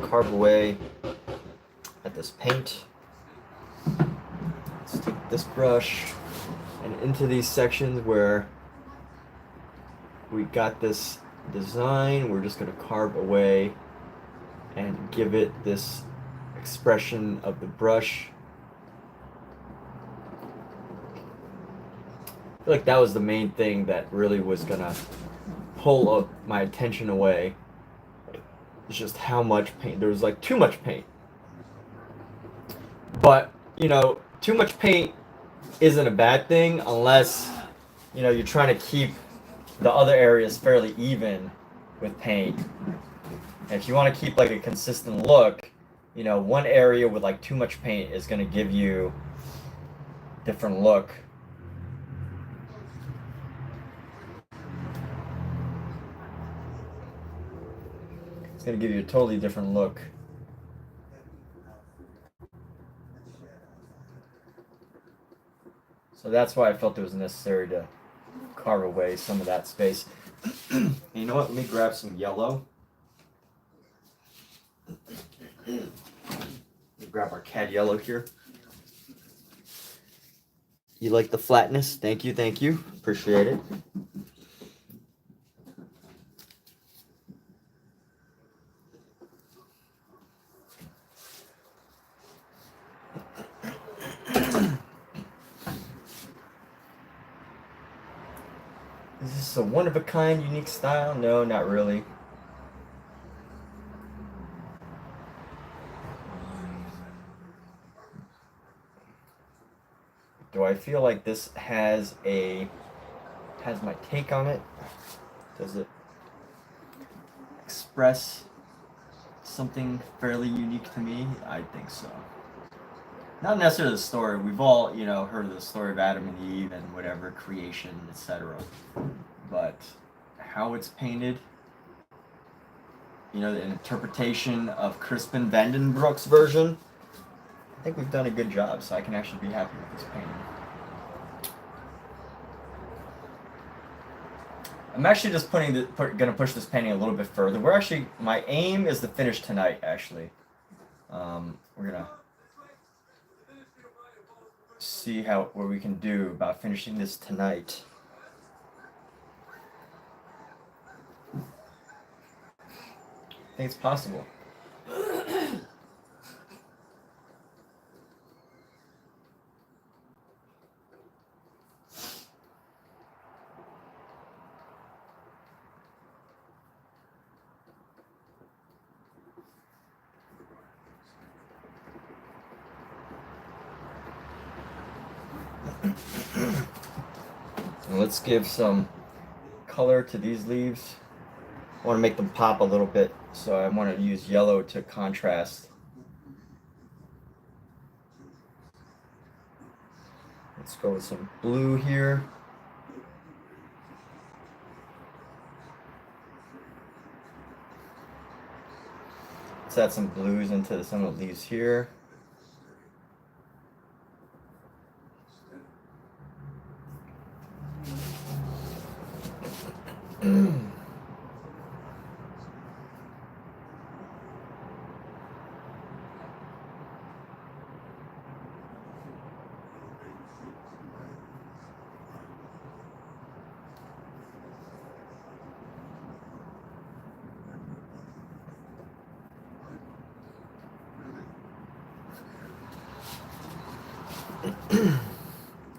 Carve away at this paint. Let's take this brush and into these sections where we got this design, we're just going to carve away and give it this expression of the brush. I feel like that was the main thing that really was going to pull my attention away. It's just how much paint. There was like too much paint. But, you know, too much paint isn't a bad thing unless, you know, you're trying to keep the other areas fairly even with paint. And if you want to keep like a consistent look, you know, one area with like too much paint is going to give you a different look. It's going to give you a totally different look. So that's why I felt it was necessary to carve away some of that space. You know what? Let me grab some yellow. Let me grab our CAD yellow here. You like the flatness? Thank you, thank you. Appreciate it. Is this a one-of-a-kind, unique style? No, not really. Do I feel like this has my take on it? Does it express something fairly unique to me? I think so. Not necessarily the story. We've all, you know, heard of the story of Adam and Eve and whatever, creation, etc. But how it's painted, you know, the interpretation of Crispin Vandenbroek's version, I think we've done a good job, so I can actually be happy with this painting. I'm actually just gonna push this painting a little bit further. My aim is to finish tonight, actually. We're gonna see what we can do about finishing this tonight. I think it's possible. And let's give some color to these leaves. I want to make them pop a little bit, so I want to use yellow to contrast. Let's go with some blue here. Let's add some blues into some of the leaves here.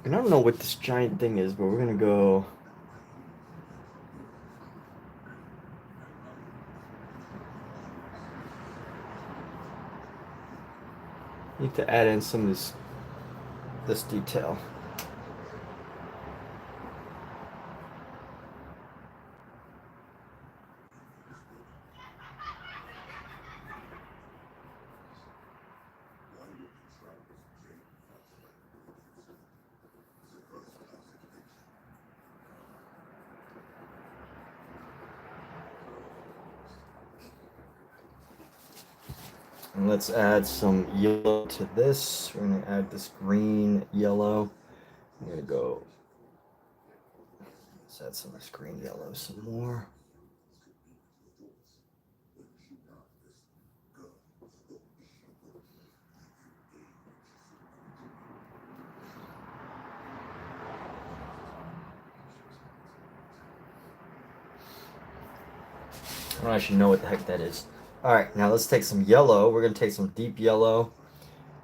And I don't know what this giant thing is, but we're gonna go. Need to add in some of this detail. And let's add some yellow to this. We're going to add this green yellow. I'm going to go, let's add some of this green yellow some more. Someone actually know what the heck that is. All right, now let's take some yellow. We're gonna take some deep yellow,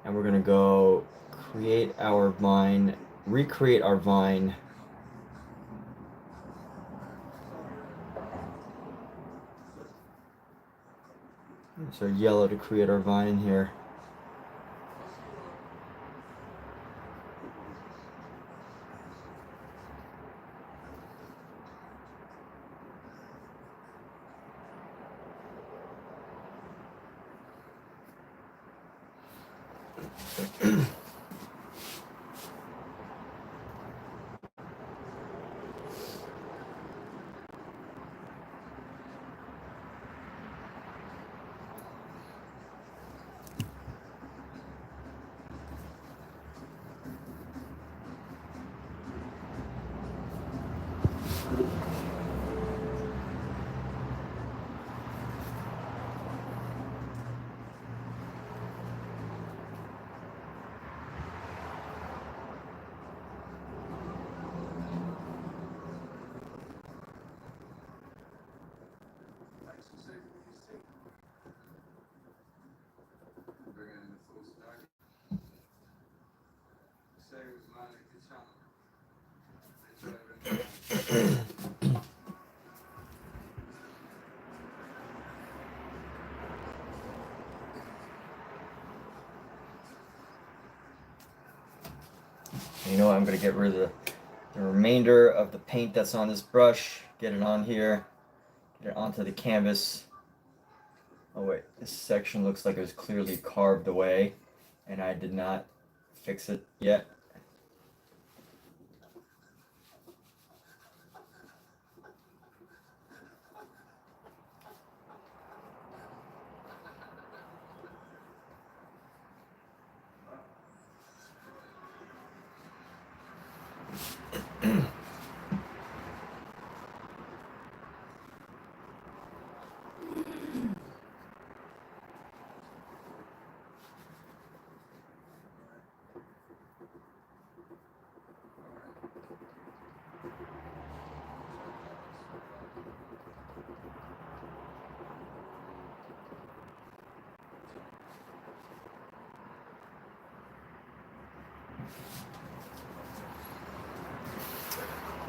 and we're gonna go create our vine, recreate our vine. So yellow to create our vine in here. You know what? I'm gonna get rid of the remainder of the paint that's on this brush. Get it on here. Get it onto the canvas. Oh wait, this section looks like it was clearly carved away, and I did not fix it yet.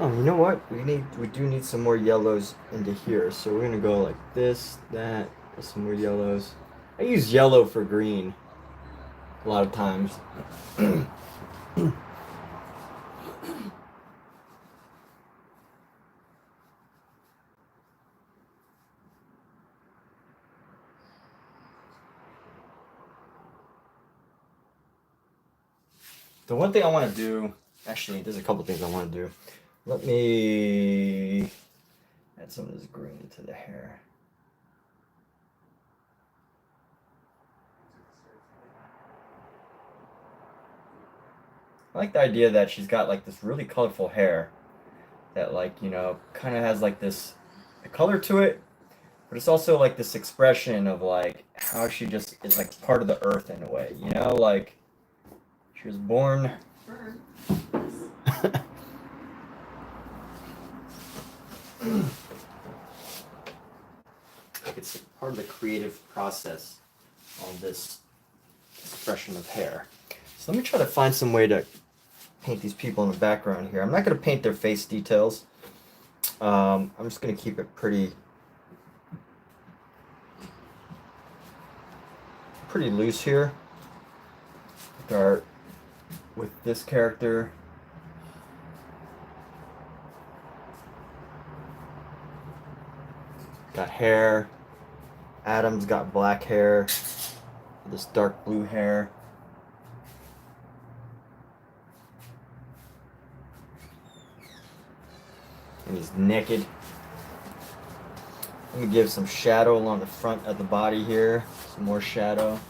Oh, you know what? We do need some more yellows into here. So we're gonna go like this, that, some more yellows. I use yellow for green a lot of times. The one thing I want to do, actually, there's a couple things I want to do. Let me add some of this green to the hair. I like the idea that she's got like this really colorful hair that, like, you know, kind of has like this color to it, but it's also like this expression of like how she just is like part of the earth in a way, you know, like she was born. It's part of the creative process on this expression of hair. So let me try to find some way to paint these people in the background here. I'm not going to paint their face details. I'm just going to keep it pretty loose here. Start with this character. Got hair. Adam's got black hair. This dark blue hair. And he's naked. Let me give some shadow along the front of the body here. Some more shadow.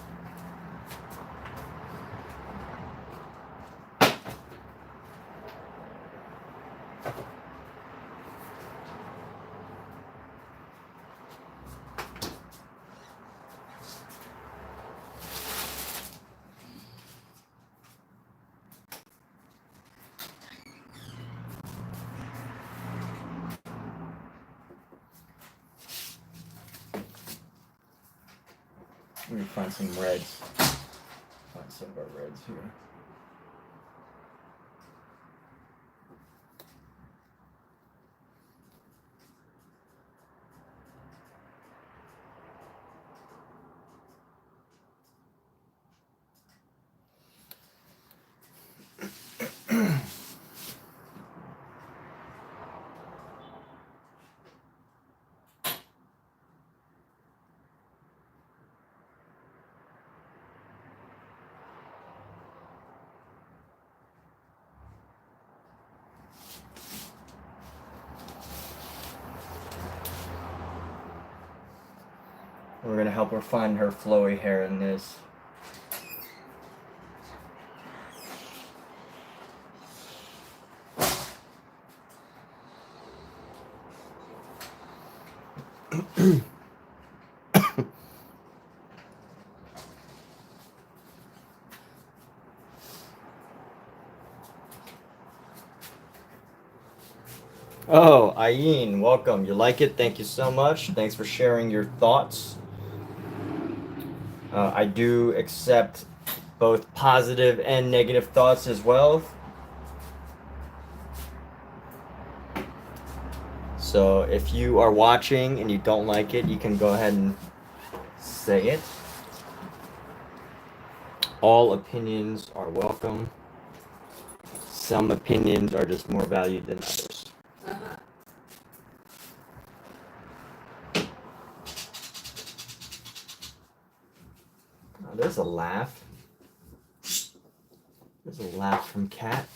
Let me find some reds. Find some of our reds here. We're gonna help her find her flowy hair in this. Oh, Ayin, welcome. You like it? Thank you so much. Thanks for sharing your thoughts. I do accept both positive and negative thoughts as well. So if you are watching and you don't like it, you can go ahead and say it. All opinions are welcome. Some opinions are just more valued than others. Oh, there's a laugh. There's a laugh from Kat.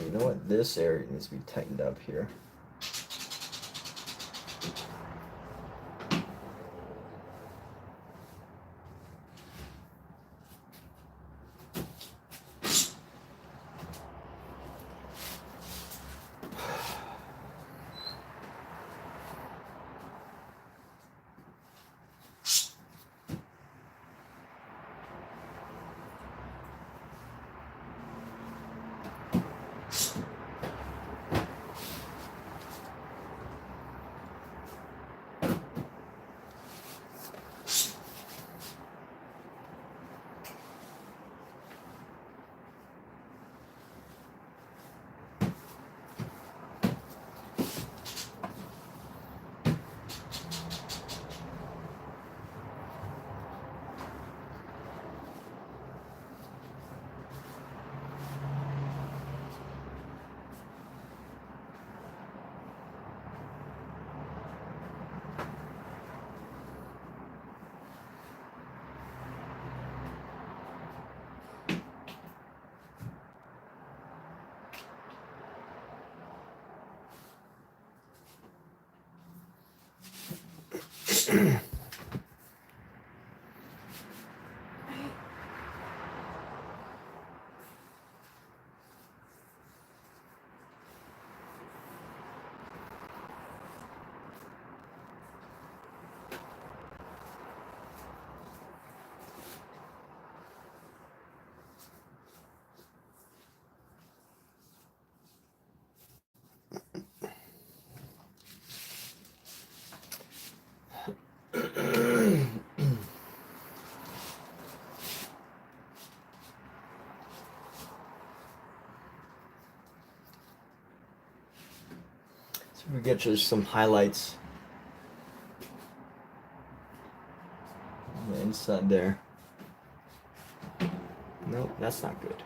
You know what? This area needs to be tightened up here. So we get you some highlights on the inside there. Nope, that's not good.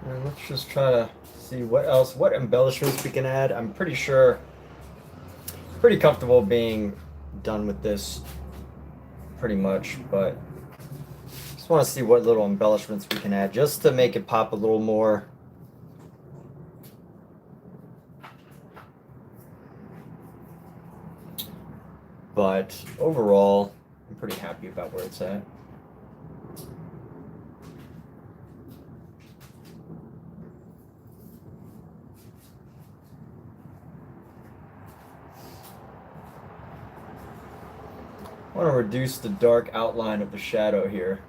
And let's just try to see what embellishments we can add. I'm pretty comfortable being done with this pretty much, but just want to see what little embellishments we can add just to make it pop a little more. But overall, I'm pretty happy about where it's at. I want to reduce the dark outline of the shadow here.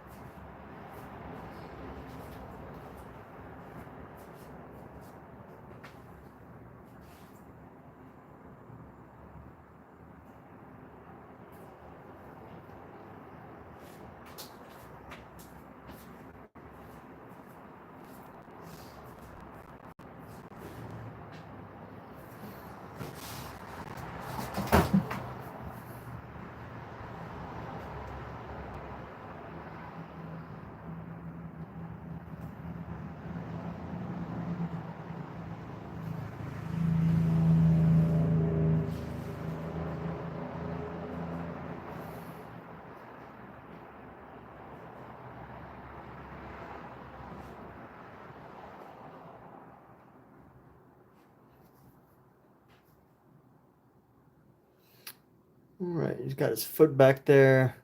All right, he's got his foot back there.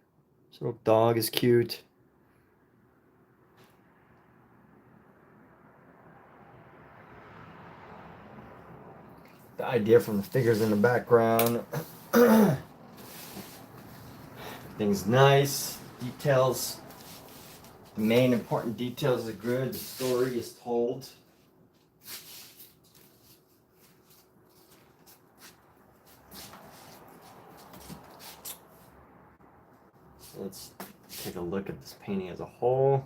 His little dog is cute. The idea from the figures in the background. Things nice. Details. The main important details are good. The story is told. Let's take a look at this painting as a whole.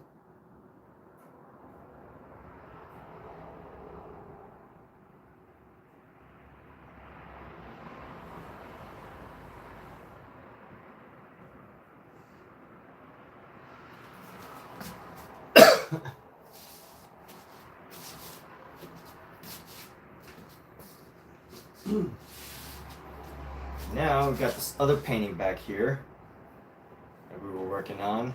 Now we've got this other painting back here that we were working on.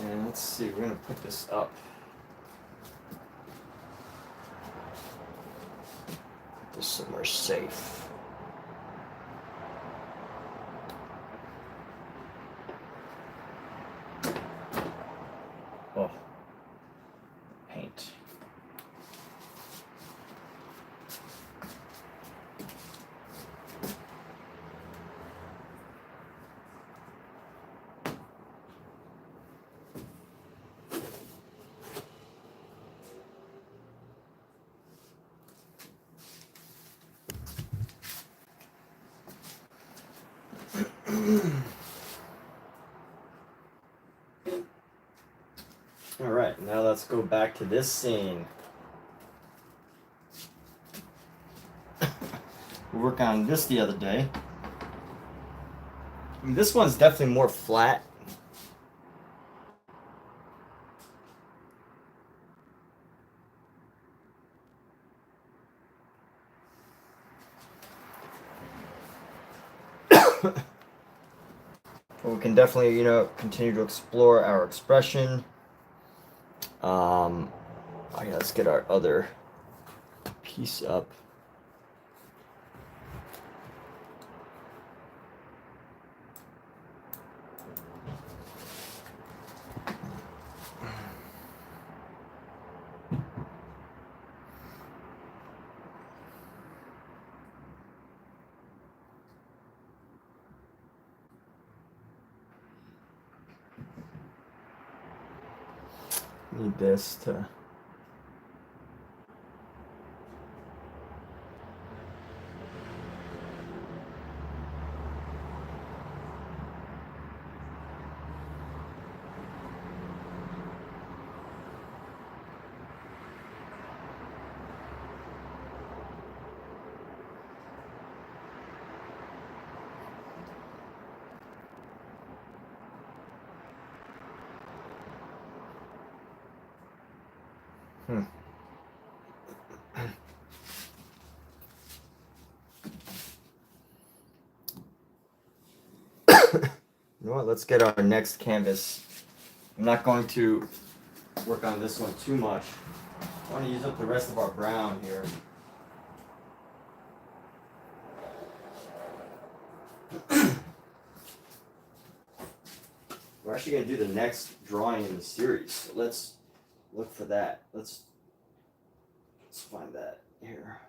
And let's see, we're gonna put this up. Put this somewhere safe. Alright, now let's go back to this scene. We worked on this the other day. I mean, this one's definitely more flat. But we can definitely, you know, continue to explore our expression. Okay, let's get our other piece up. Need this to You know what, let's get our next canvas. I'm not going to work on this one too much. I want to use up the rest of our brown here. We're actually going to do the next drawing in the series, so let's look for that. Let's find that here.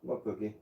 What cookie?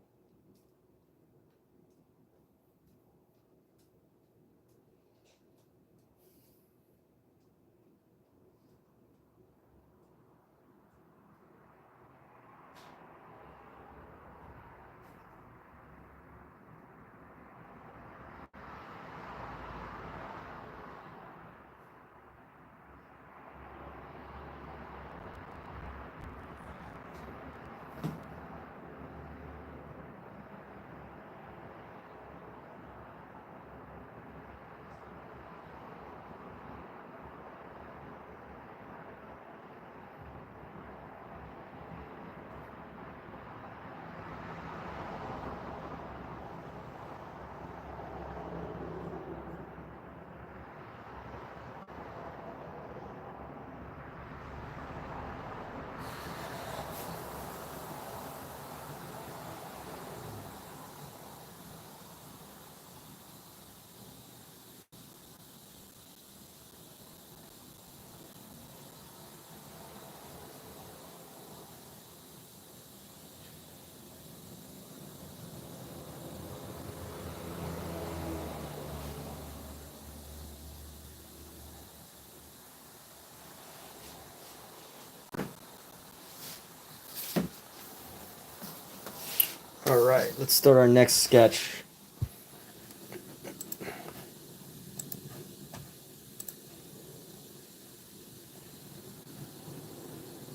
All right, let's start our next sketch.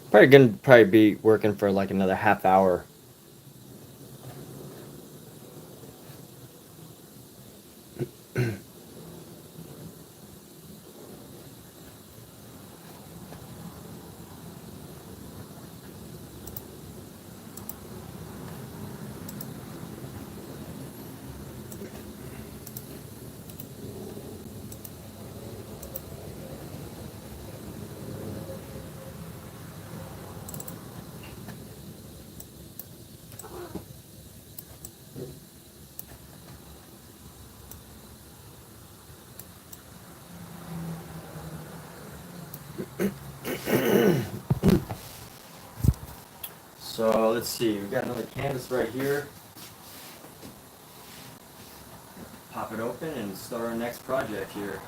Probably be working for like another half hour. So let's see, we've got another canvas right here. Pop it open and start our next project here.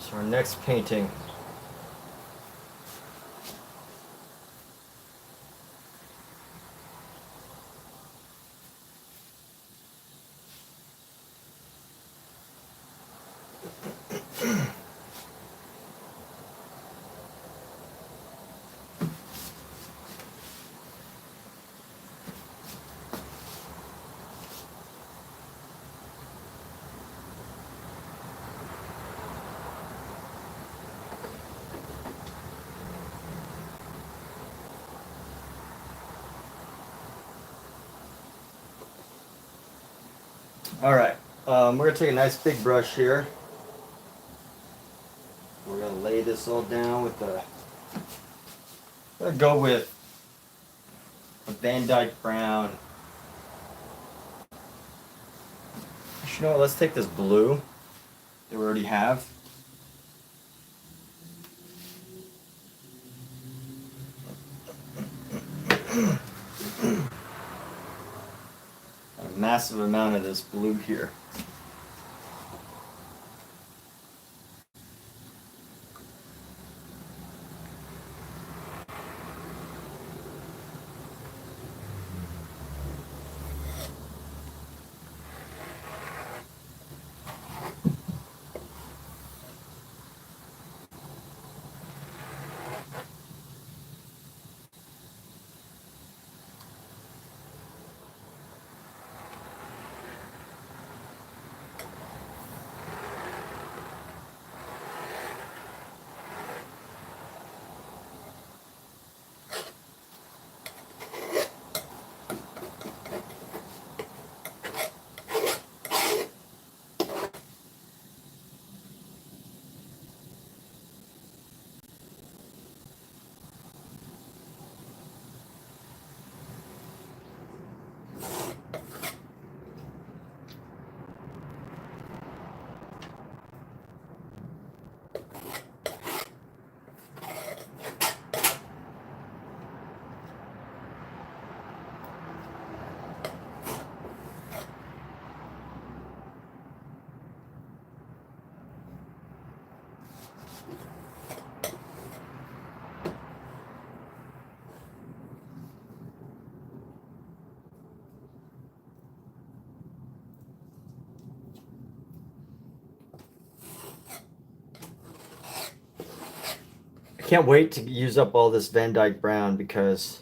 So our next painting. All right, we're gonna take a nice big brush here. We're gonna lay this all down with the. I'm gonna go with a Van Dyke brown. Actually, you know what? Let's take this blue that we already have. A massive amount of this blue here. I can't wait to use up all this Van Dyke brown because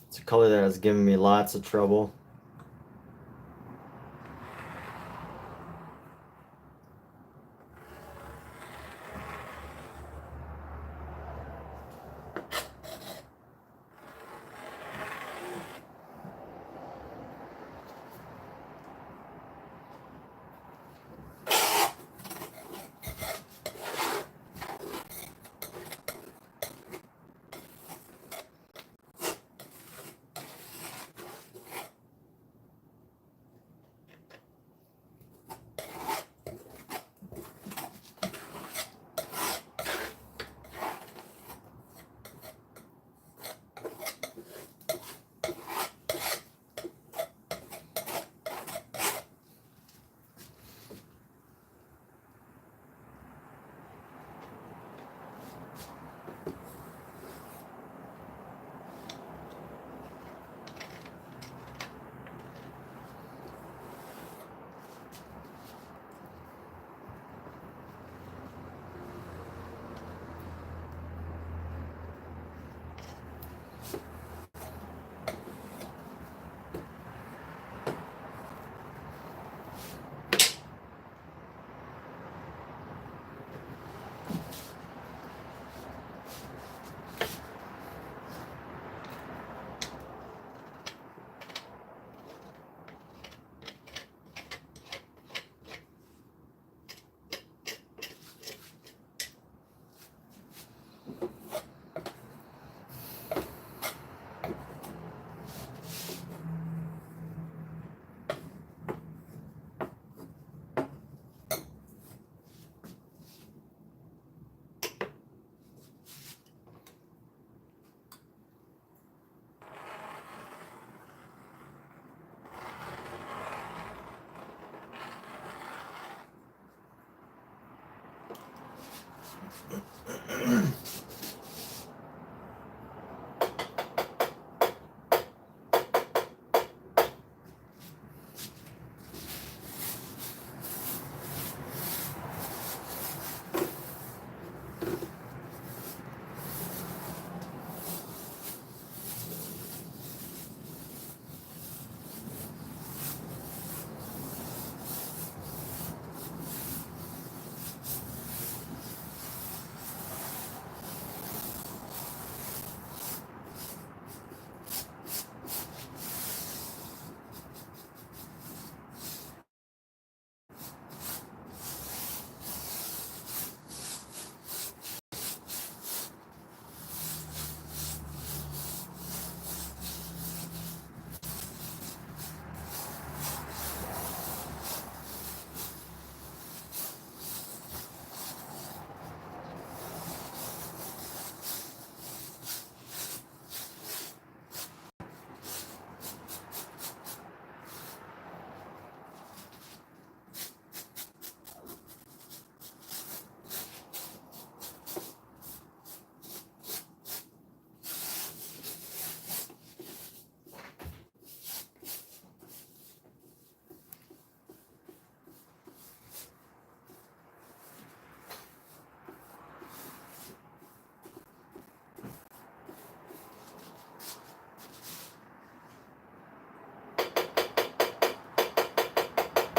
it's a color that has given me lots of trouble.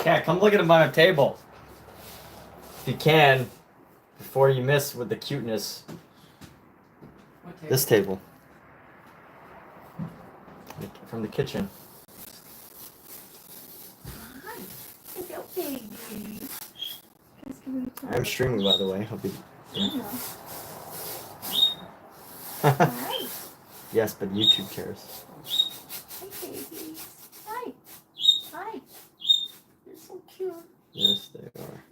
Cat, come look at my table. If you can, before you miss with the cuteness. What table? This table. From the kitchen. Hi. Hello, baby. Guys, can we talk? I'm streaming, by the way. Hope you. Hello. Hi. Yes, but YouTube cares. Hi, babies. Hi. Hi. You're so cute. Yes, they are.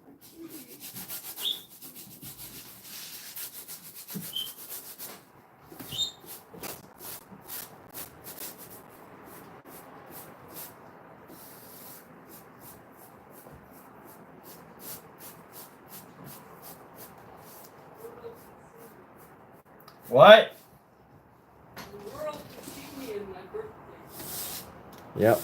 What? The world can see me in my birthday. Yep.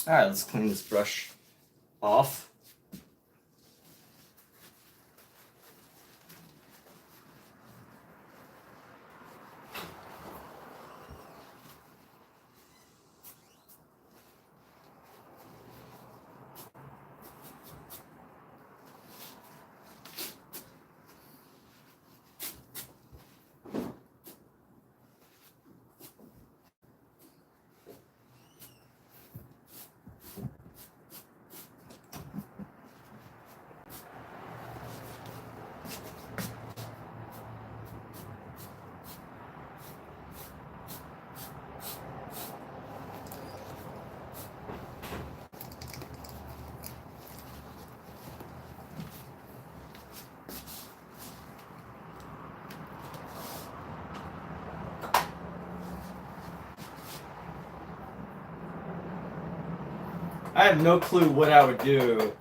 Alright, let's clean this brush off. I have no clue what I would do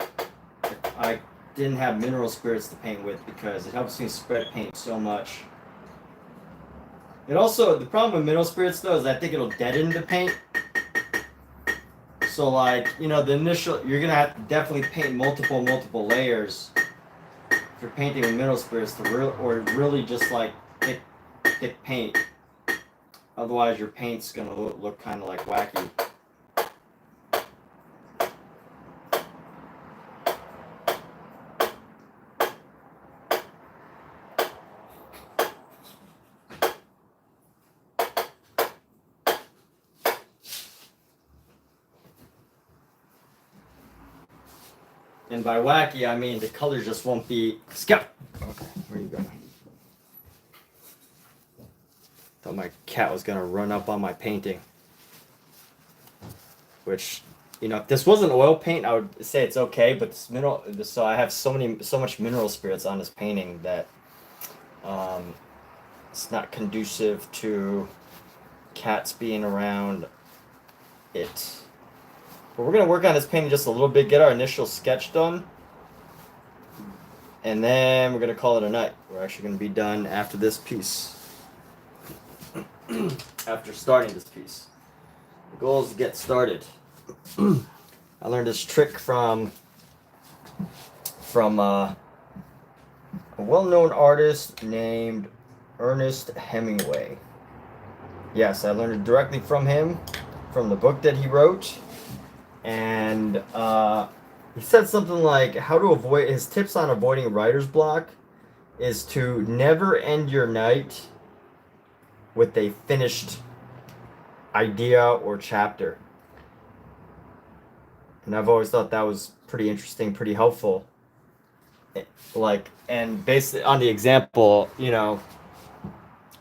if I didn't have mineral spirits to paint with, because it helps me spread paint so much. It also, the problem with mineral spirits though is I think it'll deaden the paint. So like, you know, the initial, you're gonna have to definitely paint multiple layers if you're painting with mineral spirits to really just like thick paint. Otherwise your paint's gonna look kind of like wacky. And by wacky, I mean the colors just won't be... Scout! Okay, where are you going? Thought my cat was going to run up on my painting. Which, you know, if this wasn't oil paint, I would say it's okay, but this mineral... So I have so much mineral spirits on this painting that it's not conducive to cats being around it. But we're going to work on this painting just a little bit, get our initial sketch done. And then we're going to call it a night. We're actually going to be done after this piece. After starting this piece. The goal is to get started. I learned this trick from a well-known artist named Ernest Hemingway. Yes, I learned it directly from him, from the book that he wrote. And he said something like how to avoid, his tips on avoiding writer's block is to never end your night with a finished idea or chapter. And I've always thought that was pretty interesting, pretty helpful. Like, and based on the example, you know,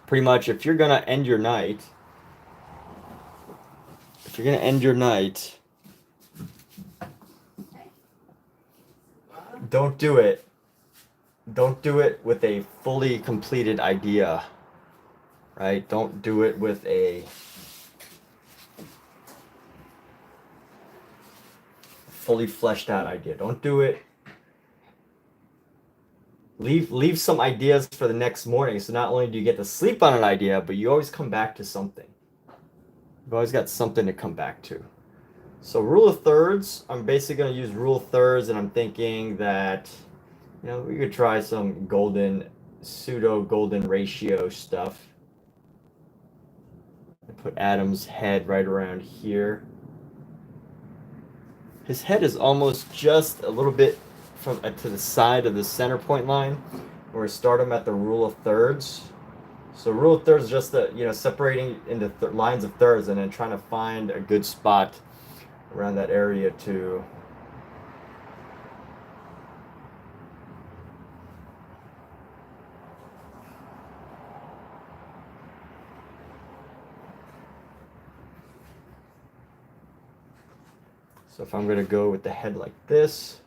pretty much if you're gonna end your night, don't do it with a fully completed idea, right? Don't do it with a fully fleshed out idea. Don't do it. Leave some ideas for the next morning. So not only do you get to sleep on an idea, but you always come back to something. You've always got something to come back to. So rule of thirds, I'm basically going to use rule of thirds, and I'm thinking that, you know, we could try some pseudo golden ratio stuff. I put Adam's head right around here. His head is almost just a little bit from to the side of the center point line. We're going to start him at the rule of thirds. So rule of thirds is just the, you know, separating into lines of thirds and then trying to find a good spot around that area to so if I'm going to go with the head like this,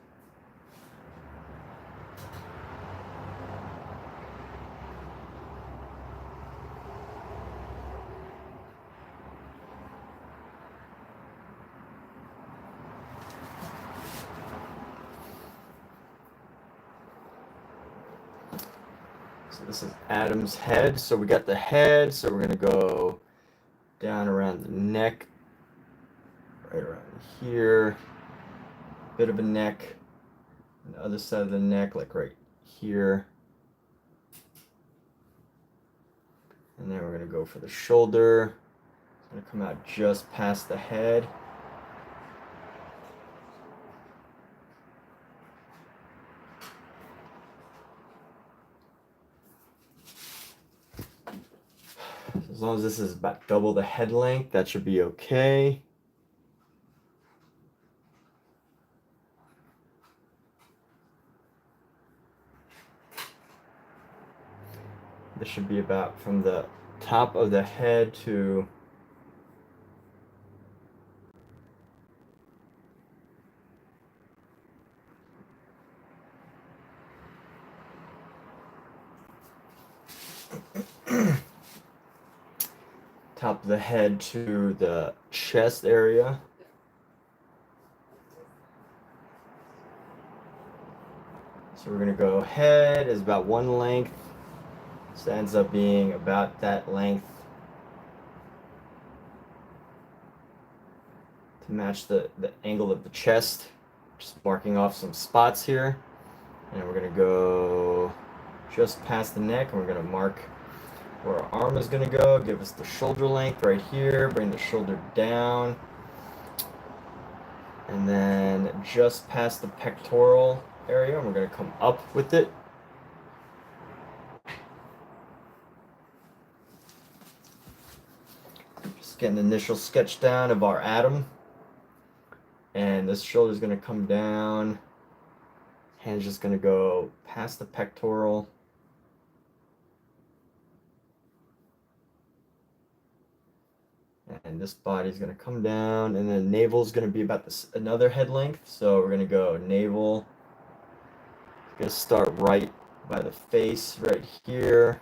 so this is Adam's head. So we got the head, so we're going to go down around the neck, right around here, bit of a neck, and the other side of the neck, like right here. And then we're going to go for the shoulder. It's going to come out just past the head. As long as this is about double the head length, that should be okay. This should be about from the top of the head to top of the head to the chest area. So we're going to go head is about one length. So it ends up being about that length to match the angle of the chest. Just marking off some spots here. And we're going to go just past the neck, and we're going to mark where our arm is going to go. Give us the shoulder length right here. Bring the shoulder down. And then just past the pectoral area, we're going to come up with it. Just get an initial sketch down of our Adam. And this shoulder is going to come down. Hand's just going to go past the pectoral. And this body is going to come down, and then navel is going to be about this another head length. So we're going to go navel. Going to start right by the face, right here.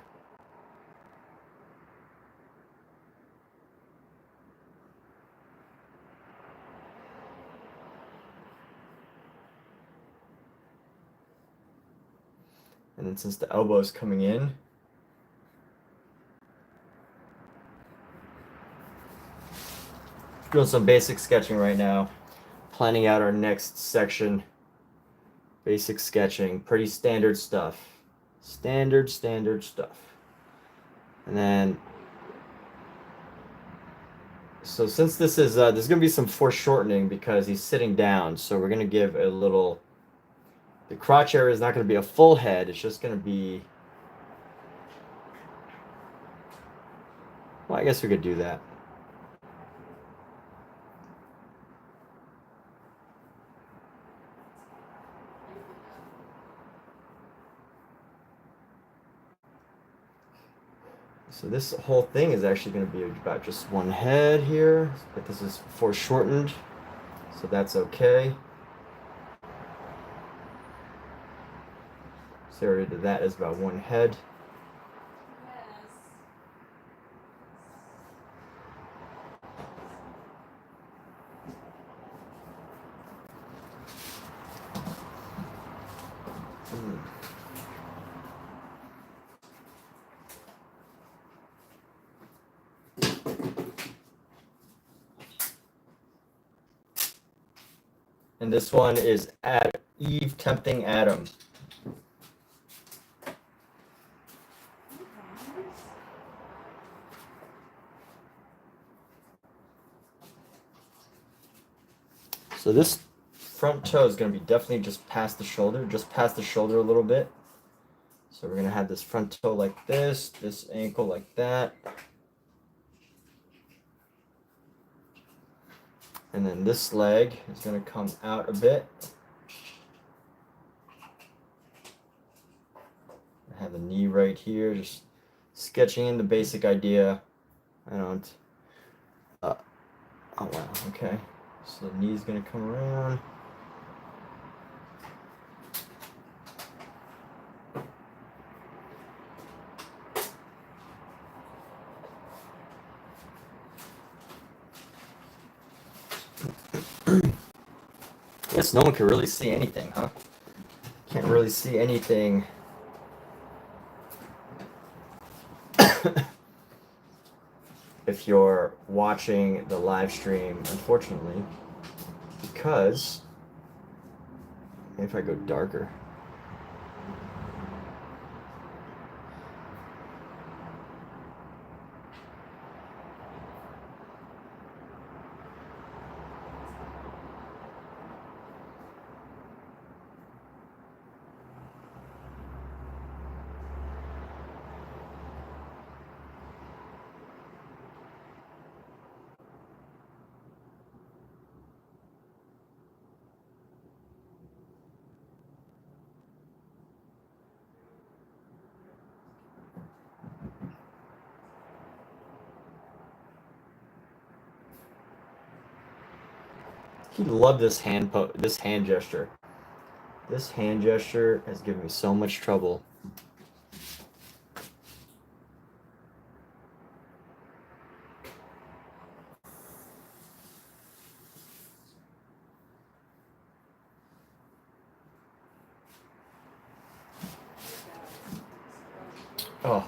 And then since the elbow is coming in, doing some basic sketching right now, planning out our next section. Basic sketching, pretty standard stuff. Standard stuff. And then, so since this is, there's going to be some foreshortening because he's sitting down, so we're going to give a little, the crotch area is not going to be a full head, it's just going to be Well, I guess we could do that. So this whole thing is actually going to be about just one head here, but this is foreshortened, so that's okay. So area to that is about one head. And this one is Eve Tempting Adam. So this front toe is going to be definitely just past the shoulder a little bit. So we're going to have this front toe like this ankle like that. And then this leg is going to come out a bit. I have the knee right here, just sketching in the basic idea. I don't, oh wow, okay. So the knee's going to come around. I guess no one can really see anything, huh? Can't really see anything. If you're watching the live stream, unfortunately, because if I go darker. He loved this hand gesture. This hand gesture has given me so much trouble. Oh.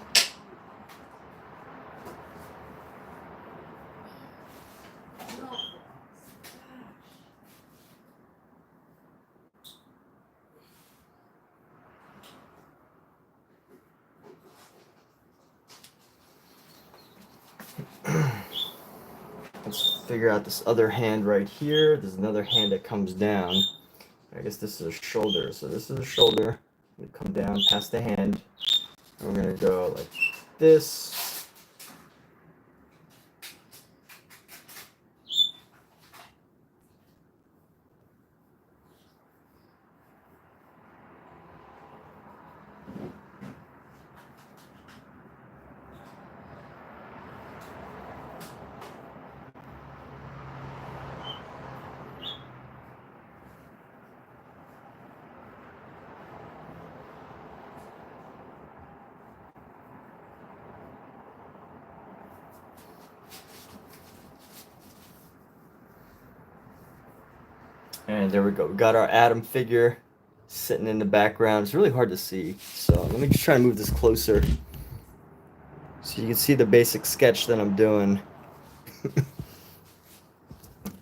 Let's figure out this other hand right here. There's another hand that comes down. I guess this is a shoulder. So this is a shoulder. We come down past the hand. And we're gonna go like this. And there we go. We got our Adam figure sitting in the background. It's really hard to see. So let me just try to move this closer so you can see the basic sketch that I'm doing.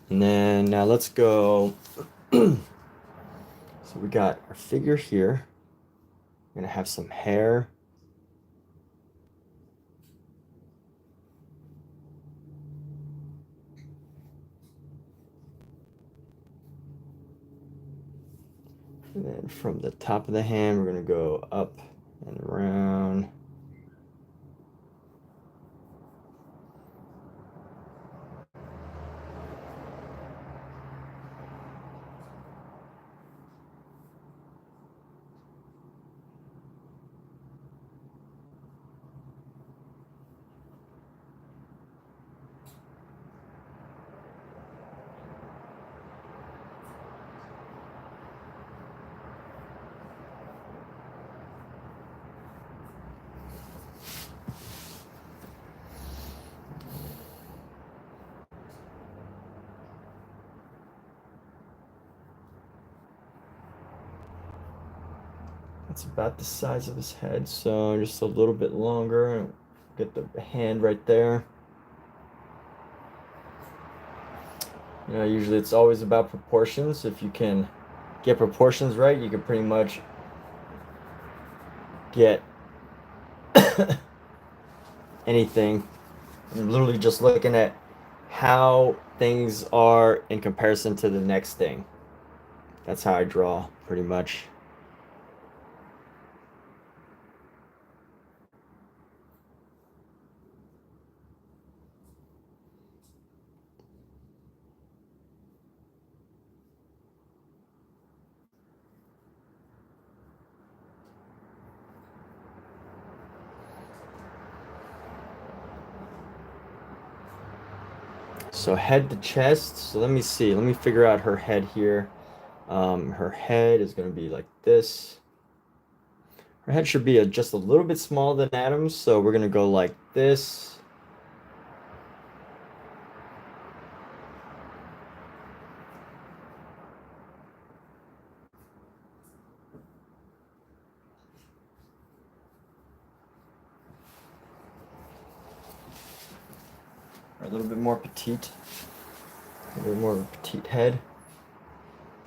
And then now let's go. So we got our figure here. We're going to have some hair. And then from the top of the hand, we're going to go up and around. It's about the size of his head, so just a little bit longer. Get the hand right there. You know, usually it's always about proportions. If you can get proportions right, you can pretty much get anything. I'm literally just looking at how things are in comparison to the next thing. That's how I draw, pretty much. So head to chest. So let me see. Let me figure out her head here. Her head is going to be like this. Her head should be just a little bit smaller than Adam's. So we're going to go like this. A little bit more petite. A little more of a petite head.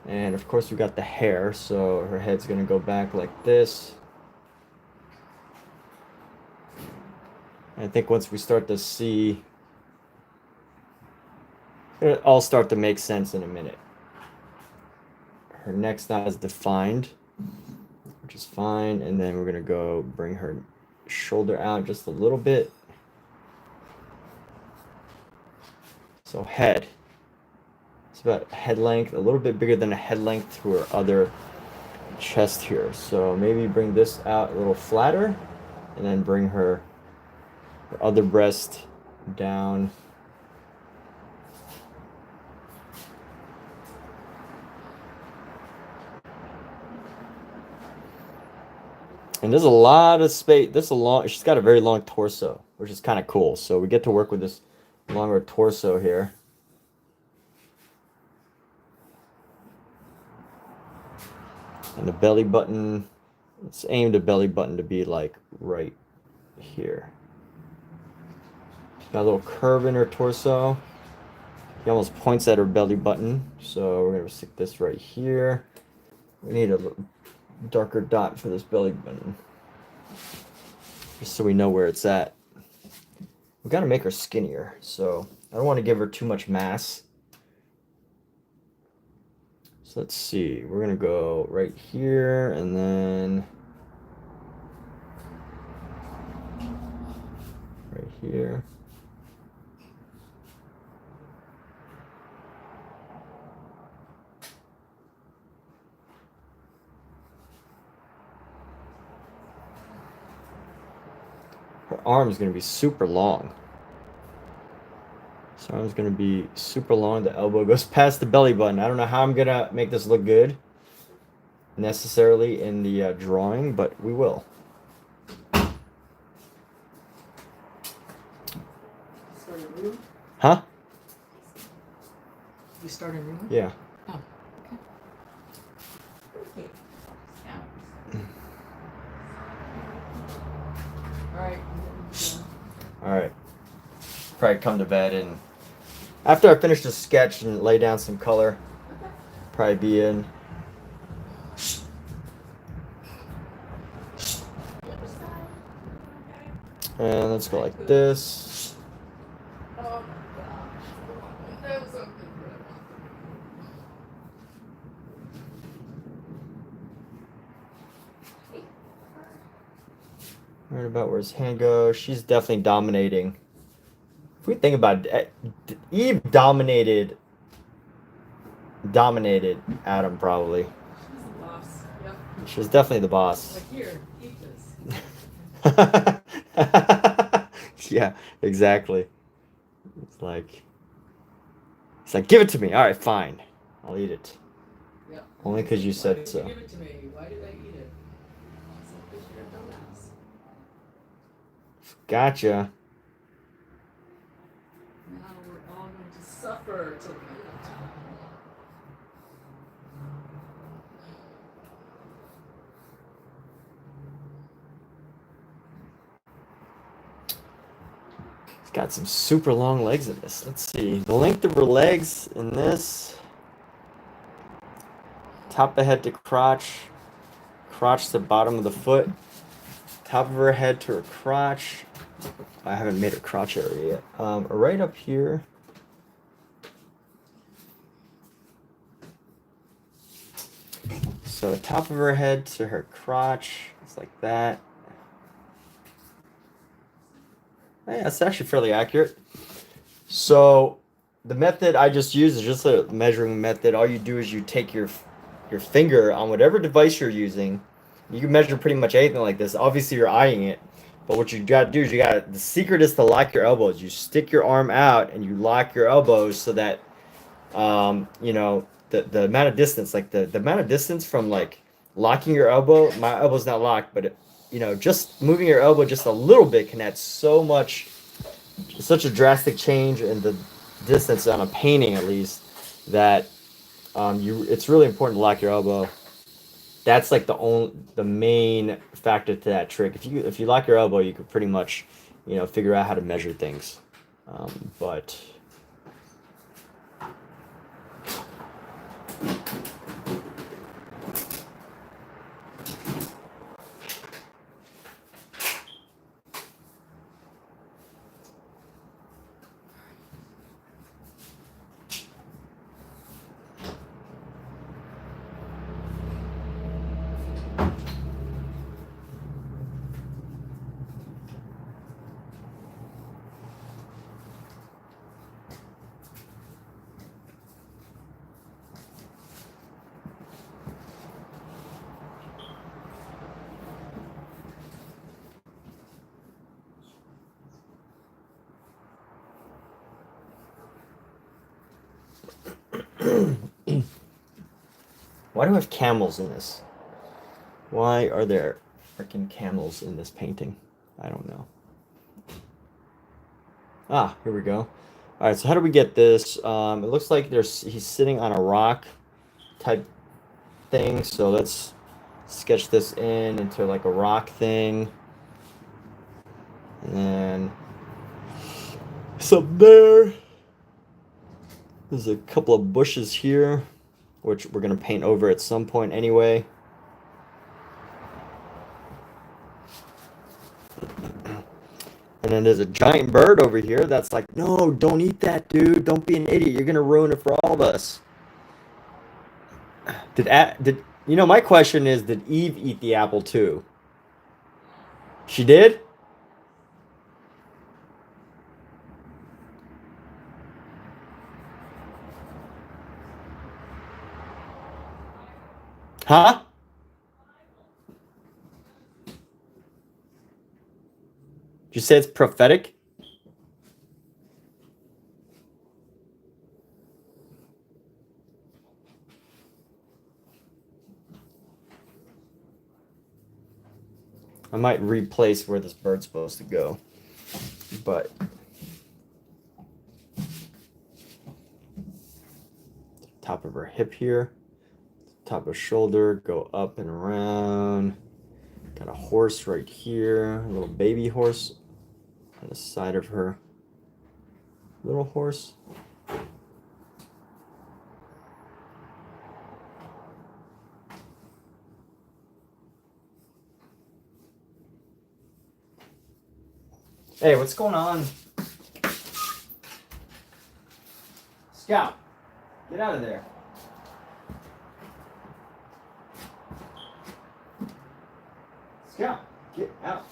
And of course we got the hair, so her head's gonna go back like this. And I think once we start to see, it'll all start to make sense in a minute. Her neck's not as defined, which is fine. And then we're gonna go bring her shoulder out just a little bit. So head. It's about head length, a little bit bigger than a head length to her other chest here. So maybe bring this out a little flatter and then bring her other breast down. And there's a lot of space. She's got a very long torso, which is kind of cool. So we get to work with this longer torso here. And the belly button, let's aim the belly button to be like right here. She's got a little curve in her torso. She almost points at her belly button. So we're gonna stick this right here. We need a little darker dot for this belly button, just so we know where it's at. We gotta make her skinnier, so I don't want to give her too much mass. So let's see, we're gonna go right here and then right here. Her arm is gonna be super long. So arm's gonna be super long. The elbow goes past the belly button. I don't know how I'm gonna make this look good necessarily in the drawing, but we will. Start a room? Huh? You start a room? Yeah. Oh, okay. Alright. Alright. Probably come to bed, and after I finish the sketch and lay down some color, probably be in. And let's go like this. Oh my gosh. That was so good. Right about where his hand goes. She's definitely dominating. If we think about it, Eve dominated Adam probably. She's the boss. Yep. She's definitely the boss. Like here, eat this. Yeah, exactly. It's like give it to me. All right, fine. I'll eat it. Yep. Only because you Why said did so. you give it to me? Why did I eat it? I said, because you're a dumbass. Gotcha. Now we're all going to suffer till the end of time. got some super long legs in this. Let's see. The length of her legs in this. Top of the head to crotch. Crotch to bottom of the foot. Top of her head to her crotch. I haven't made her crotch area yet. Right up here. So the top of her head to her crotch. It's like that. Yeah, it's actually fairly accurate. So the method I just used is just a measuring method. All you do is you take your finger on whatever device you're using. You can measure pretty much anything like this. Obviously, you're eyeing it. But what you got to do is the secret is to lock your elbows. You stick your arm out and you lock your elbows so that, you know, the amount of distance, like the amount of distance from like locking your elbow, my elbow's not locked, but you know, just moving your elbow just a little bit can add such a drastic change in the distance on a painting, at least, that it's really important to lock your elbow. That's like the main factor to that trick. If you lock your elbow, you could pretty much, you know, figure out how to measure things. But why do I have camels in this? Why are there freaking camels in this painting? I don't know. Ah, here we go. All right, so how do we get this? It looks like he's sitting on a rock type thing. So let's sketch this into like a rock thing. And then it's up there. There's a couple of bushes here, which we're going to paint over at some point anyway. And then there's a giant bird over here that's like, no, don't eat that, dude. Don't be an idiot. You're going to ruin it for all of us. You know, my question is, did Eve eat the apple too? She did? Huh? Did you say it's prophetic? I might replace where this bird's supposed to go, but top of her hip here, top of shoulder, go up and around. Got a horse right here, a little baby horse on the side of her little horse. Hey, what's going on? Scout, get out of there. Scout, get out.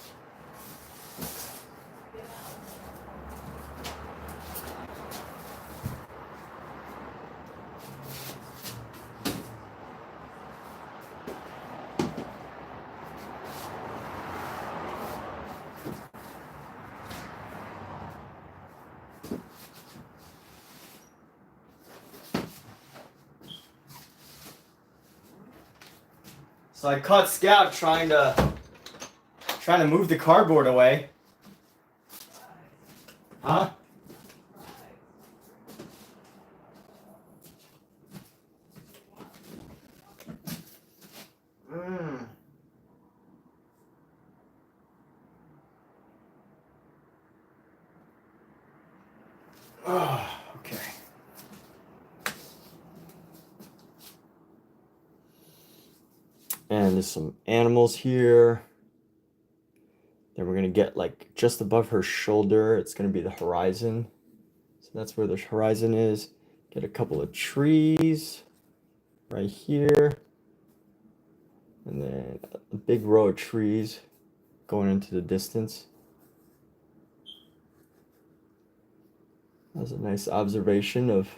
So I caught Scout trying to move the cardboard away. Huh? Oh, okay. And there's some animals here. Then we're gonna get like just above her shoulder, it's gonna be the horizon. So that's where the horizon is. Get a couple of trees right here. And then a big row of trees going into the distance. That's a nice observation of.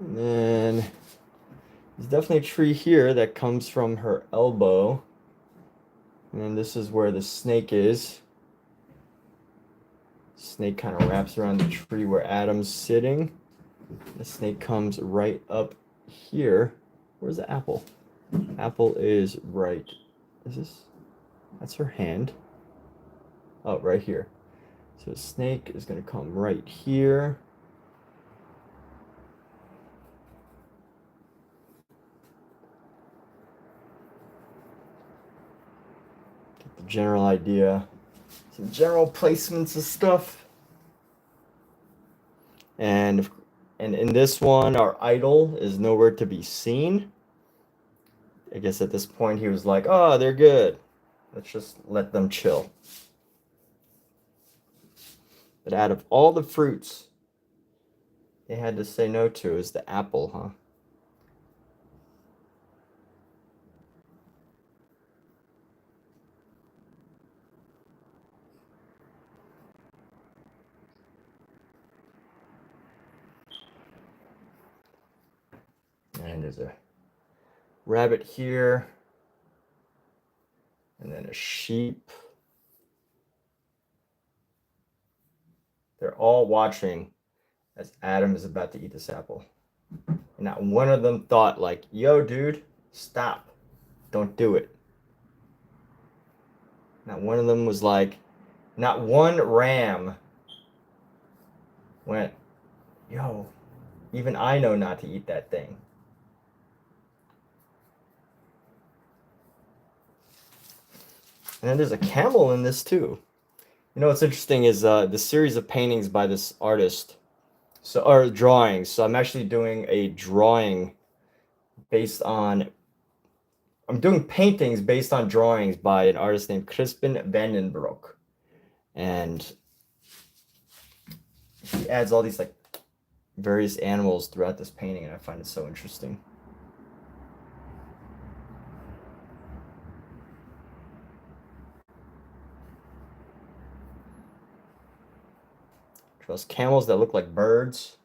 And then there's definitely a tree here that comes from her elbow. And then this is where the snake is. Snake kind of wraps around the tree where Adam's sitting. The snake comes right up here. Where's the apple? Apple is right. Is this? That's her hand. Oh, right here. So the snake is going to come right here. Get the general idea. Some general placements of stuff. And in this one, our idol is nowhere to be seen. I guess at this point he was like, oh, they're good. Let's just let them chill. But out of all the fruits they had to say no to is the apple, huh? And there's a rabbit here. And then a sheep. They're all watching as Adam is about to eat this apple. And not one of them thought like, yo, dude, stop. Don't do it. Not one of them was like, not one ram went, yo, even I know not to eat that thing. And then there's a camel in this too. You know what's interesting is the series of paintings by this artist, or drawings. So I'm actually doing a drawing based on, I'm doing paintings based on drawings by an artist named Crispin Vandenbroek. And he adds all these like various animals throughout this painting, and I find it so interesting. Those camels that look like birds.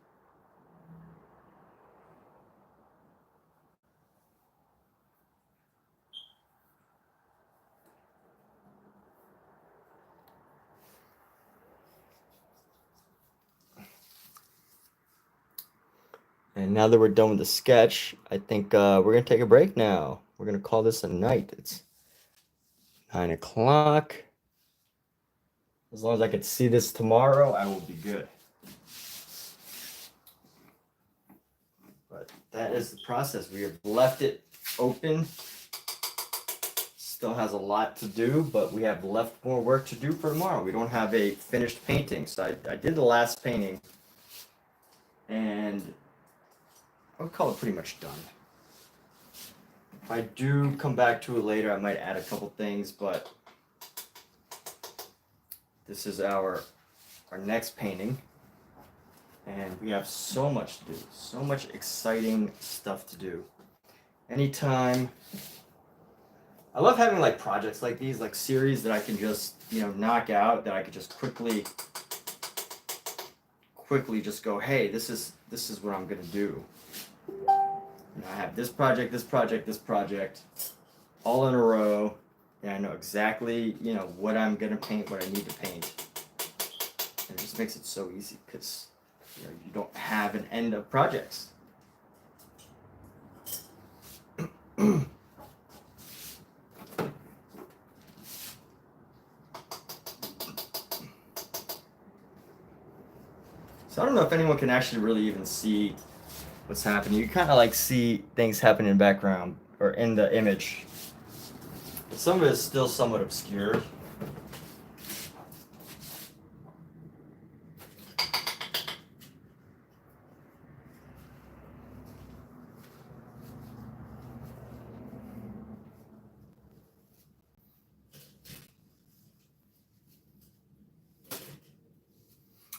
And now that we're done with the sketch, I think we're going to take a break now. We're going to call this a night. It's 9 o'clock. As long as I could see this tomorrow, I will be good. But that is the process. We have left it open. Still has a lot to do, but we have left more work to do for tomorrow. We don't have a finished painting. So I did the last painting, and I would call it pretty much done. If I do come back to it later, I might add a couple things, but this is our next painting, and we have so much to do, so much exciting stuff to do. Anytime, I love having like projects like these, like series that I can just, knock out, that I could just quickly just go, hey, this is what I'm gonna do. I have this project, all in a row. And I know exactly, what I'm going to paint, what I need to paint. And it just makes it so easy because, you don't have an end of projects. So I don't know if anyone can actually really even see what's happening. You kind of like see things happening in the background or in the image. Some of it is still somewhat obscured.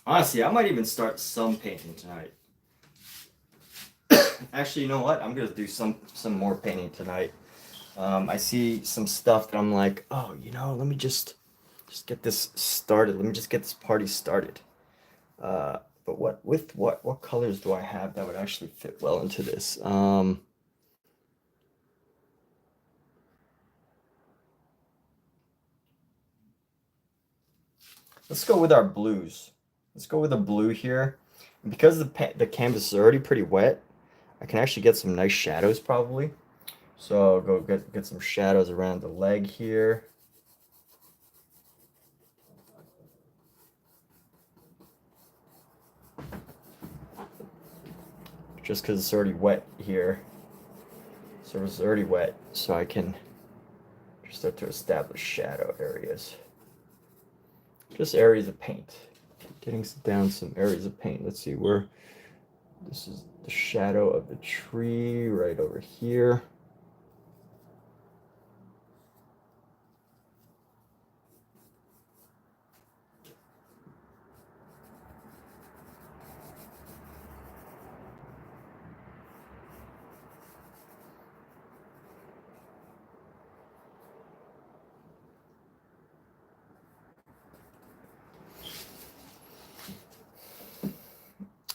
Honestly, I might even start some painting tonight. Actually, you know what? I'm gonna do some more painting tonight. I see some stuff that I'm like, oh, you know, let me just get this started. Let me just get this party started. But what colors do I have that would actually fit well into this? Let's go with our blues. Let's go with a blue here. And because the canvas is already pretty wet, I can actually get some nice shadows probably. So I'll go get some shadows around the leg here. Just because it's already wet here. So it's already wet, so I can just start to establish shadow areas. Just areas of paint. Getting down some areas of paint. Let's see where this is the shadow of the tree right over here.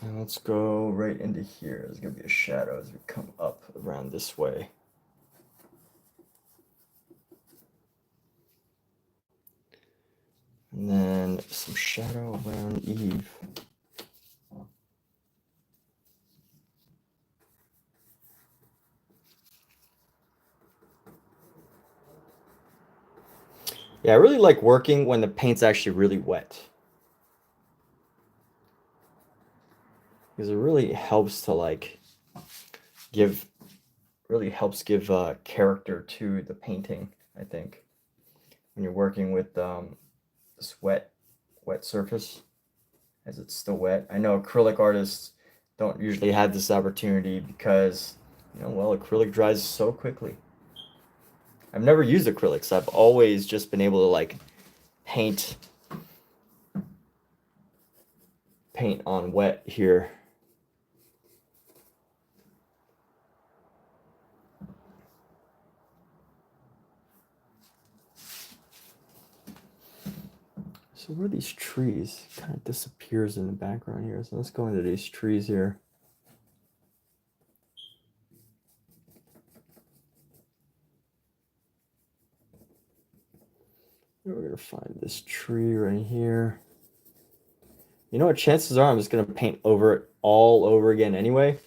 And let's go right into here. There's going to be a shadow as we come up around this way. And then some shadow around Eve. Yeah, I really like working when the paint's actually really wet. Because it really helps to like give character to the painting, I think. When you're working with this wet surface as it's still wet. I know acrylic artists don't usually have this opportunity because, you know, well, acrylic dries so quickly. I've never used acrylics. I've always just been able to like paint on wet here. So where are these trees? It kind of disappears in the background here. So let's go into these trees here. We're going to find this tree right here. You know what? Chances are I'm just going to paint over it all over again anyway.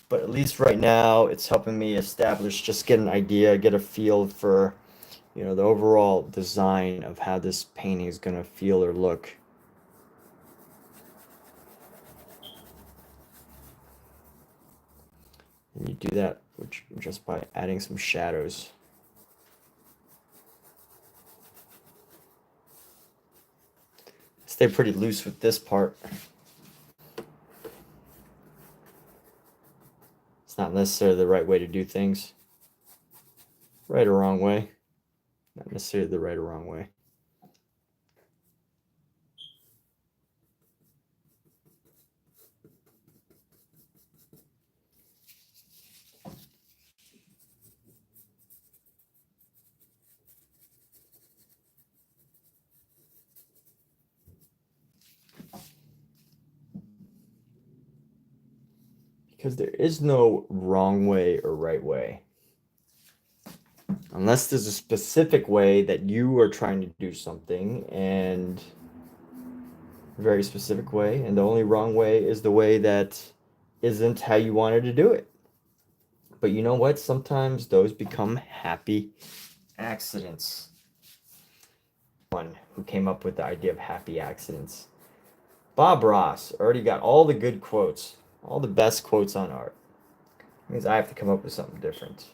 But at least right now it's helping me establish, just get an idea, get a feel for, you know, the overall design of how this painting is going to feel or look. And you do that just by adding some shadows. Stay pretty loose with this part. It's not necessarily the right way to do things. Right or wrong way. Not necessarily the right or wrong way. Because there is no wrong way or right way. Unless there's a specific way that you are trying to do something, and a very specific way, and the only wrong way is the way that isn't how you wanted to do it. But you know what? Sometimes those become happy accidents. One who came up with the idea of happy accidents. Bob Ross already got all the good quotes. All the best quotes on art. It means I have to come up with something different.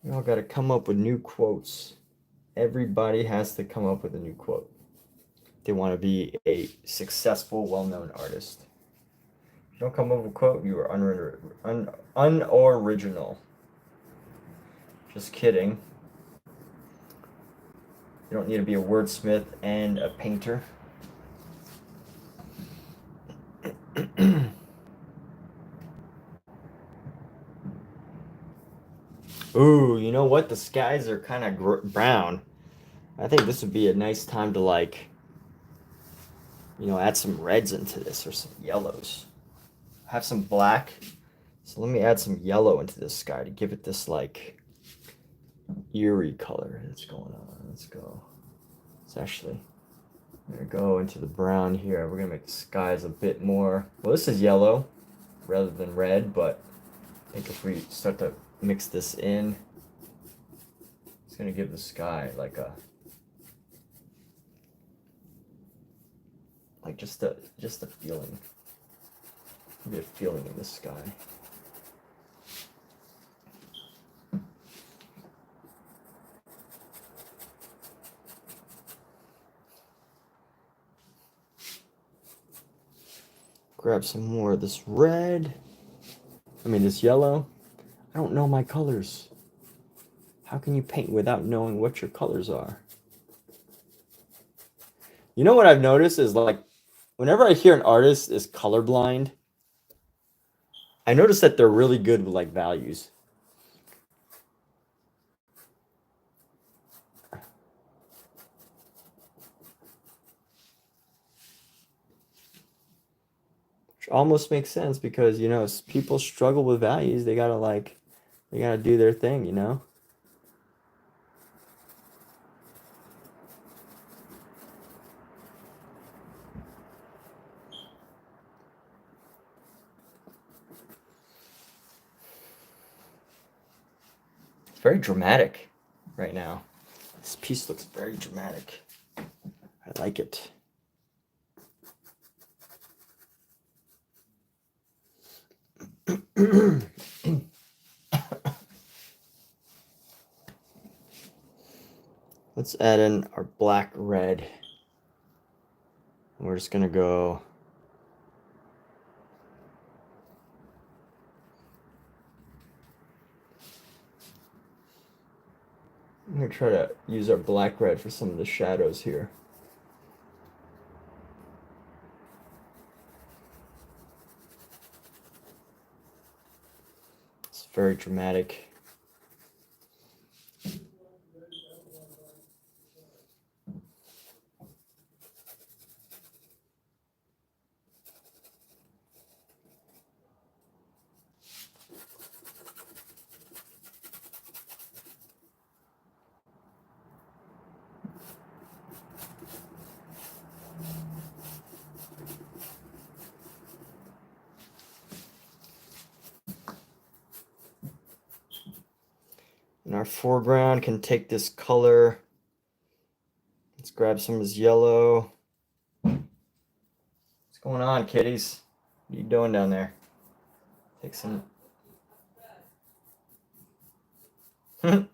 You all got to come up with new quotes. Everybody has to come up with a new quote. They want to be a successful, well-known artist. If you don't come up with a quote, you are unoriginal. Just kidding. You don't need to be a wordsmith and a painter. Ooh, you know what? The skies are kind of brown. I think this would be a nice time to, like, you know, add some reds into this or some yellows. Have some black. So let me add some yellow into this sky to give it this, like, eerie color that's going on. Let's go. It's actually, I'm going to go into the brown here. We're going to make the skies a bit more, well, this is yellow rather than red, but I think if we start to mix this in, it's going to give the sky like a, like just a feeling. Maybe a feeling in the sky. Grab some more of this red. I mean, this yellow. I don't know my colors. How can you paint without knowing what your colors are? You know what I've noticed is, like, whenever I hear an artist is colorblind, I notice that they're really good with, like, values. Which almost makes sense because, you know, people struggle with values. They gotta, like, they gotta do their thing, you know? It's very dramatic right now. This piece looks very dramatic. I like it. Let's add in our black red. We're just gonna go I'm gonna try to use our black red for some of the shadows here. It's very dramatic. And our foreground can take this color. Let's grab some of this yellow. What's going on, kitties? What are you doing down there? Take some. You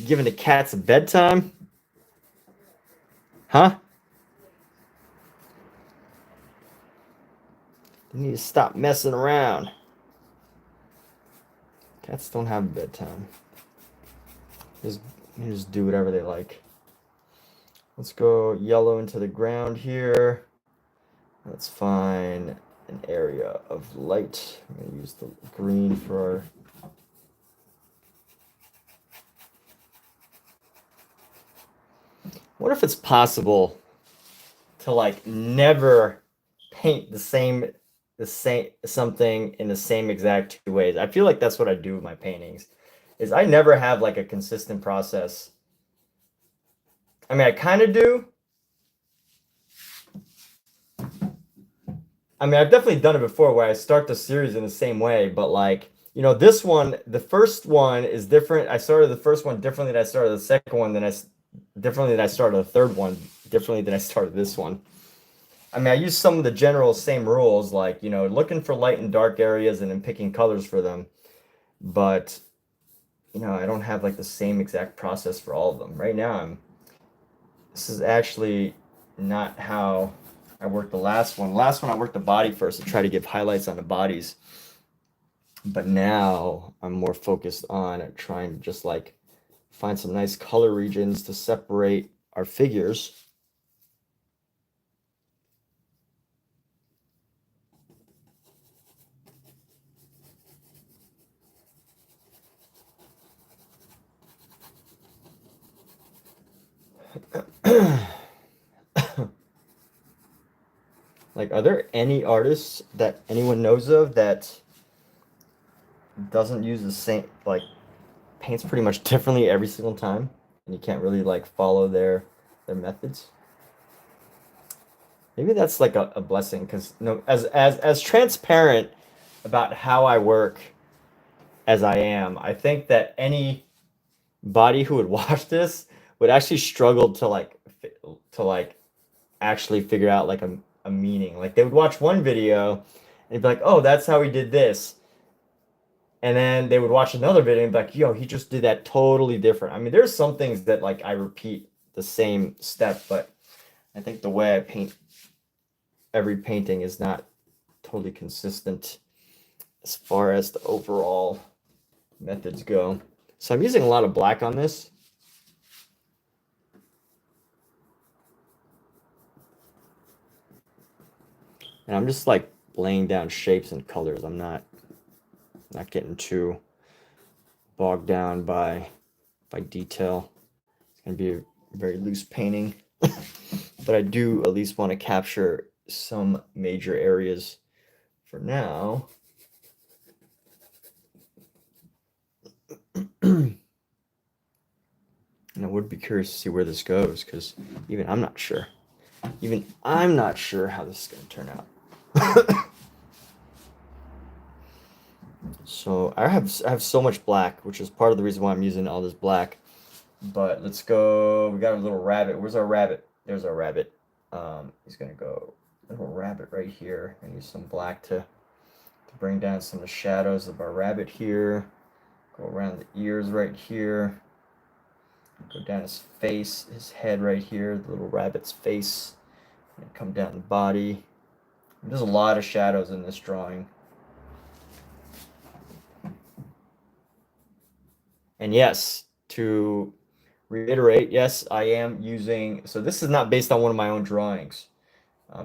giving the cats a bedtime? Huh? They need to stop messing around. Cats don't have a bedtime. Just do whatever they like. Let's go yellow into the ground here. Let's find an area of light. I'm going to use the green for our... What if it's possible to, like, never paint the same something in the same exact two ways? I feel like that's what I do with my paintings. Is I never have, like, a consistent process. I mean, I kind of do. I mean, I've definitely done it before where I start the series in the same way, but, like, you know, this one, the first one is different. I started the first one differently than I started the second one, differently than I started the third one, differently than I started this one. I mean, I use some of the general same rules, like, you know, looking for light and dark areas and then picking colors for them. But, you know, I don't have, like, the same exact process for all of them. Right now, this is actually not how I worked the last one. Last one, I worked the body first to try to give highlights on the bodies. But now I'm more focused on trying to just, like, find some nice color regions to separate our figures. Like, are there any artists that anyone knows of that doesn't use the same, like, paints pretty much differently every single time, and you can't really like follow their methods? Maybe that's like a blessing, because as transparent about how I work as I am, I think that anybody who would watch this would actually struggle to like actually figure out like a meaning. Like, they would watch one video and be like, oh, that's how he did this. And then they would watch another video and be like, yo, he just did that totally different. I mean, there's some things that like I repeat the same step, but I think the way I paint every painting is not totally consistent as far as the overall methods go. So I'm using a lot of black on this. And I'm just like laying down shapes and colors. I'm not getting too bogged down by detail. It's gonna be a very loose painting, but I do at least want to capture some major areas for now. And I would be curious to see where this goes, because even I'm not sure. Even I'm not sure how this is going to turn out. So I have so much black, which is part of the reason why I'm using all this black. But let's go. We got a little rabbit. Where's our rabbit? There's our rabbit. He's going to go a little rabbit right here. And use some black to bring down some of the shadows of our rabbit here. Go around the ears right here. Go down his face, his head right here, the little rabbit's face. And come down the body. There's a lot of shadows in this drawing. And yes, to reiterate, yes, I am using, so this is not based on one of my own drawings.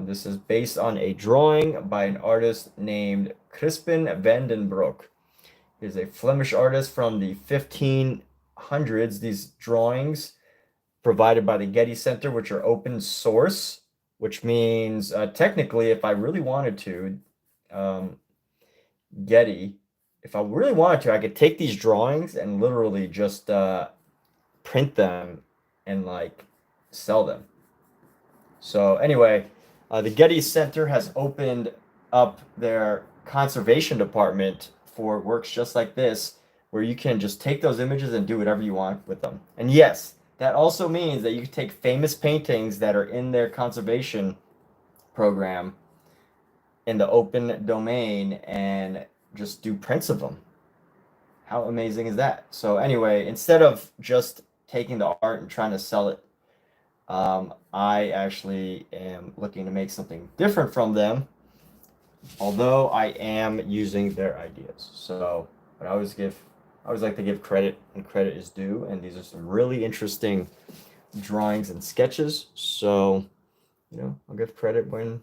This is based on a drawing by an artist named Crispin van den Broek. He's a Flemish artist from the 1500s. These drawings provided by the Getty Center, which are open source, which means technically, if I really wanted to, Getty, if I really wanted to, I could take these drawings and literally just print them and like sell them. So anyway, the Getty Center has opened up their conservation department for works just like this, where you can just take those images and do whatever you want with them. And yes, that also means that you can take famous paintings that are in their conservation program in the open domain and just do prints of them. How amazing is that? So anyway, instead of just taking the art and trying to sell it, I actually am looking to make something different from them, although I am using their ideas. So, but I always like to give credit when credit is due, and these are some really interesting drawings and sketches. So, you know, I'll give credit when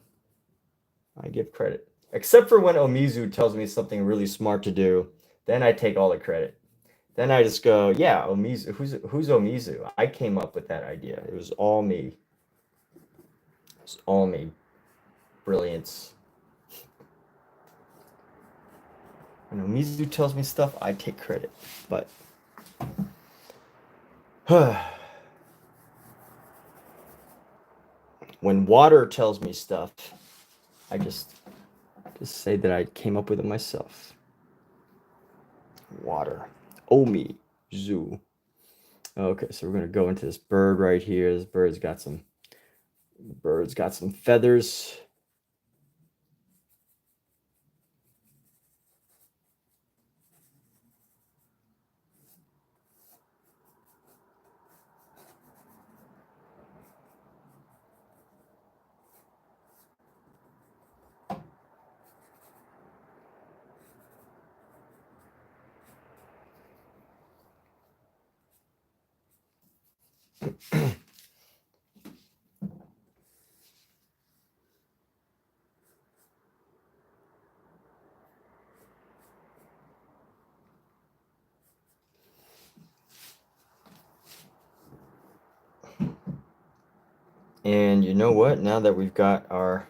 I give credit. Except for when Omizu tells me something really smart to do, then I take all the credit. Then I just go, yeah, Omizu. Who's Omizu? I came up with that idea. It was all me. It was all me. Brilliance. When Omizu tells me stuff, I take credit. But when water tells me stuff, I just say that I came up with it myself. Water. Omizu. Okay, so we're gonna go into this bird right here. This bird's got some feathers. And you know what? Now that we've got our,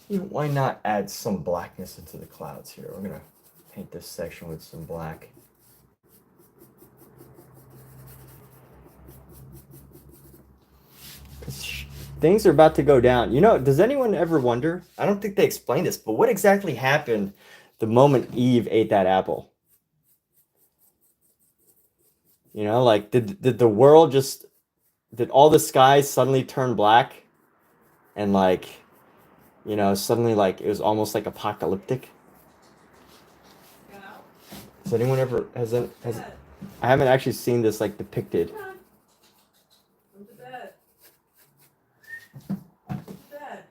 why not add some blackness into the clouds here? We're gonna paint this section with some black. Things are about to go down. You know, does anyone ever wonder? I don't think they explained this, but what exactly happened the moment Eve ate that apple? You know, like did the world just, did all the skies suddenly turn black? And like, you know, suddenly like it was almost like apocalyptic. Has anyone ever has I haven't actually seen this like depicted. Come to bed. Come to bed.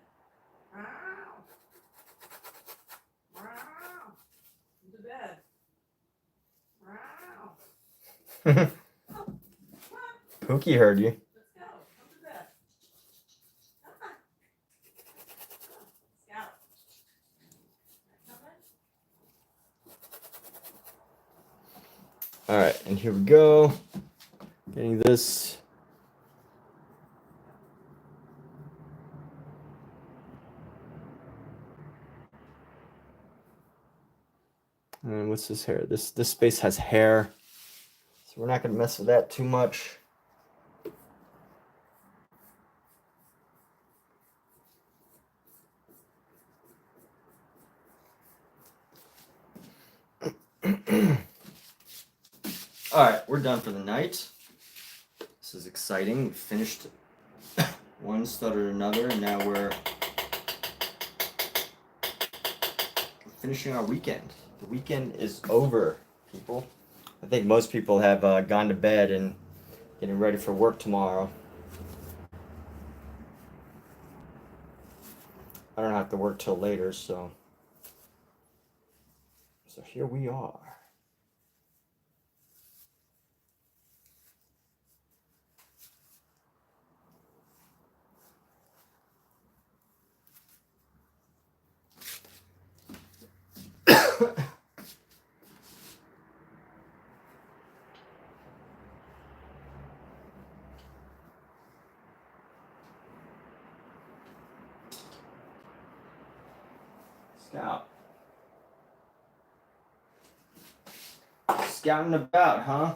Wow. Wow. Come to bed. Wow. Pookie heard you. Let's go. Come to bed. Come on. Scout. Come on. All right, and here we go. Getting this. And what's this hair? This space has hair, so we're not gonna mess with that too much. All right, we're done for the night. This is exciting. We finished one, started another, and now we're finishing our weekend. The weekend is over, people. I think most people have gone to bed and getting ready for work tomorrow. I don't have to work till later, so here we are. Scout. Scouting about, huh?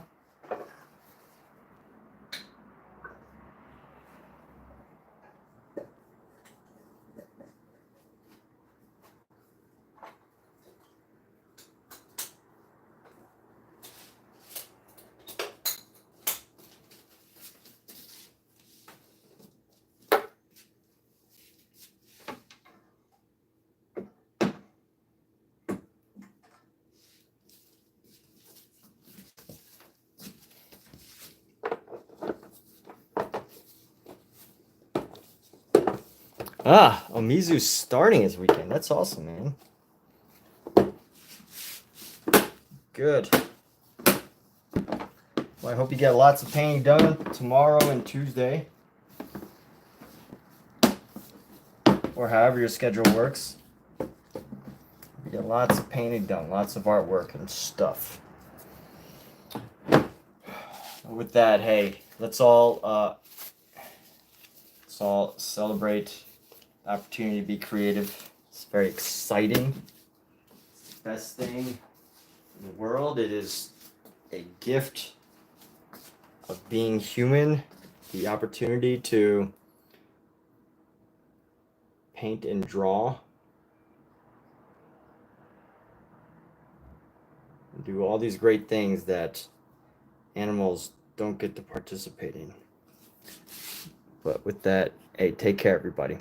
Ah, Omizu's starting his weekend. That's awesome, man. Good. Well, I hope you get lots of painting done tomorrow and Tuesday. Or however your schedule works. You get lots of painting done, lots of artwork and stuff. With that, hey, let's all celebrate the opportunity to be creative. It's very exciting. It's the best thing in the world. It is a gift of being human, the opportunity to paint and draw, and do all these great things that animals don't get to participate in. But with that, hey, take care, everybody.